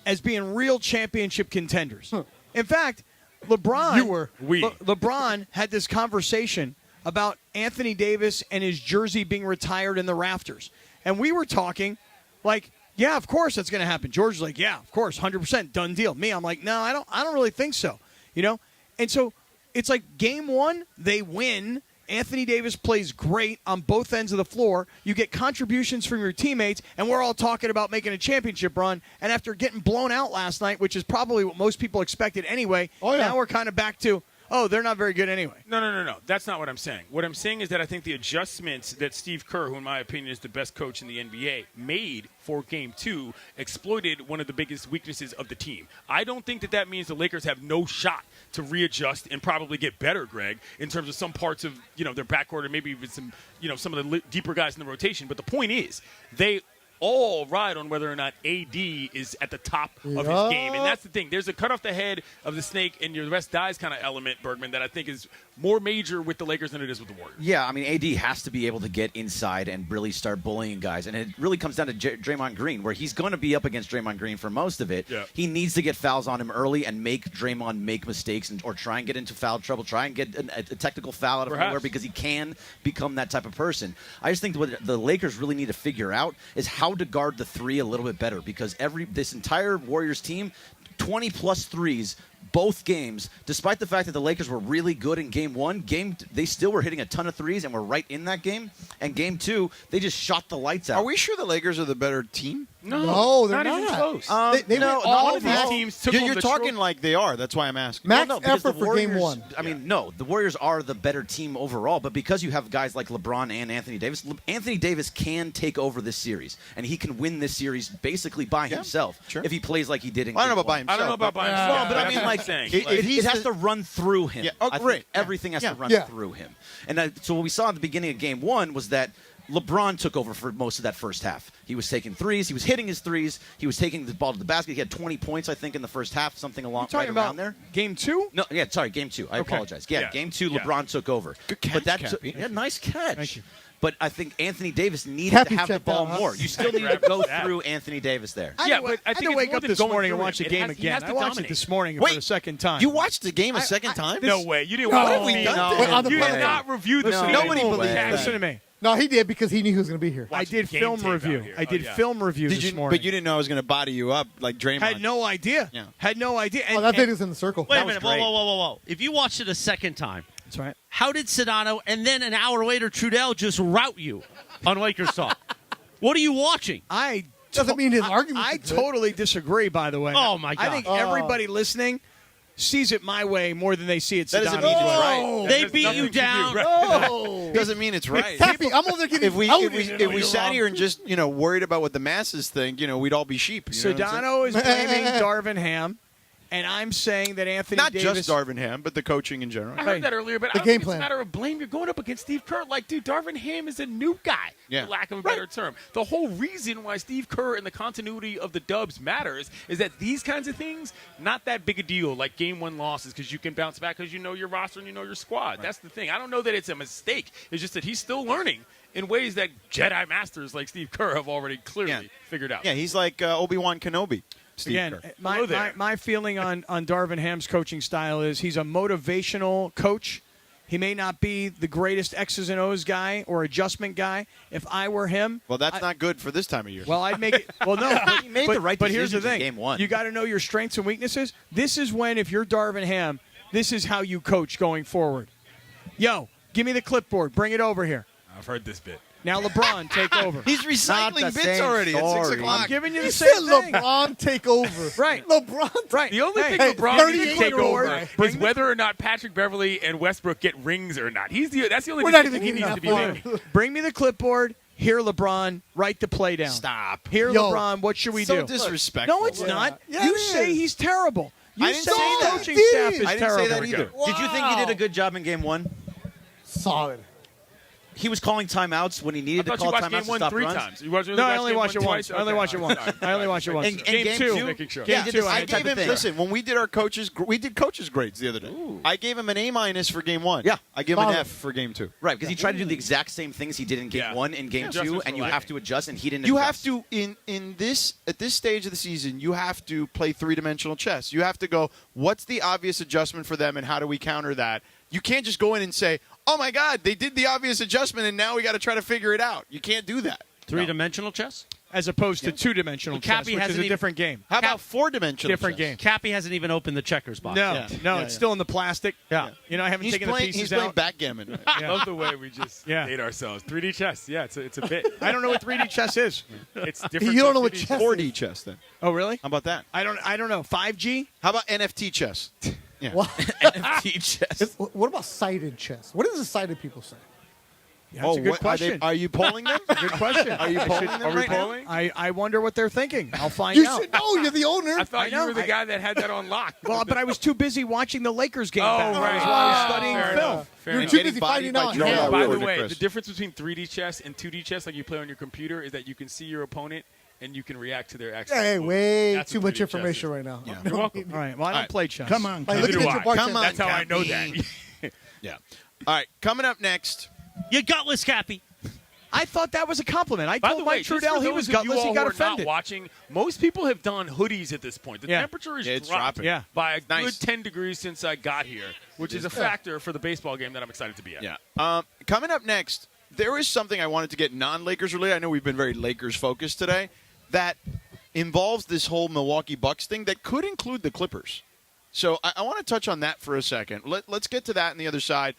as being real championship contenders. In fact, LeBron had this conversation about Anthony Davis and his jersey being retired in the rafters. And we were talking like, yeah, of course that's going to happen. George was like, yeah, of course, 100%, done deal. Me, I'm like, no, I don't really think so. And so it's like Game 1, they win. Anthony Davis plays great on both ends of the floor. You get contributions from your teammates, and we're all talking about making a championship run. And after getting blown out last night, which is probably what most people expected anyway, now we're kind of back to, they're not very good anyway.
No. That's not what I'm saying. What I'm saying is that I think the adjustments that Steve Kerr, who in my opinion is the best coach in the NBA, made for Game 2 exploited one of the biggest weaknesses of the team. I don't think that means the Lakers have no shot to readjust and probably get better, Greg, in terms of some parts of their backcourt or maybe even some of the deeper guys in the rotation. But the point is, they all ride on whether or not AD is at the top of his game. And that's the thing. There's a cut off the head of the snake and your rest dies kind of element, Bergman, that I think is more major with the Lakers than it is with the Warriors.
Yeah, I mean, AD has to be able to get inside and really start bullying guys. And it really comes down to Draymond Green, where he's going to be up against Draymond Green for most of it. Yeah. He needs to get fouls on him early and make Draymond make mistakes or try and get into foul trouble, try and get a technical foul out of nowhere because he can become that type of person. I just think what the Lakers really need to figure out is how to guard the three a little bit better, because this entire Warriors team, 20-plus threes both games, despite the fact that the Lakers were really good in Game 1, they still were hitting a ton of threes and were right in that game. And Game 2, they just shot the lights out.
Are we sure the Lakers are the better team?
No, they're
not even close.
All
of these teams took
You're talking like they are. That's why I'm asking.
Max effort for Game 1.
I mean, no, the Warriors are the better team overall, but because you have guys like LeBron and Anthony Davis can take over this series, and he can win this series basically by himself if he plays like he did in Game 1.
I don't know about by himself.
No, but I mean, like, it has to run through him. I think everything has to run through him. And so what we saw at the beginning of Game 1 was that LeBron took over for most of that first half. He was taking threes. He was hitting his threes. He was taking the ball to the basket. He had 20 points, I think, in the first half, something around there.
Game 2?
No, sorry, Game 2. I apologize. Yeah, Game 2, LeBron took over.
Good catch,
nice catch.
Thank you.
But I think Anthony Davis needed to have the ball more. You still need to go through Anthony Davis there.
I had to wake up this morning and watch the game again. I watched it this morning for the second time.
You watched the game a second time?
No way. You didn't watch it. You did not review the game.
Nobody believes that.
Listen to me.
No, he did because he knew he was going to be here.
I did film review. Film review this morning.
But you didn't know I was going to body you up like Draymond.
Had no idea.
Yeah.
Had no idea.
That video's in the circle.
Wait a minute. Whoa. If you watched it a second time,
that's right.
How did Sedano and then an hour later Trudell just rout you on Lakers Talk? What are you watching?
Doesn't mean his argument.
I totally disagree, by the way.
Oh, my God.
I think everybody listening sees it my way more than they see it
That doesn't
Sedano's
mean it's
way.
right.
They beat you down.
Doesn't mean it's right.
Happy, I'm over there getting
If we
outed.
sat here and just worried about what the masses think, we'd all be sheep. You know what I'm saying?
Sedano is blaming Darvin Ham, and I'm saying that Anthony
Not
Davis.
just Darvin Ham, but the coaching in general.
I heard that earlier, but I don't
game
think it's
plan.
a matter of blame. You're going up against Steve Kerr. Like, dude, Darvin Ham is a new guy,
Yeah.
for lack of a better term. The whole reason why Steve Kerr and the continuity of the Dubs matters is that these kinds of things, not that big a deal, like game one losses, because you can bounce back because you know your roster and you know your squad. That's the thing. I don't know that it's a mistake. It's just that he's still learning in ways that Jedi Masters like Steve Kerr have already clearly figured out.
Yeah, he's like Obi-Wan Kenobi. Steve
Again,
Kerr.
my feeling on Darvin Ham's coaching style is he's a motivational coach. He may not be the greatest X's and O's guy or adjustment guy. If I were him,
Well, that's not good for this time of year.
well, I'd make it. Well, no,
He made the right
But here's the
decisions in
thing:
game one.
you got to know your strengths and weaknesses. This is when, if you're Darvin Ham, this is how you coach going forward. Yo, give me the clipboard. Bring it over here.
I've heard this bit.
Now, LeBron, take over.
He's recycling
Not the
bits
same
already at 6
story.
o'clock.
I'm giving you the
He
same
said
thing.
LeBron take over.
Right.
LeBron.
Right.
The only thing
Hey,
LeBron needs to
38
take
year old
over
guy.
is whether or not Patrick Beverly and Westbrook get rings or not. That's the only
We're not
decision
even
he needs to be
that
making.
Bring me the clipboard. Here, LeBron, write the play down.
Stop.
Here,
Yo,
LeBron, what should we
So
do?
disrespectful.
No, it's not.
Yeah,
You
it
say
is.
he's terrible. You
I didn't
say
say
his
that.
coaching
He
staff
did.
is
I didn't say
terrible.
that either.
Did you think he did a good job in game one?
Solid.
He was calling timeouts when he
I
needed to
thought you
call
watched
timeouts
game
to
one
stop
3
runs.
times. You watched
No, I only watched it once. I only watched it once. I only watched it once.
And
Game
game
two.
two,
making sure.
Game
he did
two.
the
I
same
did
type
Gave
of
him,
thing.
listen, when we did our coaches, we did coaches grades the other day. I gave him an A- for game one.
Yeah.
I gave him an
Solid.
F for game two.
Right, because he tried to do the exact same things he did in game
Yeah.
one in game two,
Adjustments
and
were
you have
lacking.
to adjust, and he didn't
You
adjust.
have to at this stage of the season, you have to play three-dimensional chess. You have to go, what's the obvious adjustment for them, and how do we counter that? You can't just go in and say, oh my God, they did the obvious adjustment, and now we got to try to figure it out. You can't do that.
Three-dimensional chess?
As opposed to two-dimensional
Well,
chess,
Cappy
which is
hasn't
a
even-
different game.
How about four-dimensional
Different
chess?
game.
Cappy hasn't even opened the checkers box.
No,
Yeah.
no,
Yeah,
it's
yeah.
still in the plastic.
Yeah.
You know, I haven't
He's
taken
playing,
the pieces
he's playing
out.
backgammon.
I love the way we just
Yeah.
hate ourselves. 3D chess. Yeah, it's a bit.
I don't know what 3D chess is.
It's different.
You don't
from
know what
3D
chess
4D chess, then.
Oh, really?
How about that?
I don't know. 5G?
How about NFT chess? Yeah.
What?
NFT chess.
What about sighted chess? What do the sighted people say?
That's a good question.
Are you polling them?
Good question.
Are you polling them
Are we
right now?
polling?
I wonder what they're thinking. I'll find
You
out.
should know. You're the owner.
I thought
know.
you were the guy that had that on lock.
Well, but I was too busy watching the Lakers game
Oh,
back.
right.
While I was
Ah,
studying
fair
film.
enough. Fair
You're
enough.
too
Getting
busy
bodied
finding
by
out.
Joe
Yeah.
By the
According to
way,
Chris.
the difference between 3D chess and 2D chess, like you play on your computer, is that you can see your opponent and you can react to their actions.
Hey, way
That's
too
what
much
3D chess
information
is.
right now.
Yeah.
You're welcome.
All right. Well, I don't
right.
play chess.
Come on,
Like,
Cappy.
look
Neither
at
do
your
I.
bartender.
Come on.
That's how I know
Cappy.
that.
Yeah. All right, coming up next.
You gutless, Cappy.
I thought that was a compliment. I
By
told
the
Mike
way, just
Trudell
for
he
those
was
of you
gutless.
all
He
who
got
are
offended.
not watching, most people have done hoodies at this point. The
Yeah.
temperature is
Yeah, it's
dropped
dropping.
Yeah.
by a
Nice.
good 10 degrees since I got here, which is a factor for the baseball game that I'm excited to be at.
Yeah. Coming up next, there is something I wanted to get non-Lakers related. I know we've been very Lakers focused today. That involves this whole Milwaukee Bucks thing that could include the Clippers. So I want to touch on that for a second. Let's get to that on the other side.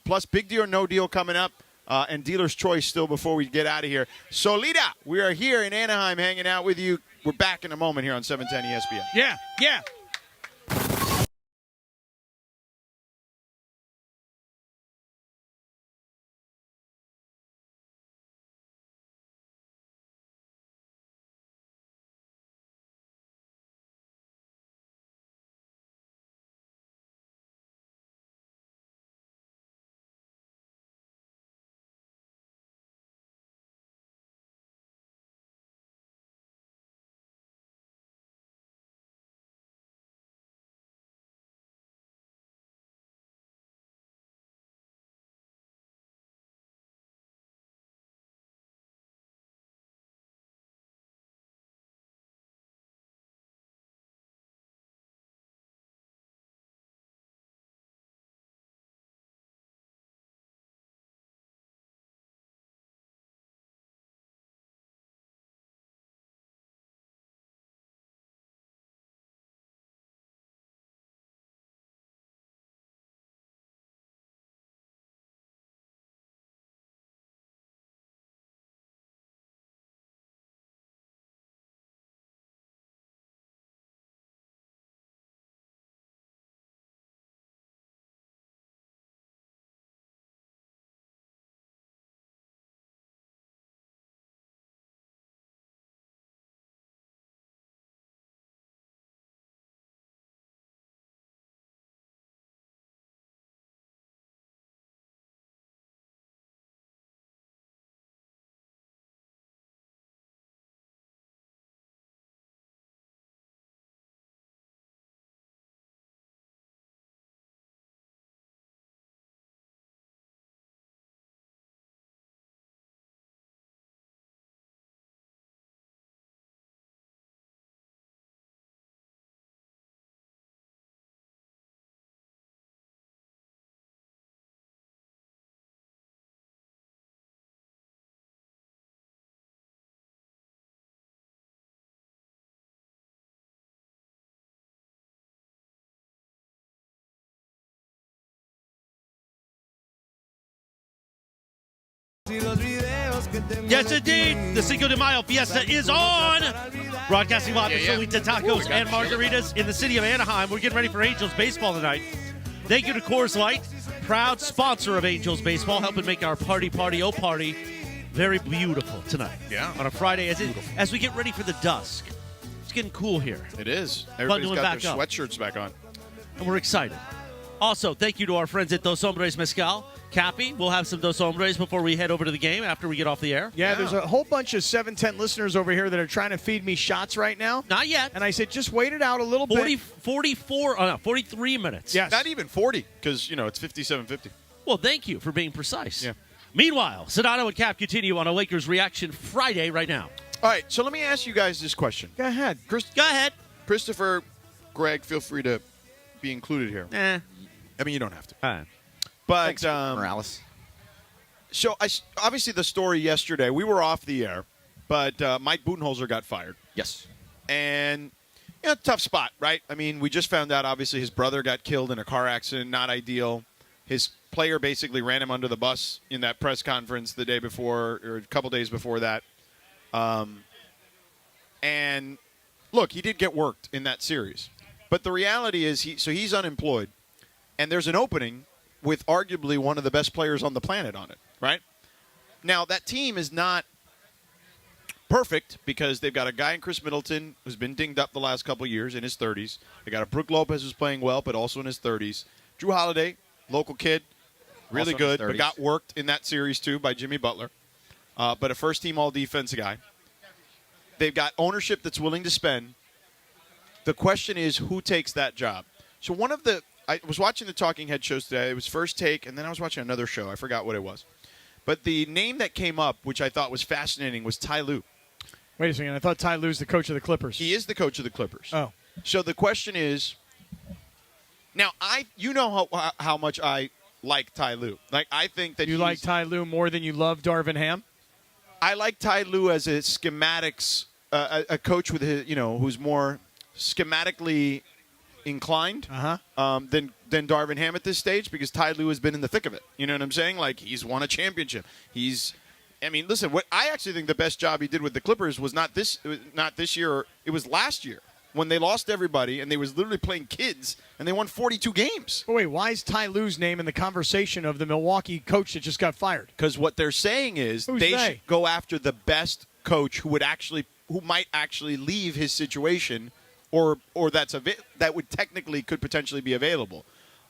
Plus, big deal or no deal coming up. And dealer's choice still before we get out of here. Solita, we are here in Anaheim hanging out with you. We're back in a moment here on 710 ESPN.
Yeah. Yeah.
Yes, indeed. The Cinco de Mayo Fiesta is on. Broadcasting live from Solita Tacos and Margaritas in the city of Anaheim. We're getting ready for Angels baseball tonight. Thank you to Coors Light, proud sponsor of Angels baseball, helping make our party very beautiful tonight.
Yeah.
On a Friday as we get ready for the dusk. It's getting cool here.
It is. Everybody's got
back
their
up.
sweatshirts back on.
And we're excited. Also, thank you to our friends at Dos Hombres Mezcal. Cappy, we'll have some Dos Hombres before we head over to the game after we get off the air.
Yeah, there's a whole bunch of 710 listeners over here that are trying to feed me shots right now.
Not yet.
And I said, just wait it out a little bit.
43 minutes.
Yes.
Not even 40, because, it's 57:50.
Well, thank you for being precise.
Yeah.
Meanwhile, Sedano and Cap continue on a Lakers Reaction Friday right now.
All right, so let me ask you guys this question.
Go ahead.
Go ahead.
Christopher, Greg, feel free to be included here. I mean, you don't have to.
All right.
But
Thanks, Morales.
So obviously the story yesterday, we were off the air, but Mike Budenholzer got fired.
Yes.
And tough spot, right? I mean, we just found out, obviously, his brother got killed in a car accident, not ideal. His player basically ran him under the bus in that press conference the day before, or a couple days before that. And look, he did get worked in that series. But the reality is, he's unemployed, and there's an opening with arguably one of the best players on the planet on it, right? Now, that team is not perfect because they've got a guy in Chris Middleton who's been dinged up the last couple of years in his 30s. They got a Brook Lopez who's playing well, but also in his 30s. Drew Holiday, local kid, really
Also in
good,
his 30s.
but got worked in that series too by Jimmy Butler. But a first-team all-defense guy. They've got ownership that's willing to spend. The question is, who takes that job? So I was watching the Talking Head shows today. It was First Take, and then I was watching another show. I forgot what it was. But the name that came up, which I thought was fascinating, was Ty Lue.
Wait a second. I thought Ty Lue's the coach of the Clippers.
He is the coach of the Clippers.
Oh.
So the question is, now you know how much I like Ty Lue. Like, I think that
you like Ty Lue more than you love Darvin Ham?
I like Ty Lue as a schematics, a coach with his, who's more schematically inclined than Darvin Ham at this stage, because Ty Lue has been in the thick of it. You know what I'm saying? Like, he's won a championship. Listen, what I actually think the best job he did with the Clippers was not this year. It was last year when they lost everybody and they was literally playing kids and they won 42 games.
But wait, why is Ty Lue's name in the conversation of the Milwaukee coach that just got fired?
Because what they're saying is
Who's
they
they?
should go after the best coach who might actually leave his situation, or that would technically could potentially be available.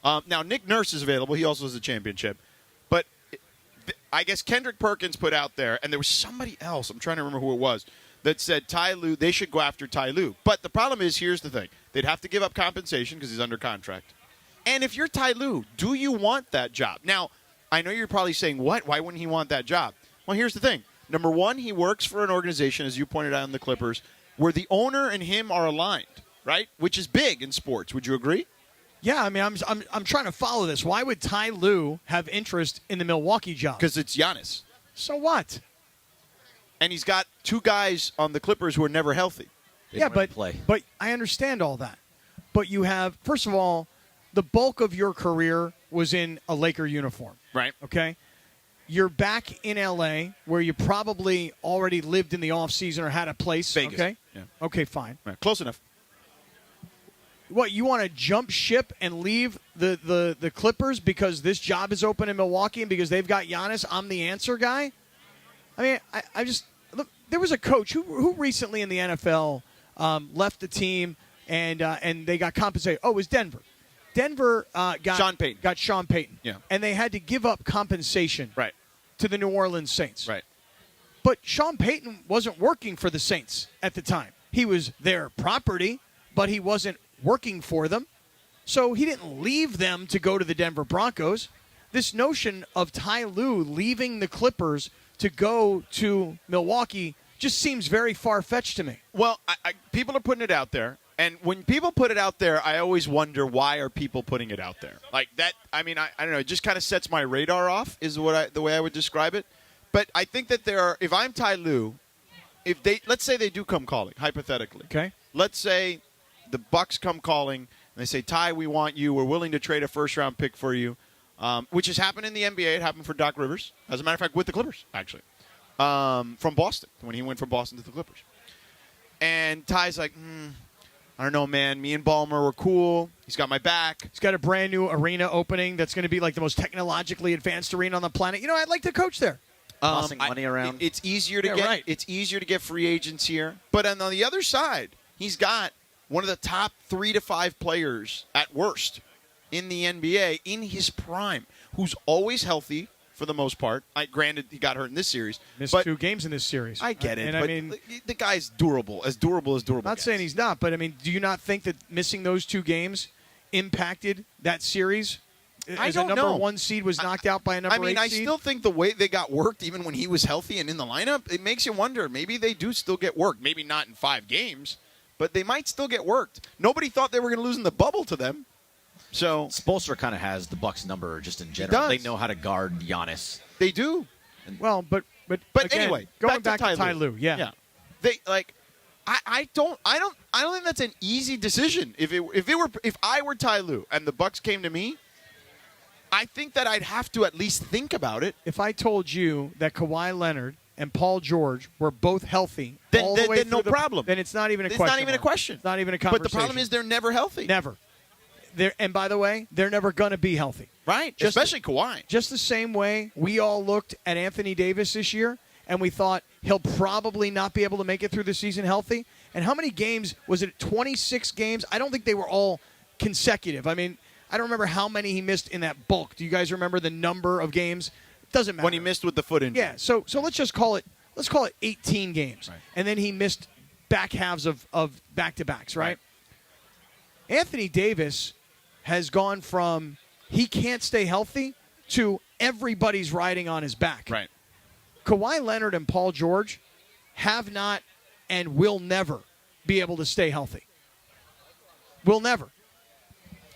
Now, Nick Nurse is available. He also has a championship. But I guess Kendrick Perkins put out there, and there was somebody else, I'm trying to remember who it was, that said Ty Lue, they should go after Ty Lue. But the problem is, here's the thing. They'd have to give up compensation because he's under contract. And if you're Ty Lue, do you want that job? Now, I know you're probably saying, what? Why wouldn't he want that job? Well, here's the thing. Number one, he works for an organization, as you pointed out in the Clippers, where the owner and him are aligned, right? Which is big in sports. Would you agree?
Yeah, I mean, I'm trying to follow this. Why would Ty Lue have interest in the Milwaukee job?
Because it's Giannis.
So what?
And he's got two guys on the Clippers who are never healthy.
But I understand all that. But you have, first of all, the bulk of your career was in a Laker uniform.
Right.
Okay? You're back in L.A., where you probably already lived in the offseason or had a place.
Vegas.
Okay?
Yeah.
Okay, fine.
Right. Close enough.
What, you want to jump ship and leave the Clippers because this job is open in Milwaukee and because they've got Giannis? I'm the answer guy? I mean, I just look. There was a coach who recently in the NFL left the team and they got compensated. Oh, it was Denver. Denver got Sean Payton.
Yeah.
And they had to give up compensation to the New Orleans Saints.
Right.
But Sean Payton wasn't working for the Saints at the time. He was their property, but he wasn't working for them. So he didn't leave them to go to the Denver Broncos. This notion of Ty Lue leaving the Clippers to go to Milwaukee just seems very far-fetched to me.
Well, people are putting it out there. And when people put it out there, I always wonder, why are people putting it out there? Like that, I mean, I don't know. It just kind of sets my radar off is the way I would describe it. But I think that if I'm Ty Lue, let's say they do come calling, hypothetically.
Okay.
Let's say the Bucks come calling and they say, Ty, we want you. We're willing to trade a first-round pick for you, which has happened in the NBA. It happened for Doc Rivers. As a matter of fact, with the Clippers, actually. from Boston when he went from Boston to the Clippers. And Ty's like, I don't know, man. Me and Ballmer were cool. He's got my back.
He's got a brand new arena opening that's going to be like the most technologically advanced arena on the planet. You know, I'd like to coach there.
Tossing money around.
It's easier to get.
Right.
It's easier to get free agents here. But on the other side, he's got one of the top 3 to 5 players at worst in the NBA in his prime, who's always healthy for the most part. Granted, he got hurt in this series.
Missed
but
2 games in this series.
I get it.
And
but
I mean,
the guy's durable as durable.
I'm not saying he's not, but I mean, do you not think that missing those 2 games impacted that series?
I
As
don't
a number
know.
1 seed was knocked out by a number 8 seed?
I still think the way they got worked, even when he was healthy and in the lineup, it makes you wonder. Maybe they do still get worked. Maybe not in 5 games, but they might still get worked. Nobody thought they were going to lose in the bubble to them. So
Spoelstra kind of has the Bucks number just in general. They know how to guard Giannis.
They do.
Well, but again,
anyway,
going back
to
Ty Lue, yeah.
They like. I don't think that's an easy decision. If I were Ty Lue and the Bucks came to me, I think that I'd have to at least think about it.
If I told you that Kawhi Leonard and Paul George were both healthy,
Then
all the way
no
through
problem.
Then it's not even a
It's
question.
not even a question.
It's not even a conversation.
But the problem is they're never healthy.
Never. And by the way, they're never going to be healthy.
Right. Especially Kawhi.
Just the same way we all looked at Anthony Davis this year and we thought he'll probably not be able to make it through the season healthy. And how many games? Was it 26 games? I don't think they were all consecutive. I mean, I don't remember how many he missed in that bulk. Do you guys remember the number of games? It doesn't matter.
When he missed with the foot injury.
Yeah, so let's just call it 18 games.
Right.
And then he missed back halves of back-to-backs, right? Anthony Davis has gone from he can't stay healthy to everybody's riding on his back.
Right.
Kawhi Leonard and Paul George have not and will never be able to stay healthy. Will never.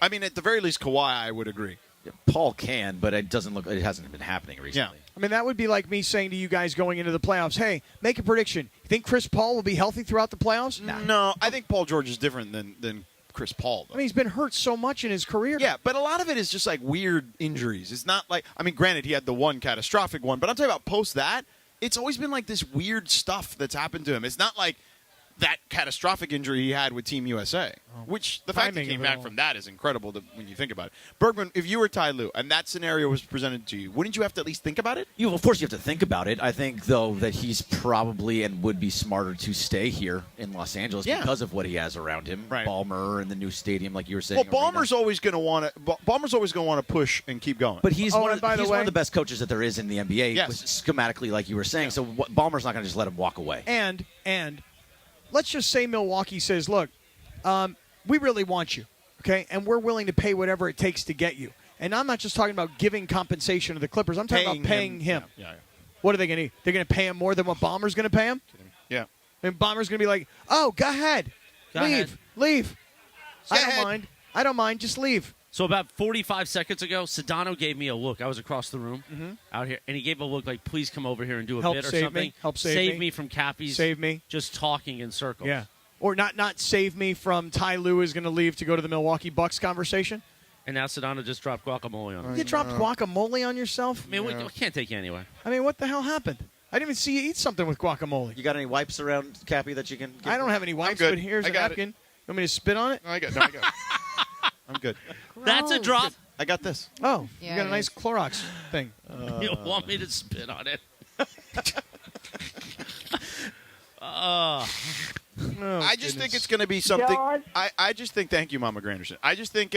I mean, at the very least, Kawhi, I would agree.
Yeah, Paul can, but it hasn't been happening recently.
Yeah.
I mean, that would be like me saying to you guys going into the playoffs, hey, make a prediction. You think Chris Paul will be healthy throughout the playoffs?
No, I think Paul George is different than Chris Paul, though.
I mean, he's been hurt so much in his career.
Yeah, but a lot of it is just like weird injuries. It's not like, I mean, granted, he had the one catastrophic one, but I'm talking about post that, it's always been like this weird stuff that's happened to him. It's not like that catastrophic injury he had with Team USA, which the fact he came back from that is incredible when you think about it. Bergman, if you were Ty Lue and that scenario was presented to you, wouldn't you have to at least think about it?
Of course you have to think about it. I think, though, that he's probably and would be smarter to stay here in Los Angeles because of what he has around him.
Right.
Ballmer and the new stadium, like you were saying.
Well, Ballmer's always going to want to push and keep going.
But he's one of the best coaches that there is in the NBA, schematically, like you were saying. So Ballmer's not going to just let him walk away.
And let's just say Milwaukee says, look, we really want you, okay? And we're willing to pay whatever it takes to get you. And I'm not just talking about giving compensation to the Clippers. I'm talking about paying him.
Yeah.
What are they going to do? They're going to pay him more than what Ballmer's going to pay him?
Yeah.
And Ballmer's going to be like, oh, go ahead. Leave. I don't mind. Just leave.
So about 45 seconds ago, Sedano gave me a look. I was across the room out here, and he gave a look like, please come over here and do a bit or something.
Help save
me from Cappy's.
Save me.
Just talking in circles.
Yeah. Or not save me from Ty Lue is going to leave to go to the Milwaukee Bucks conversation.
And now Sedano just dropped guacamole on him.
You dropped guacamole on yourself?
I mean, we can't take you anywhere.
I mean, what the hell happened? I didn't even see you eat something with guacamole.
You got any wipes around, Cappy, that you can get?
I don't have any wipes, but here's a napkin. You want me to spit on it?
No, I got it. I'm good.
That's a drop.
I got this.
Oh, you got a nice Clorox thing.
You don't want me to spit on it.
I just think it's going to be something. I just think, thank you, Mama Granderson. I just think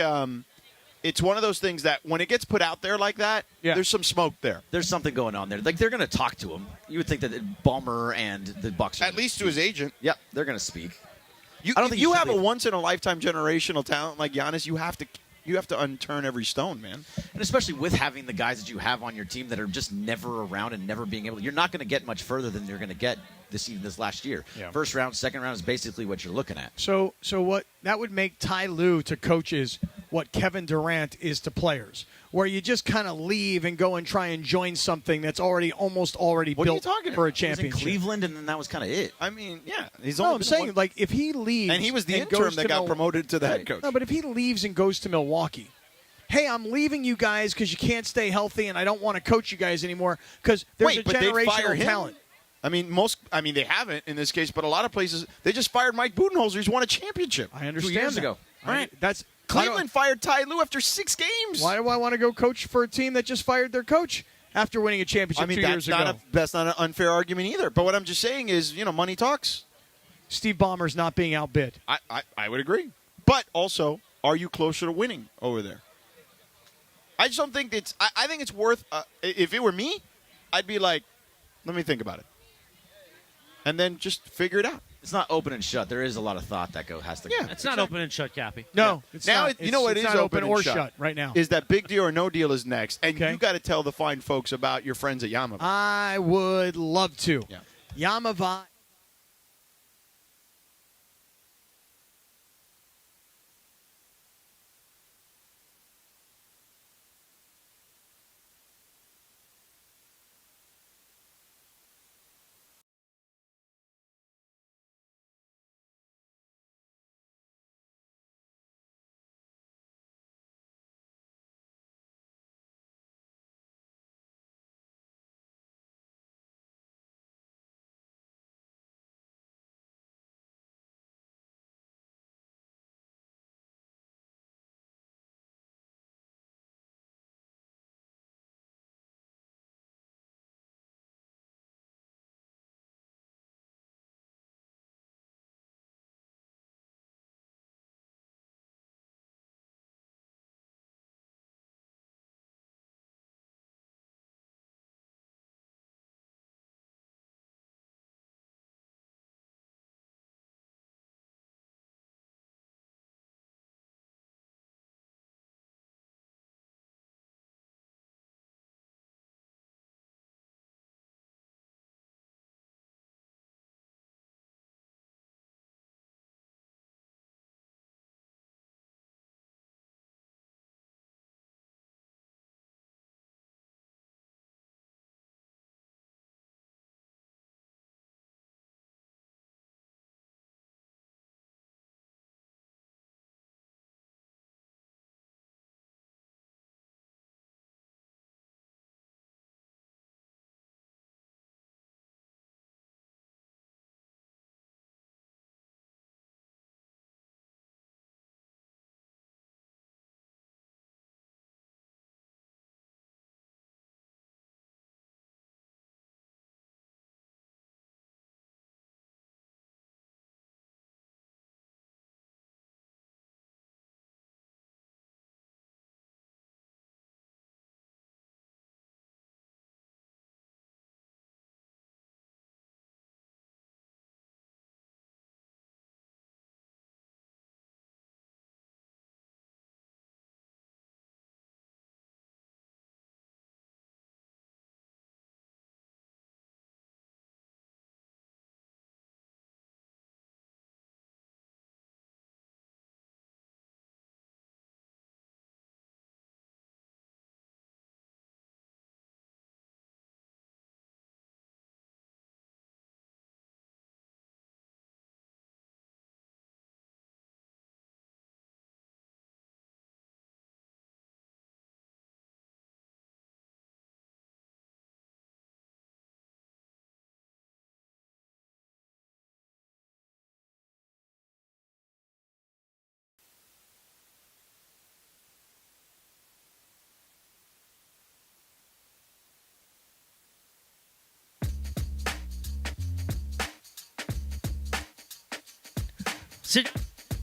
it's one of those things that when it gets put out there like that, there's some smoke there.
There's something going on there. Like, they're going to talk to him. You would think that Ballmer and the Bucks are
at least to his agent.
Yep, they're going to speak.
I don't think you have a once-in-a-lifetime generational talent like Giannis. You have to unturn every stone, man.
And especially with having the guys that you have on your team that are just never around and never being able to, you're not going to get much further than you're going to get this last year.
Yeah.
First round, second round is basically what you're looking at.
So what that would make Ty Lue to coaches what Kevin Durant is to players, where you just kind of leave and go and try and join something that's almost already
What are you
built
talking
for a
about? He was in
championship.
Cleveland, and then that was kind of it.
I mean, yeah.
I'm saying, like, if he leaves...
And he was the
and
interim
goes
that
to
got promoted to the head coach.
No, but if he leaves and goes to Milwaukee, hey, I'm leaving you guys because you can't stay healthy and I don't want to coach you guys anymore because there's a
but they'd fire
generational
him?
talent.
I mean, they haven't in this case, but a lot of places, they just fired Mike Budenholzer. He's won a championship.
I understand
2 years
that.
ago.
Right.
That's
Cleveland fired Ty Lue after 6 games.
Why do I want to go coach for a team that just fired their coach after winning a championship 2 years ago?
That's not an unfair argument either. But what I'm just saying is, money talks.
Steve Ballmer's not being outbid.
I would agree. But also, are you closer to winning over there? I just don't think it's. I think it's worth. If it were me, I'd be like, let me think about it, and then just figure it out.
It's not open and shut. There is a lot of thought that has to go.
Yeah, it's not open and shut, Cappy.
No, it's
now
not.
you know what
it's
is
not
open
or
and
shut right now.
Is that big deal or no deal is next, and you got to tell the fine folks about your friends at Yamava.
I would love to.
Yeah.
Yamava.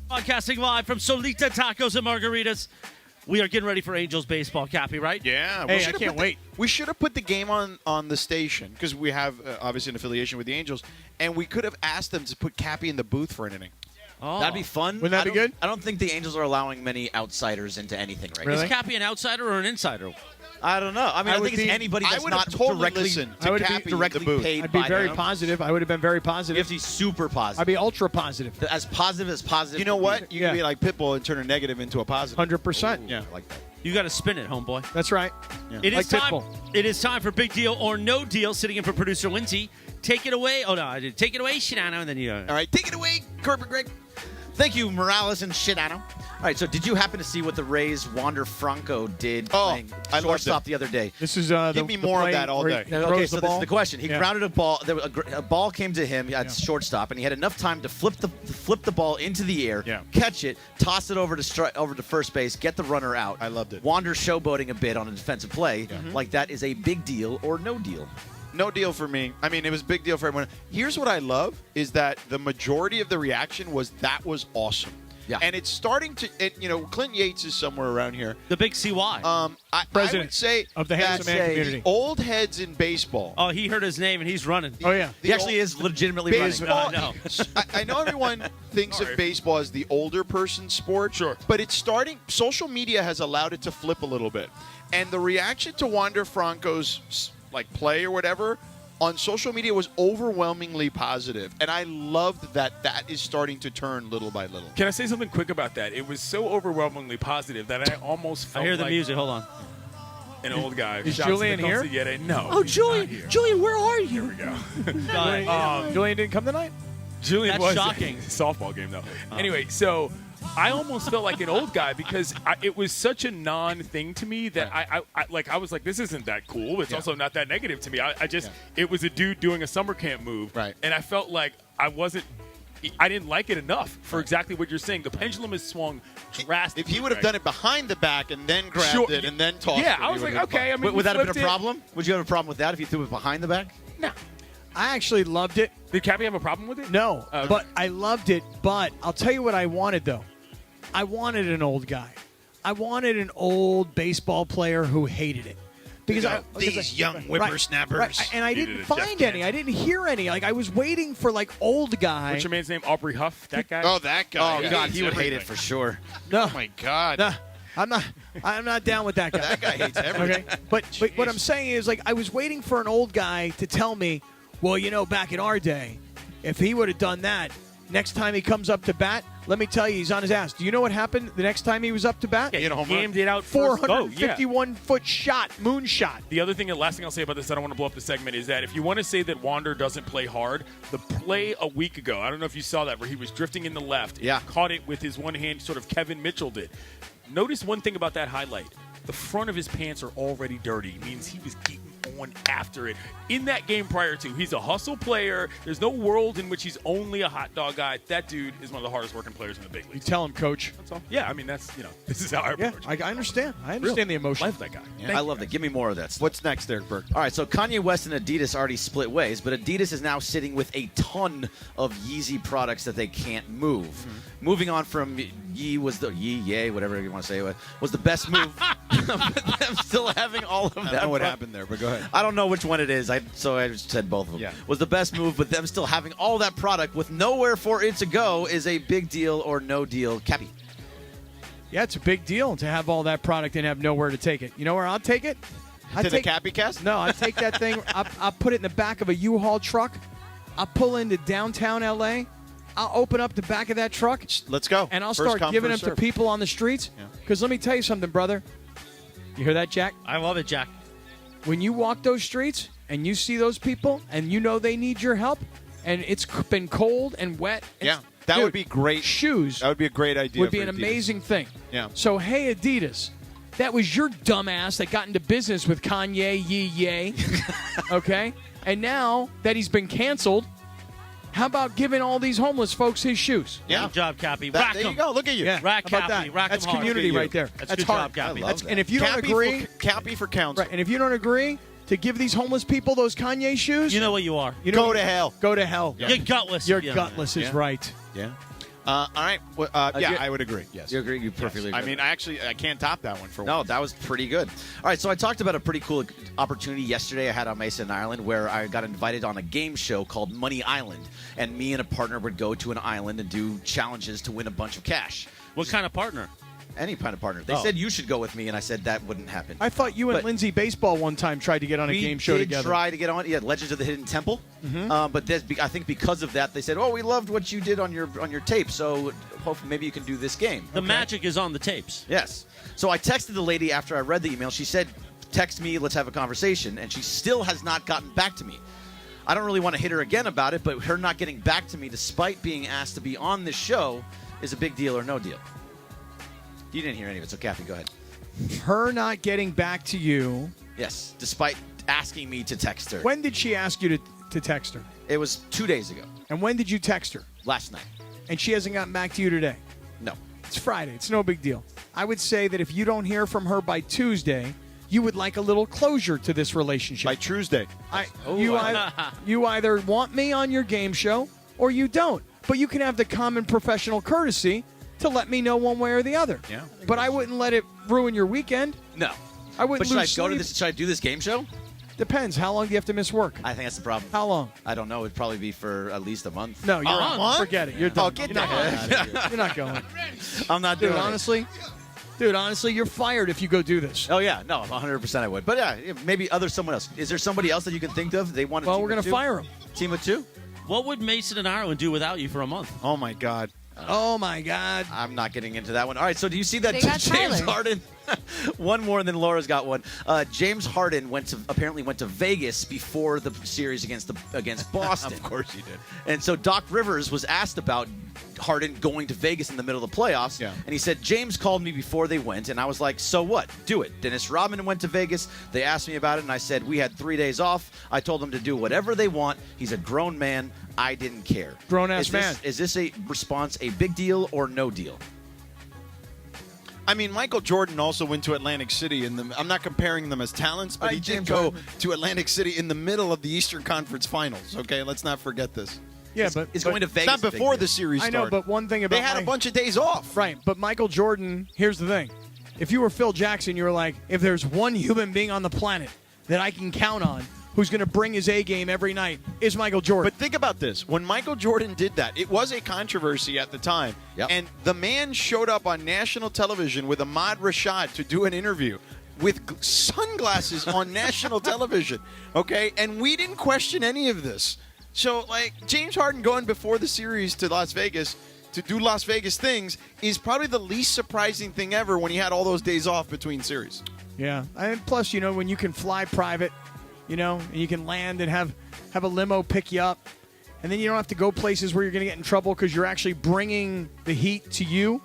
Broadcasting live from Solita Tacos and Margaritas. We are getting ready for Angels baseball, Cappy, right?
Yeah.
Hey, I can't wait.
We should have put the game on the station because we have obviously an affiliation with the Angels, and we could have asked them to put Cappy in the booth for an inning.
Oh.
That'd be fun.
Wouldn't that be good?
I don't think the Angels are allowing many outsiders into anything right
Is
now.
Cappy an outsider or an insider?
I don't know. I mean, I think it's anybody that's not directly paid
I'd be
by
very
them.
positive. I would have been very
You
positive.
have to be super positive.
I'd be ultra positive.
As positive as positive.
You know
can
what?
be.
You can be like Pitbull and turn a negative into a positive.
100%.
Yeah.
I like that.
You got to spin it, homeboy.
That's right.
It is
Like
time.
Pitbull.
It is time for Big Deal or No Deal. Sitting in for producer Lindsay. Take it away. Oh no, I did. Take it away, Sedano, and then you.
All right, take it away, Corporate Greg.
Thank you, Morales and Sedano. All right, so did you happen to see what the Rays' Wander Franco did playing
I loved
shortstop
it.
the other day?
This is
Give me more of that all day.
Okay, so this is the question. He
Yeah.
grounded a ball. A ball came to him at shortstop, and he had enough time to flip the ball into the air, catch it, toss it over to first base, get the runner out.
I loved it.
Wander showboating a bit on a defensive play. Like that is a big deal or no deal.
No deal for me. I mean, it was a big deal for everyone. Here's what I love is that the majority of the reaction was that was awesome.
Yeah.
And it's starting to, Clint Yates is somewhere around here.
The big CY.
I
President
would say
of the handsome man community.
the old heads in baseball.
Oh, he heard his name and he's running.
Oh, yeah.
He actually is legitimately
Baseball,
running.
I know everyone thinks of baseball as the older person's sport.
Sure.
But it's starting, social media has allowed it to flip a little bit. And the reaction to Wander Franco's play or whatever on social media was overwhelmingly positive. And I loved that is starting to turn little by little.
Can I say something quick about that? It was so overwhelmingly positive that I almost felt
I hear the
like
music. Hold on.
an old guy.
Is
Shouts to
Julian
the
here?
consigliere. No.
Oh,
he's
Julian.
not here.
Julian, where are you?
Here we go.
Julian didn't come tonight?
Julian
That's
was
shocking.
softball game though. Anyway, so I almost felt like an old guy because it was such a non-thing to me that I was like, this isn't that cool. It's also not that negative to me. It was a dude doing a summer camp move,
Right.
And I felt like I didn't like it enough for exactly what you're saying. The pendulum has swung drastically.
If he would have done it behind the back and then grabbed it and then tossed it.
Yeah, I
he
was
would
like,
have been
okay. I
fine.
mean,
Would that have been a
flipped it.
problem? Would you have a problem with that if you threw it behind the back?
No.
I actually loved it.
Did Cappy have a problem with it?
No,
Okay.
but I loved it. But I'll tell you what I wanted, though. I wanted an old guy. I wanted an old baseball player who hated it.
These young whippersnappers.
Right, and I
Needed
didn't
a
find
Jeff
any. I didn't hear any. I was waiting for old guy.
What's your man's name? Aubrey Huff? That guy?
Oh, that guy.
Oh,
Yeah.
God, he would hate it
everything.
for sure.
No,
Oh, my God.
no, I'm not down with that guy.
That guy hates everything.
Okay, but what I'm saying is, I was waiting for an old guy to tell me, well, back in our day, if he would have done that, next time he comes up to bat, let me tell you, he's on his ass. Do you know what happened the next time he was up to bat?
Yeah, he jammed it out first.
451-foot shot, moon shot.
The other thing, the last thing I'll say about this, I don't want to blow up the segment, is that if you want to say that Wander doesn't play hard, the play a week ago, I don't know if you saw that, where he was drifting in the left,
Yeah.
caught it with his one hand, sort of Kevin Mitchell did. Notice one thing about that highlight. The front of his pants are already dirty. It means he was getting on after it. In that game prior to, he's a hustle player. There's no world in which he's only a hot dog guy. That dude is one of the hardest working players in the big
You
leagues.
tell him, Coach.
That's all. Yeah, I mean, this is how I
Yeah,
approach
I
it.
understand. I understand the emotion.
Love that guy.
I love that. Give me more of that stuff.
What's next, Derek Burke?
All right, so Kanye West and Adidas already split ways, but Adidas is now sitting with a ton of Yeezy products that they can't move. Moving on from Yay, whatever you want to say, was the best move. I'm still having all of that.
I don't know what happened there, but go ahead.
I don't know which one it is, so I just said both of them.
Yeah.
Was the best move, but them still having all that product with nowhere for it to go is a big deal or no deal. Cappy.
Yeah, it's a big deal to have all that product and have nowhere to take it. You know where I'll take it?
To the Cappy Cast?
No, I take that thing. I'll put it in the back of a U-Haul truck. I'll pull into downtown L.A. I'll open up the back of that truck.
Let's go.
And I'll
First
start
come,
giving them
first
to
serve.
people on the streets. Because let me tell you something, brother. You hear that, Jack?
I love it, Jack.
When you walk those streets and you see those people and you know they need your help and it's been cold and wet.
Yeah, that
Dude,
would be great.
Shoes
That would be a great idea.
would be
for
an
Adidas.
amazing thing.
Yeah.
So, hey, Adidas, that was your dumbass that got into business with Kanye, yay. Okay? And now that he's been canceled, how about giving all these homeless folks his shoes?
Yeah.
Good job, Cappy.
That-
Rack
there you
'em.
go. Look at you.
Yeah.
Rack
How about
Cappy.
that?
Rack 'em
That's
hard.
community
Look at
right there.
That's
That's
good
hard.
job, Cappy.
I love
And if you don't
Cappy
agree,
Cappy for council.
right, and if you don't agree to give these homeless people those Kanye shoes,
You know what you are.
you know
Go to hell.
Go to hell.
You're gutless.
You're
Yeah.
gutless is
Yeah.
right.
Yeah. All right. Well, yeah,
you-
I would agree. Yes.
You agree? You perfectly
I
agree.
mean, I can't top that one for
No,
one.
that was pretty good. All right, so I talked about a pretty cool opportunity yesterday I had on Mason Island where I got invited on a game show called Money Island, and me and a partner would go to an island and do challenges to win a bunch of cash.
What kind of partner?
Any kind of partner. They
Oh.
said you should go with me, and I said that wouldn't happen.
I thought you and
But-
Lindsay Baseball one time tried to get on a
we
game show
did
together.
try to get on. Yeah, Legends of the Hidden Temple. But I think because of that, they said, "Oh, we loved what you did on your tape, so hopefully maybe you can do this game."
The magic is on the tapes.
Yes. So I texted the lady after I read the email. She said, "Text me, let's have a conversation," and she still has not gotten back to me. I don't really want to hit her again about it, but her not getting back to me despite being asked to be on this show is a big deal or no deal. You didn't hear any of it, so Kathy, go ahead.
Her not getting back to you.
Yes, despite asking me to text her.
When did she ask you to text her?
It was 2 days ago.
And when did you text her?
Last night.
And she hasn't gotten back to you today?
No.
It's Friday. It's no big deal. I would say that if you don't hear from her by Tuesday, you would like a little closure to this relationship.
By Tuesday.
You either want me on your game show or you don't. But you can have the common professional courtesy to let me know one way or the other.
Yeah.
But I wouldn't let it ruin your weekend.
No.
I wouldn't
But
lose
should I go to
sleep.
this? Should I do this game show?
Depends. How long do you have to miss work?
I think that's the problem.
How long?
I don't know. It'd probably be for at least a month.
No, you're
month?
forget it. You're done.
Oh, get
You're not
the heck
going. You're not going.
I'm not
Dude,
doing
honestly, you're fired if you go do this.
it. Oh, yeah. No, 100% I would. But, yeah, maybe someone else. Is there somebody else that you can think of? They want to
Well, we're going to fire him.
Team of two?
What would Mason and Ireland do without you for a month?
Oh, my God.
Oh, my God.
I'm not getting into that one. All right, so do you see that
They got
James
Tyler.
Harden? One more, and then Laura's got one. James Harden apparently went to Vegas before the series against Boston.
Of course he did.
And so Doc Rivers was asked about Harden going to Vegas in the middle of the playoffs.
Yeah.
And he said, James called me before they went, and I was like, so what? Do it. Dennis Rodman went to Vegas. They asked me about it, and I said, we had 3 days off. I told them to do whatever they want. He's a grown man. I didn't care.
Grown-ass man.
Is this a response a big deal or no deal?
I mean, Michael Jordan also went to Atlantic City. I'm not comparing them as talents, but he did
James
go
Harden.
to Atlantic City in the middle of the Eastern Conference Finals. Okay, let's not forget this.
Yeah,
Is going to
It's
Vegas
not
a big
before
deal?
the series
I
started.
know, but one thing about
they had a bunch of days off.
Right, but Michael Jordan, here's the thing. If you were Phil Jackson, you were like, if there's one human being on the planet that I can count on who's going to bring his A game every night, is Michael Jordan.
But think about this. When Michael Jordan did that, it was a controversy at the time.
Yep.
And the man showed up on national television with Ahmad Rashad to do an interview with sunglasses on national television. Okay? And we didn't question any of this. So, like, James Harden going before the series to Las Vegas to do Las Vegas things is probably the least surprising thing ever when he had all those days off between series.
yeah, and plus, when you can fly private, and you can land and have a limo pick you up, and then you don't have to go places where you're going to get in trouble because you're actually bringing the heat to you.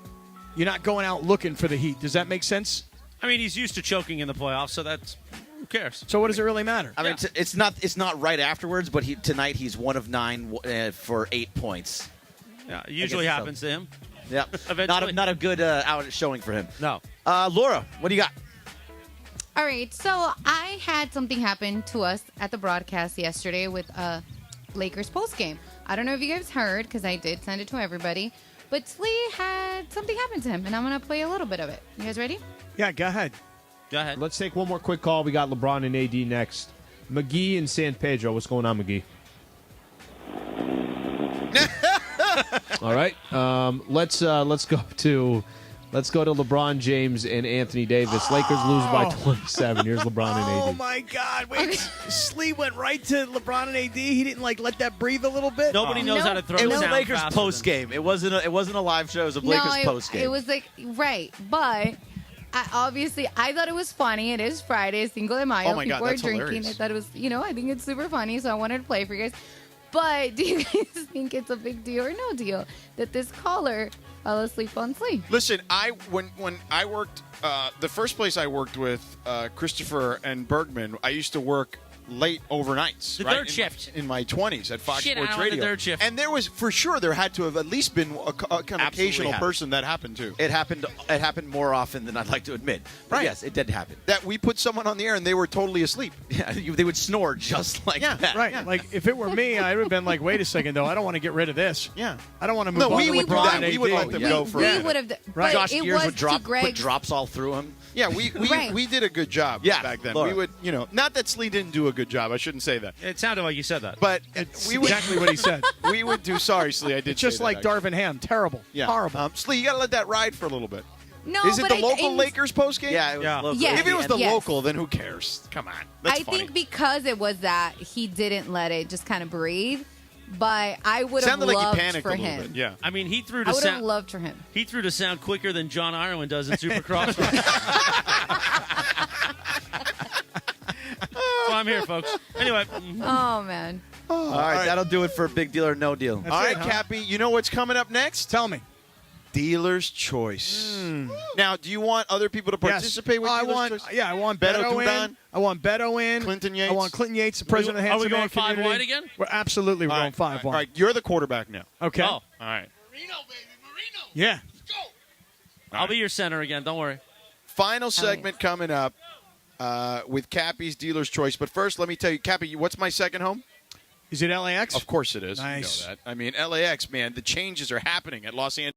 You're not going out looking for the heat. Does that make sense?
I mean, he's used to choking in the playoffs, so who cares?
So what does it really matter?
I mean, it's not right afterwards, but tonight he's 1 of 9 for 8 points.
Yeah, it usually
Against
happens to him.
Yeah,
Eventually.
not a good out showing for him.
No.
Laura, what do you got?
All right, so I had something happen to us at the broadcast yesterday with Lakers postgame. I don't know if you guys heard, because I did send it to everybody, but Slee had something happen to him, and I'm going to play a little bit of it. You guys ready?
Yeah, go ahead.
Go ahead.
Let's take one more quick call. We got LeBron and AD next. McGee and San Pedro. What's going on, McGee? All right. Let's go to LeBron James and Anthony Davis. Lakers lose by 27. Here's LeBron and AD.
Oh my God! Wait, Slee went right to LeBron and AD. He didn't let that breathe a little bit.
Nobody knows how to throw
It was
sound
Lakers
faster
post game. It wasn't a live show. It was a Lakers post game.
It was like, right, but I thought it was funny. It is Friday, Cinco de Mayo.
Oh my God,
People
that's
are drinking.
hilarious.
I thought it was, I think it's super funny, so I wanted to play for you guys. But do you guys think it's a big deal or no deal that this caller fell asleep on Slee?
Listen, when I worked, the first place I worked with Christopher and Bergman, I used to work late overnights.
The
right?
third shift.
In my 20s at Fox
Shit
Sports
out on the
Radio.
third shift.
And there was, for sure, there had to have at least been an occasional
happened.
person that happened to.
It happened more often than I'd like to admit. But
Right.
yes, it did happen.
That we put someone on the air and they were totally asleep.
Yeah, they would snore just like that.
Right. Like, if it were me, I would have been like, wait a second, though. I don't want to get rid of this.
Yeah.
I don't want to move
No,
on
we
to
would do
LeBron
that.
and
We would
AD.
let them
Yeah.
go for
We would have,
Right.
but
Josh
it
Gears
was
would
to Greg.
put drops all through him.
Yeah, we
Right.
did a good job
Yeah,
back then.
Laura.
We would, not that Slee didn't do a good job. I shouldn't say that.
It sounded like you said that.
But
It's
we would,
exactly what he said.
we would do, sorry, Slee, I did
It's just
say
like
that,
Darvin Ham. Terrible.
Yeah.
Horrible.
Slee, you got to let that ride for a little bit.
No,
Is it
but
the local Lakers postgame?
Yeah, it was
Yeah.
local.
Yes.
If it was the
Yes.
local, then who cares? Come on. That's
I
funny.
think because it was that, he didn't let it just kind of breathe. But I would have
Sounded like
loved
you panicked
for
a little
him.
bit. Yeah.
I mean, he threw
I
to
would have
sound.
loved for him.
He threw to sound quicker than John Ireland does in Supercross. So I'm here, folks. Anyway,
Oh man.
All right, that'll do it for a big deal or no deal.
All right, Cappy, you know what's coming up next?
Tell me.
Dealer's choice. Now, do you want other people to participate with Dealer's choice?
Yeah, I want
Beto
Beto in.
Dudan?
I want Beto in.
Clinton Yates?
I want Clinton Yates, the president of the
Are we
Handsome
going
Man
5
community.
wide again?
We're absolutely
All
going
right,
5 wide.
All right, you're the quarterback now.
Okay.
Oh,
All right.
Yeah.
I'll be your center again. Don't worry.
Final segment coming up with Cappy's Dealer's Choice. But first, let me tell you, Cappy, what's my second home?
Is it LAX?
Of course it is.
Nice.
You know that. I mean, LAX, man, the changes are happening at Los Angeles.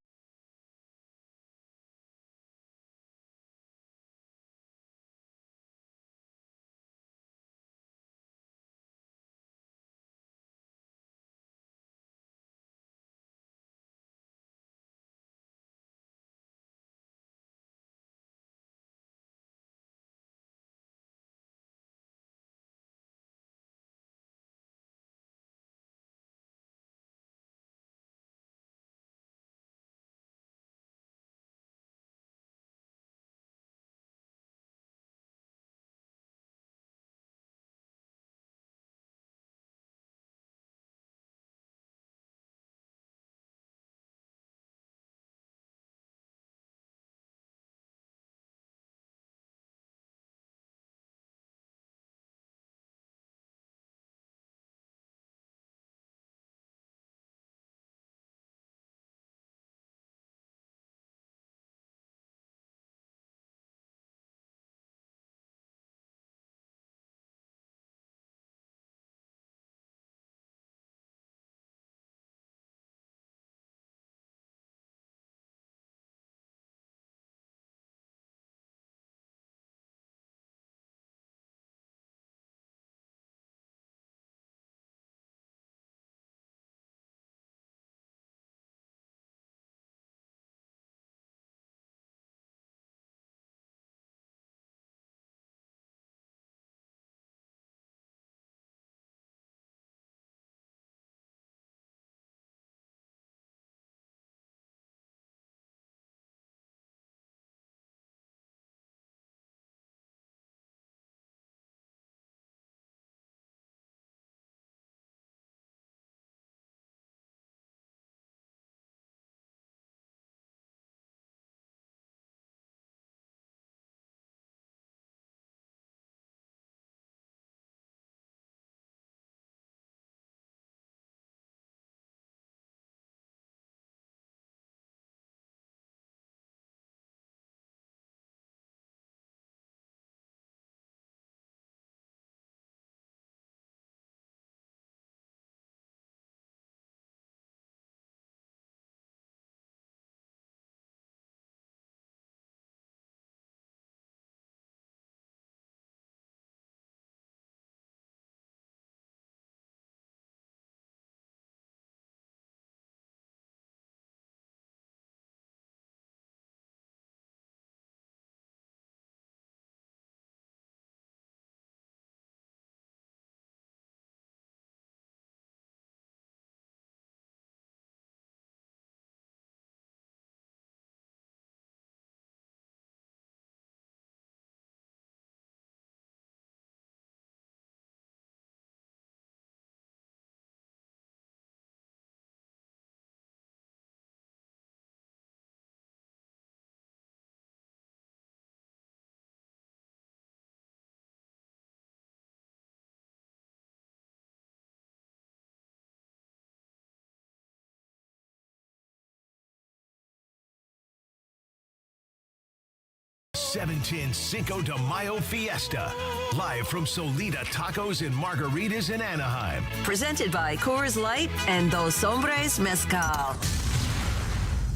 .710 Cinco de Mayo Fiesta, live from Solita Tacos and Margaritas in Anaheim.
Presented by Coors Light and Dos Hombres Mezcal.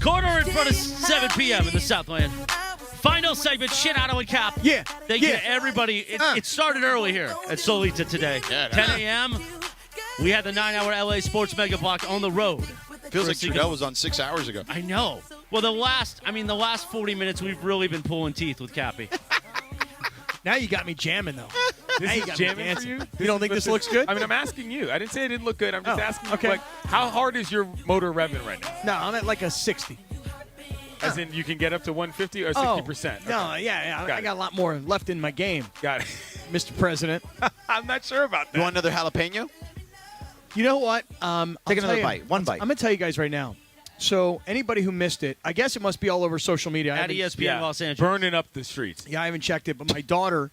Quarter in front of 7 p.m. in the Southland. Final segment, Sedano and Kap.
Yeah.
Thank you to everybody. It started early here at Solita today. 10 a.m. We had the 9-hour LA Sports Mega Block on the road.
Feels like Trudell was on 6 hours ago.
I know. Well, the last 40 minutes, we've really been pulling teeth with Cappy.
Now you got me jamming, though.
This is jamming for you?
You don't think this looks good?
I mean, I'm asking you. I didn't say it didn't look good. I'm just asking you,
okay.
like, how hard is your motor revving right now?
No, I'm at like a 60.
As in, you can get up to 150 or 60%?
No, yeah. I got a lot more left in my game.
Got it.
Mr. President.
I'm not sure about that.
You want another jalapeno?
You know what?
Take another bite. One bite.
I'm going to tell you guys right now. So anybody who missed it, I guess it must be all over social media.
At ESPN Los Angeles.
Burning up the streets.
Yeah, I haven't checked it, but my daughter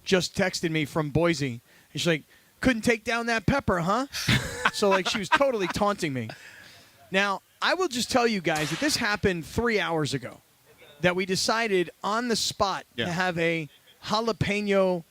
just texted me from Boise. And she's like, couldn't take down that pepper, huh? So, like, she was totally taunting me. Now, I will just tell you guys that this happened 3 hours ago, that we decided on the spot to have a jalapeno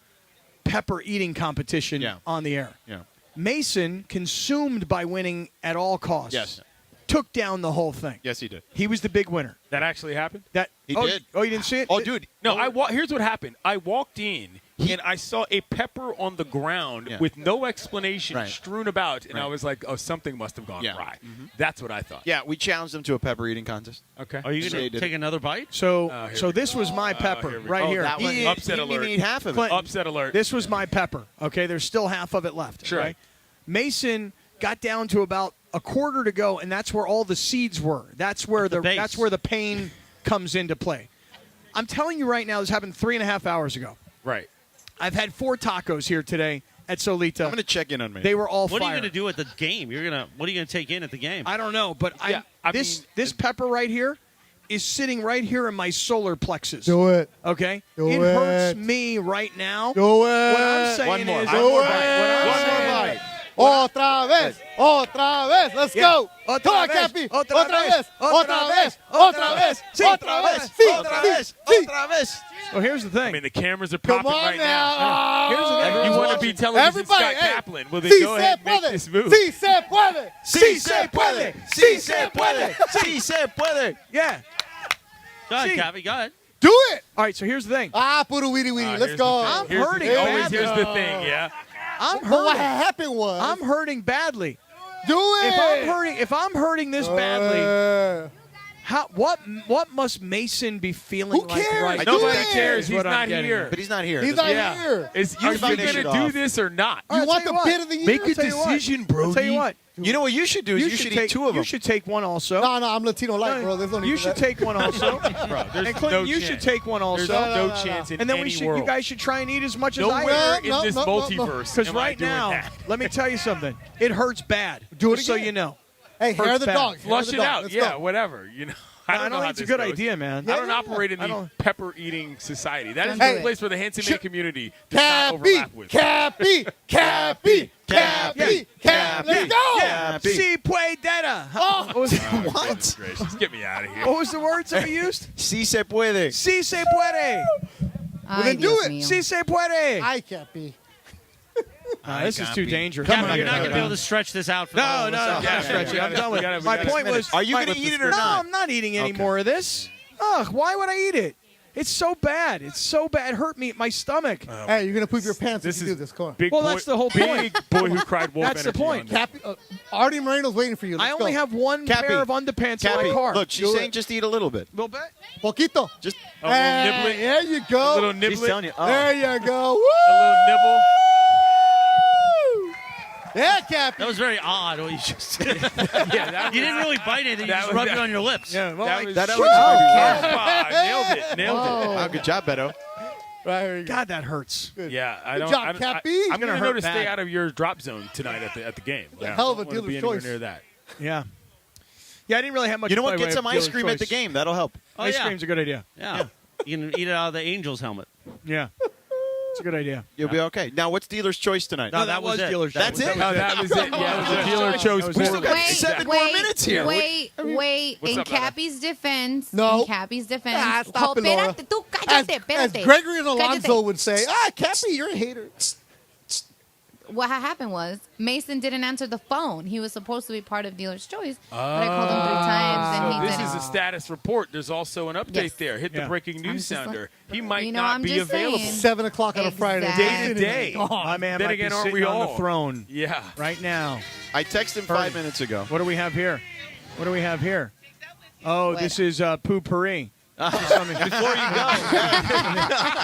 pepper eating competition on the air.
Yeah.
Mason, consumed by winning at all costs,
Yes.
took down the whole thing.
Yes, he did.
He was the big winner.
That actually happened?
He
oh,
did.
Oh, you didn't see it?
Oh, dude.
No, here's what happened. I walked in, and I saw a pepper on the ground with no explanation strewn about, and I was like, oh, something must have gone awry. That's what I thought.
Yeah, we challenged him to a pepper eating contest.
Okay.
Are you going to take another bite?
So, this was my pepper right here.
That one. Upset alert.
He didn't eat half of it.
Clinton,
Upset alert.
This was my pepper. Okay, there's still half of it left.
Sure.
Okay? Mason got down to about a quarter to go, and that's where all the seeds were. That's where that's where the pain comes into play. I'm telling you right now, this happened 3.5 hours ago.
Right.
I've had 4 tacos here today at Solita.
I'm going to check in on me.
They were all
What are you
fire.
going to do at the game? What are you going to take in at the game?
I don't know, but this pepper right here is sitting right here in my solar plexus.
Do it.
Okay?
Do
it
it.
hurts me right now.
Do it.
What I'm saying
One more.
is...
One more bite.
What I'm saying-
Otra vez. Otra vez. Let's go.
Otra vez.
Cappy.
Otra vez.
Otra vez. Otra vez.
Sí.
Otra vez. Sí.
Otra
Sí.
vez.
Sí.
Otra vez.
So here's the thing.
I mean, the cameras are
Come
popping
on
right
now.
now.
Here's the thing.
You
Everyone's
want to
watching.
be television
Everybody,
Scott
hey.
Kaplan. Well, then
Sí
go
se
ahead and make
puede.
this move.
Sí se puede.
Sí se puede. Sí se puede.
Sí se puede.
Yeah.
Go ahead,
See.
Cappy. Go ahead.
Do it.
All right, so here's the thing.
Puro weedy weedy. Let's
Here's
go.
the thing.
I'm
Here's the
hurting
thing.
badly.
Always here's the thing, yeah.
I'm
But what
hurting.
happened was.
I'm hurting badly.
Do it.
If I'm hurting this badly, what must Mason be feeling
Who
like
cares?
right
Do
now?
Nobody
it.
cares.
Is
He's
what I'm
not
getting
here.
at.
But he's not here.
He's not
Yeah.
here.
Is you
finish
going
it
to do
off.
this or not?
All right,
You want
tell
the
you
bit
what.
of the year?
Make a
I'll tell you what.
decision, bro.
I'll tell you what.
You know what you should do? Is you should eat 2 of them.
You should take one also.
No, I'm Latino light, bro. There's no need
You
for
should
that.
take one also.
Bro, there's
And Clinton,
no
you
chance.
should take one also.
There's no chance in
and then
any
you
world.
guys should try and eat as much as I
Nowhere
eat.
in
No,
this
no, no, no.
multiverse
Because
am I
right
doing
now,
that.
let me tell you something. It hurts bad.
Do it
just so
again.
you know.
Hey, hair
Hurts
of the
bad.
dog. Hair of
Flush
the
it
dog.
out.
Let's
Yeah,
go.
whatever. You know. I don't know
think
how
it's a
this
good
goes.
idea, man.
I don't operate in
I
the
don't-
pepper eating society. That is
Don't
the
do it.
place where the handsome man community does not
Cappy.
overlap with.
Cappy. Cappy. Cappy. Cappy. Let's go.
Si puede. What was
Goodness gracious. Get me out of here.
what was the words that we used?
Sí se puede.
Si se puede.
Ay,
then do
Dios
it.
mío.
Si se puede.
I Cappy.
This is too dangerous.
Cappy, you're not going to be able to stretch this out for the
No,
whole
no,
of
no.
us.
I'm not stretching. I'm done with
We
it.
gotta-
My
we gotta
point was.
Are you
my-
going to eat it or
No,
not?
I'm not eating any
Okay.
more of this. Ugh, why would I eat it? It's so bad. It's so bad. It hurt me, my stomach.
Hey, you're gonna poop your pants
This
if you
is
do this. Come on.
Big
Well,
boy,
that's the whole point.
Big boy who cried wolf
That's the
energy
point.
on this.
Cappy, Artie Moreno's waiting for you. Let's
I only
go.
have one
Cappy.
pair of underpants in
Cappy,
my car.
look, she's
Do
saying
it.
just eat a little bit.
little bit.
Poquito.
Just
A little nibbling.
There you go.
A little
she's
nibbling.
telling you. Oh.
There you go. Woo!
A little nibble.
Yeah, Cappy.
That was very odd what you just did.
Yeah, that
You
was,
didn't really bite it. You
that
just
was-
rubbed it on your lips.
Yeah, well,
that
like,
was
that
that
was-
nailed it. Nailed it.
Wow, good job, Beto.
Right here you go.
God, that hurts.
Yeah, I
Good
don't.
job,
I don't-
Cappy.
I'm
gonna
gonna
hurt
know to
bad.
stay out of your drop zone tonight at the game. Yeah,
hell of a
I don't wanna
dealer's
be anywhere
choice.
near that.
Yeah. Yeah, I didn't really have much.
You know
by
what?
way
Get
of
some ice
dealer's
cream at the
choice.
game. That'll help.
Oh,
Ice
yeah.
cream's a good idea.
Yeah. You can eat it out of the Angels helmet.
Yeah. It's a good idea.
You'll be okay. Now, what's dealer's choice tonight?
No, that was
it.
dealer's
That's
choice.
it?
Oh, that was it. Yeah, it was a dealer chose.
We still
got
Wait,
7 more
wait,
minutes here.
Wait,
What's
in
up, Lana?
Cappy's defense.
No.
In Cappy's defense.
Ah, stop it, Laura.
Espérate, tú
As,
cállate,
as
espérate.
Gregory and Alonso
Cállate.
would say, Cappy, you're a hater.
What happened was Mason didn't answer the phone. He was supposed to be part of dealer's choice, but I called him 3 times and he
This
didn't.
is a status report. There's also an update
Yes.
there. Hit the
Yeah.
breaking
I'm
news
just
sounder.
like-
He might
You know,
not
I'm
be
just
available.
saying.
7 o'clock on a Friday.
Exactly.
Day to day.
My man
Then
might
again,
be
aren't
sitting
we
on
all?
the throne
Yeah.
right now.
I texted him 5 minutes ago.
What do we have here? What do we have here? Oh,
What?
this is poo-pourri.
Before you go.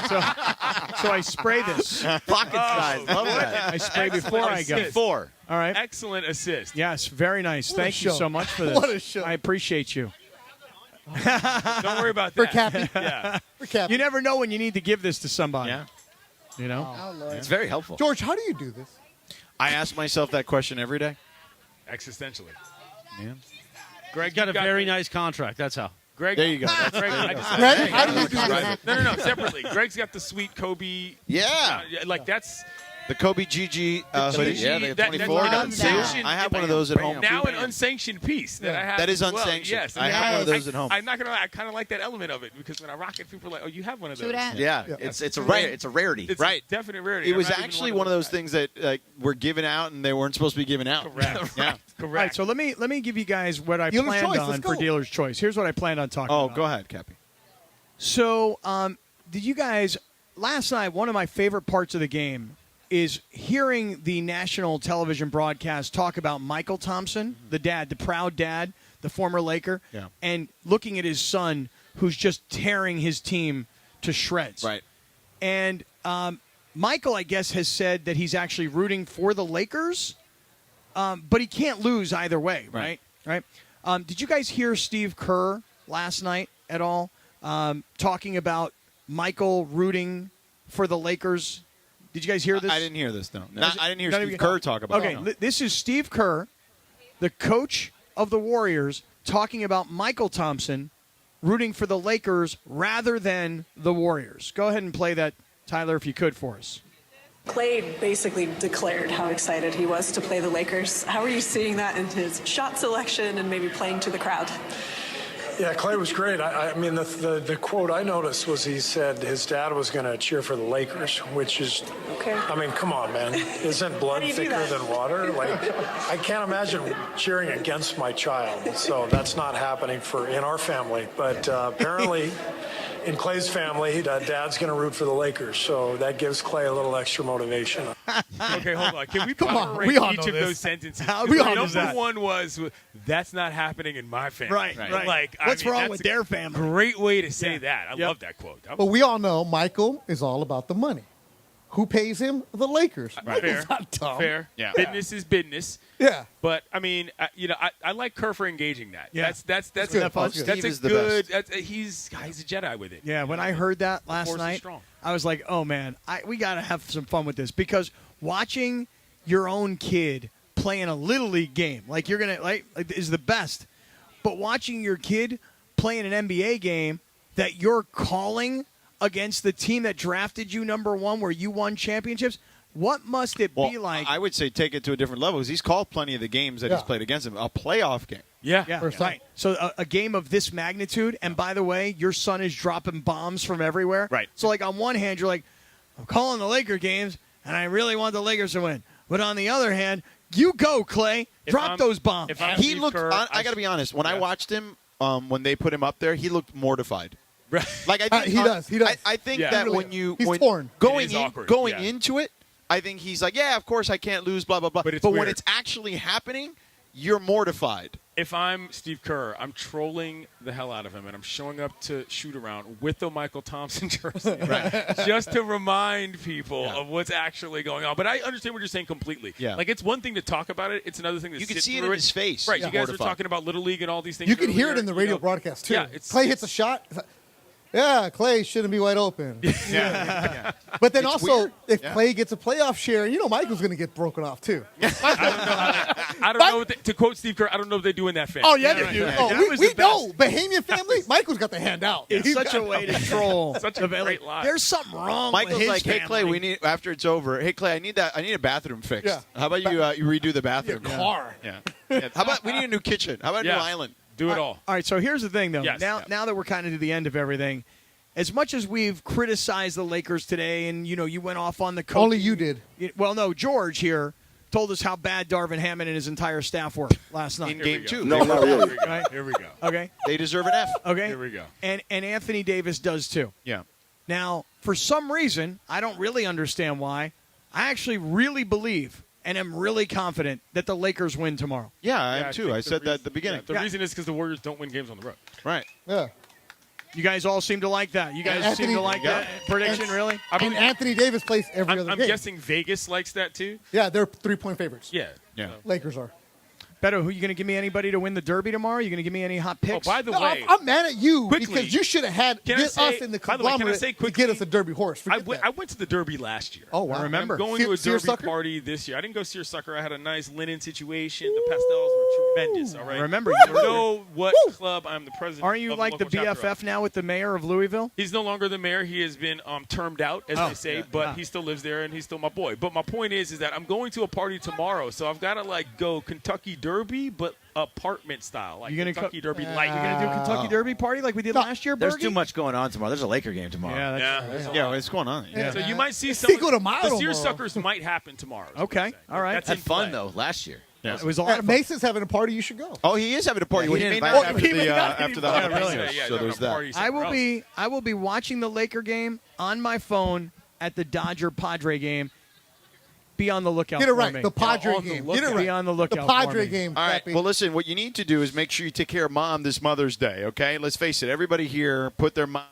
So I spray this.
Pocket size. Love that.
I spray before I go.
Before.
All right.
Excellent assist.
Yes, very nice.
What a
Thank you
show.
so much for this.
What a show.
I appreciate you.
Don't worry about
For
that.
Cappy.
Yeah.
For Cappy.
You never know when you need to give this to somebody.
Yeah.
You know?
Oh, Lord.
It's very helpful.
George, how do you do this?
I ask myself that question every day.
Existentially.
Yeah.
Greg got a very nice contract. That's how.
Greg,
there you go.
Greg,
how do you do that?
No, separately. Greg's got the sweet Kobe.
Yeah.
Like that's.
The Kobe GG.
Yeah,
they have
that-
24.
that's
Unsanctioned. I have one of those at home.
Now an unsanctioned piece that I have.
That is
as well.
unsanctioned.
Yes,
I have one of those at home.
I'm not gonna lie. I kind of like that element of it because when I rock it, people are like, "Oh, you have one of those."
Yeah,
it's a rare. It's a rarity.
It's
right.
a definite rarity.
It was
I'm not even
actually one of those things that were given out and they weren't supposed to be given out.
Correct.
Yeah.
Correct.
All right, so let me give you guys what I
Dealer's
planned
choice,
on
let's
for
go.
Dealer's Choice. Here's what I planned on talking about.
Oh, go ahead, Cappy.
So, did you guys last night? One of my favorite parts of the game is hearing the national television broadcast talk about Michael Thompson, the dad, the proud dad, the former Laker, and looking at his son who's just tearing his team to shreds.
Right.
And Michael, I guess, has said that he's actually rooting for the Lakers, but he can't lose either way, right? Right. Did you guys hear Steve Kerr last night at all talking about Michael rooting for the Lakers? Did you guys hear this?
I didn't hear this, no. I didn't hear
None of
Steve
you-
Kerr talk about
Okay,
it. No.
this is Steve Kerr, the coach of the Warriors, talking about Michael Thompson rooting for the Lakers rather than the Warriors. Go ahead and play that, Tyler, if you could, for us.
Clay basically declared how excited he was to play the Lakers. How are you seeing that in his shot selection and maybe playing to the crowd?
Yeah, Clay was great. I mean, the quote I noticed was he said his dad was going to cheer for the Lakers, which is,
okay.
I mean, come on, man. Isn't blood
do you do
thicker
that?
than water? Like, I can't imagine cheering against my child. So that's not happening in our family. But apparently, in Clay's family, dad's going to root for the Lakers. So that gives Clay a little extra motivation.
Okay, hold on. Can we
Come on,
moderate
we all
each
know
of
this.
those sentences?
How
Because
we all know
number
that.
one was, that's not happening in my family.
Right.
Like,
What's wrong
that's
with
a
their family?
Great way to say that. I love that quote.
But we all know Michael is all about the money. Who pays him? The Lakers. Michael's
Fair.
not dumb.
Fair.
Yeah.
Business is business.
Yeah.
But I mean, I like Kerr for engaging that.
Yeah.
That's
good.
a,
That's
that's
Steve
a
is the
good.
best.
He's a Jedi with it.
Yeah, when I heard that last
force is
night,
strong.
I was like, oh, man, we got to have some fun with this because watching your own kid play in a Little League game, like you're going to, like is the best. But watching your kid play in an NBA game that you're calling against the team that drafted you number one where you won championships, what must it be like?
I would say take it to a different level because he's called plenty of the games that he's played against him. A playoff game.
Yeah, right. So a game of this magnitude, and by the way, your son is dropping bombs from everywhere.
Right.
So, like, on one hand, you're like, I'm calling the Laker games, and I really want the Lakers to win. But on the other hand, you go, Clay. Drop those bombs.
He looked, I got to be honest, when I watched him, when they put him up there, he looked mortified.
Right.
Like, I think,
he does. He does.
I think
Yeah.
that
Really,
when you...
he's
when
torn.
Going,
It is
in,
awkward.
going
Yeah.
into it, I think he's like, yeah, of course I can't lose, blah, blah, blah.
But it's
when
weird.
it's actually happening, you're mortified.
If I'm Steve Kerr, I'm trolling the hell out of him, and I'm showing up to shoot around with the Michael Thompson jersey, just to remind people of what's actually going on. But I understand what you're saying completely.
Yeah.
Like, it's one thing to talk about it; it's another thing to
You can
sit
see it
through
in his face.
Right?
Yeah.
You guys
Mortified.
were talking about Little League and all these things.
You can hear it
earlier,
in the radio
you know.
broadcast, too.
Yeah,
Clay hits a shot. It's like, yeah, Clay shouldn't be wide open.
Yeah.
But then
It's
also,
weird.
if
Yeah.
Clay gets a playoff share, Michael's going to get broken off, too.
I don't know. What to quote Steve Kerr, I don't know what they do in that family.
Oh, yeah, they do. Oh, we know. Bahamian family, Michael's got the hand out.
It's
He's
such
got
a way to troll.
Such a
the Valley.
great lie.
There's something wrong
Michael's
with his
like, hey, Clay,
family.
we need, after it's over, hey, Clay, I need a bathroom fixed.
Yeah.
How about you redo the bathroom?
Your car.
Yeah. How about we need a new kitchen? How about a new island?
Do it all.
All right, so here's the thing, though.
Yes.
Now that we're kind of to the end of everything, as much as we've criticized the Lakers today, and you went off on the coach.
Only you did.
Well, no, George here told us how bad Darvin Hammond and his entire staff were last night.
In game two.
No, not really.
Right?
Here we go.
Okay.
They deserve an F.
Okay.
Here we go.
And Anthony Davis does too.
Yeah.
Now, for some reason, I don't really understand why. I actually really believe and am really confident that the Lakers win tomorrow.
Yeah, I am too.
think
I
the
said that at
reason-
the beginning.
The reason is because the Warriors don't win games on the road.
Right.
Yeah.
You guys all seem to like that. You guys seem to like that prediction, really?
And Anthony Davis plays every other
I'm
game.
guessing Vegas likes that too.
Yeah, they're 3-point favorites.
Yeah.
Yeah.
Lakers are.
Beto, who you going to give me anybody to win the Derby tomorrow? You going to give me any hot picks?
Oh, by the way,
I'm mad at you
quickly,
because you should have had us in the
by the way, can I
conglomerate
say
to
quickly,
get us a Derby horse.
I went to the Derby last year.
Oh, wow.
I remember.
I'm going to a Derby
Seersucker?
party this year. I didn't go seersucker. I had a nice linen situation. The pastels were tremendous. All right.
I remember.
You know what club I'm the president.
Aren't you
of
like the
local chapter
BFF
of.
now with the mayor of Louisville?
He's no longer the mayor. He has been termed out, as they say, but he still lives there and he's still my boy. But my point is that I'm going to a party tomorrow, so I've got to go Kentucky Derby, but apartment style, like Kentucky Derby light.
You're going to do a Kentucky Derby party like we did last year,
There's
Bergie?
too much going on tomorrow. There's a Laker game tomorrow.
Yeah,
what's going on?
Yeah. So you might see some.
Cinco de Mayo
The
tomorrow.
seersuckers might happen tomorrow.
Okay, all right.
That's
Had
in
fun
play.
though last year.
Yeah. It was a lot of fun.
Mason's having a party. You should go.
Oh, he is having a party.
Yeah,
Well,
he
he
didn't
may
invite
not
us.
after the
not
after the
invite us.
jalapeno.
Yeah,
So there's that.
I will be watching the Laker game on my phone at the Dodger Padre game. Be on the lookout.
Get it
for
right.
me.
The Padre
on the
game.
lookout.
Get it right.
Be on the lookout.
The Padre
for me.
game.
All right.
Pappy.
Well, listen. What you need to do is make sure you take care of Mom this Mother's Day. Okay. Let's face it. Everybody here put their mom.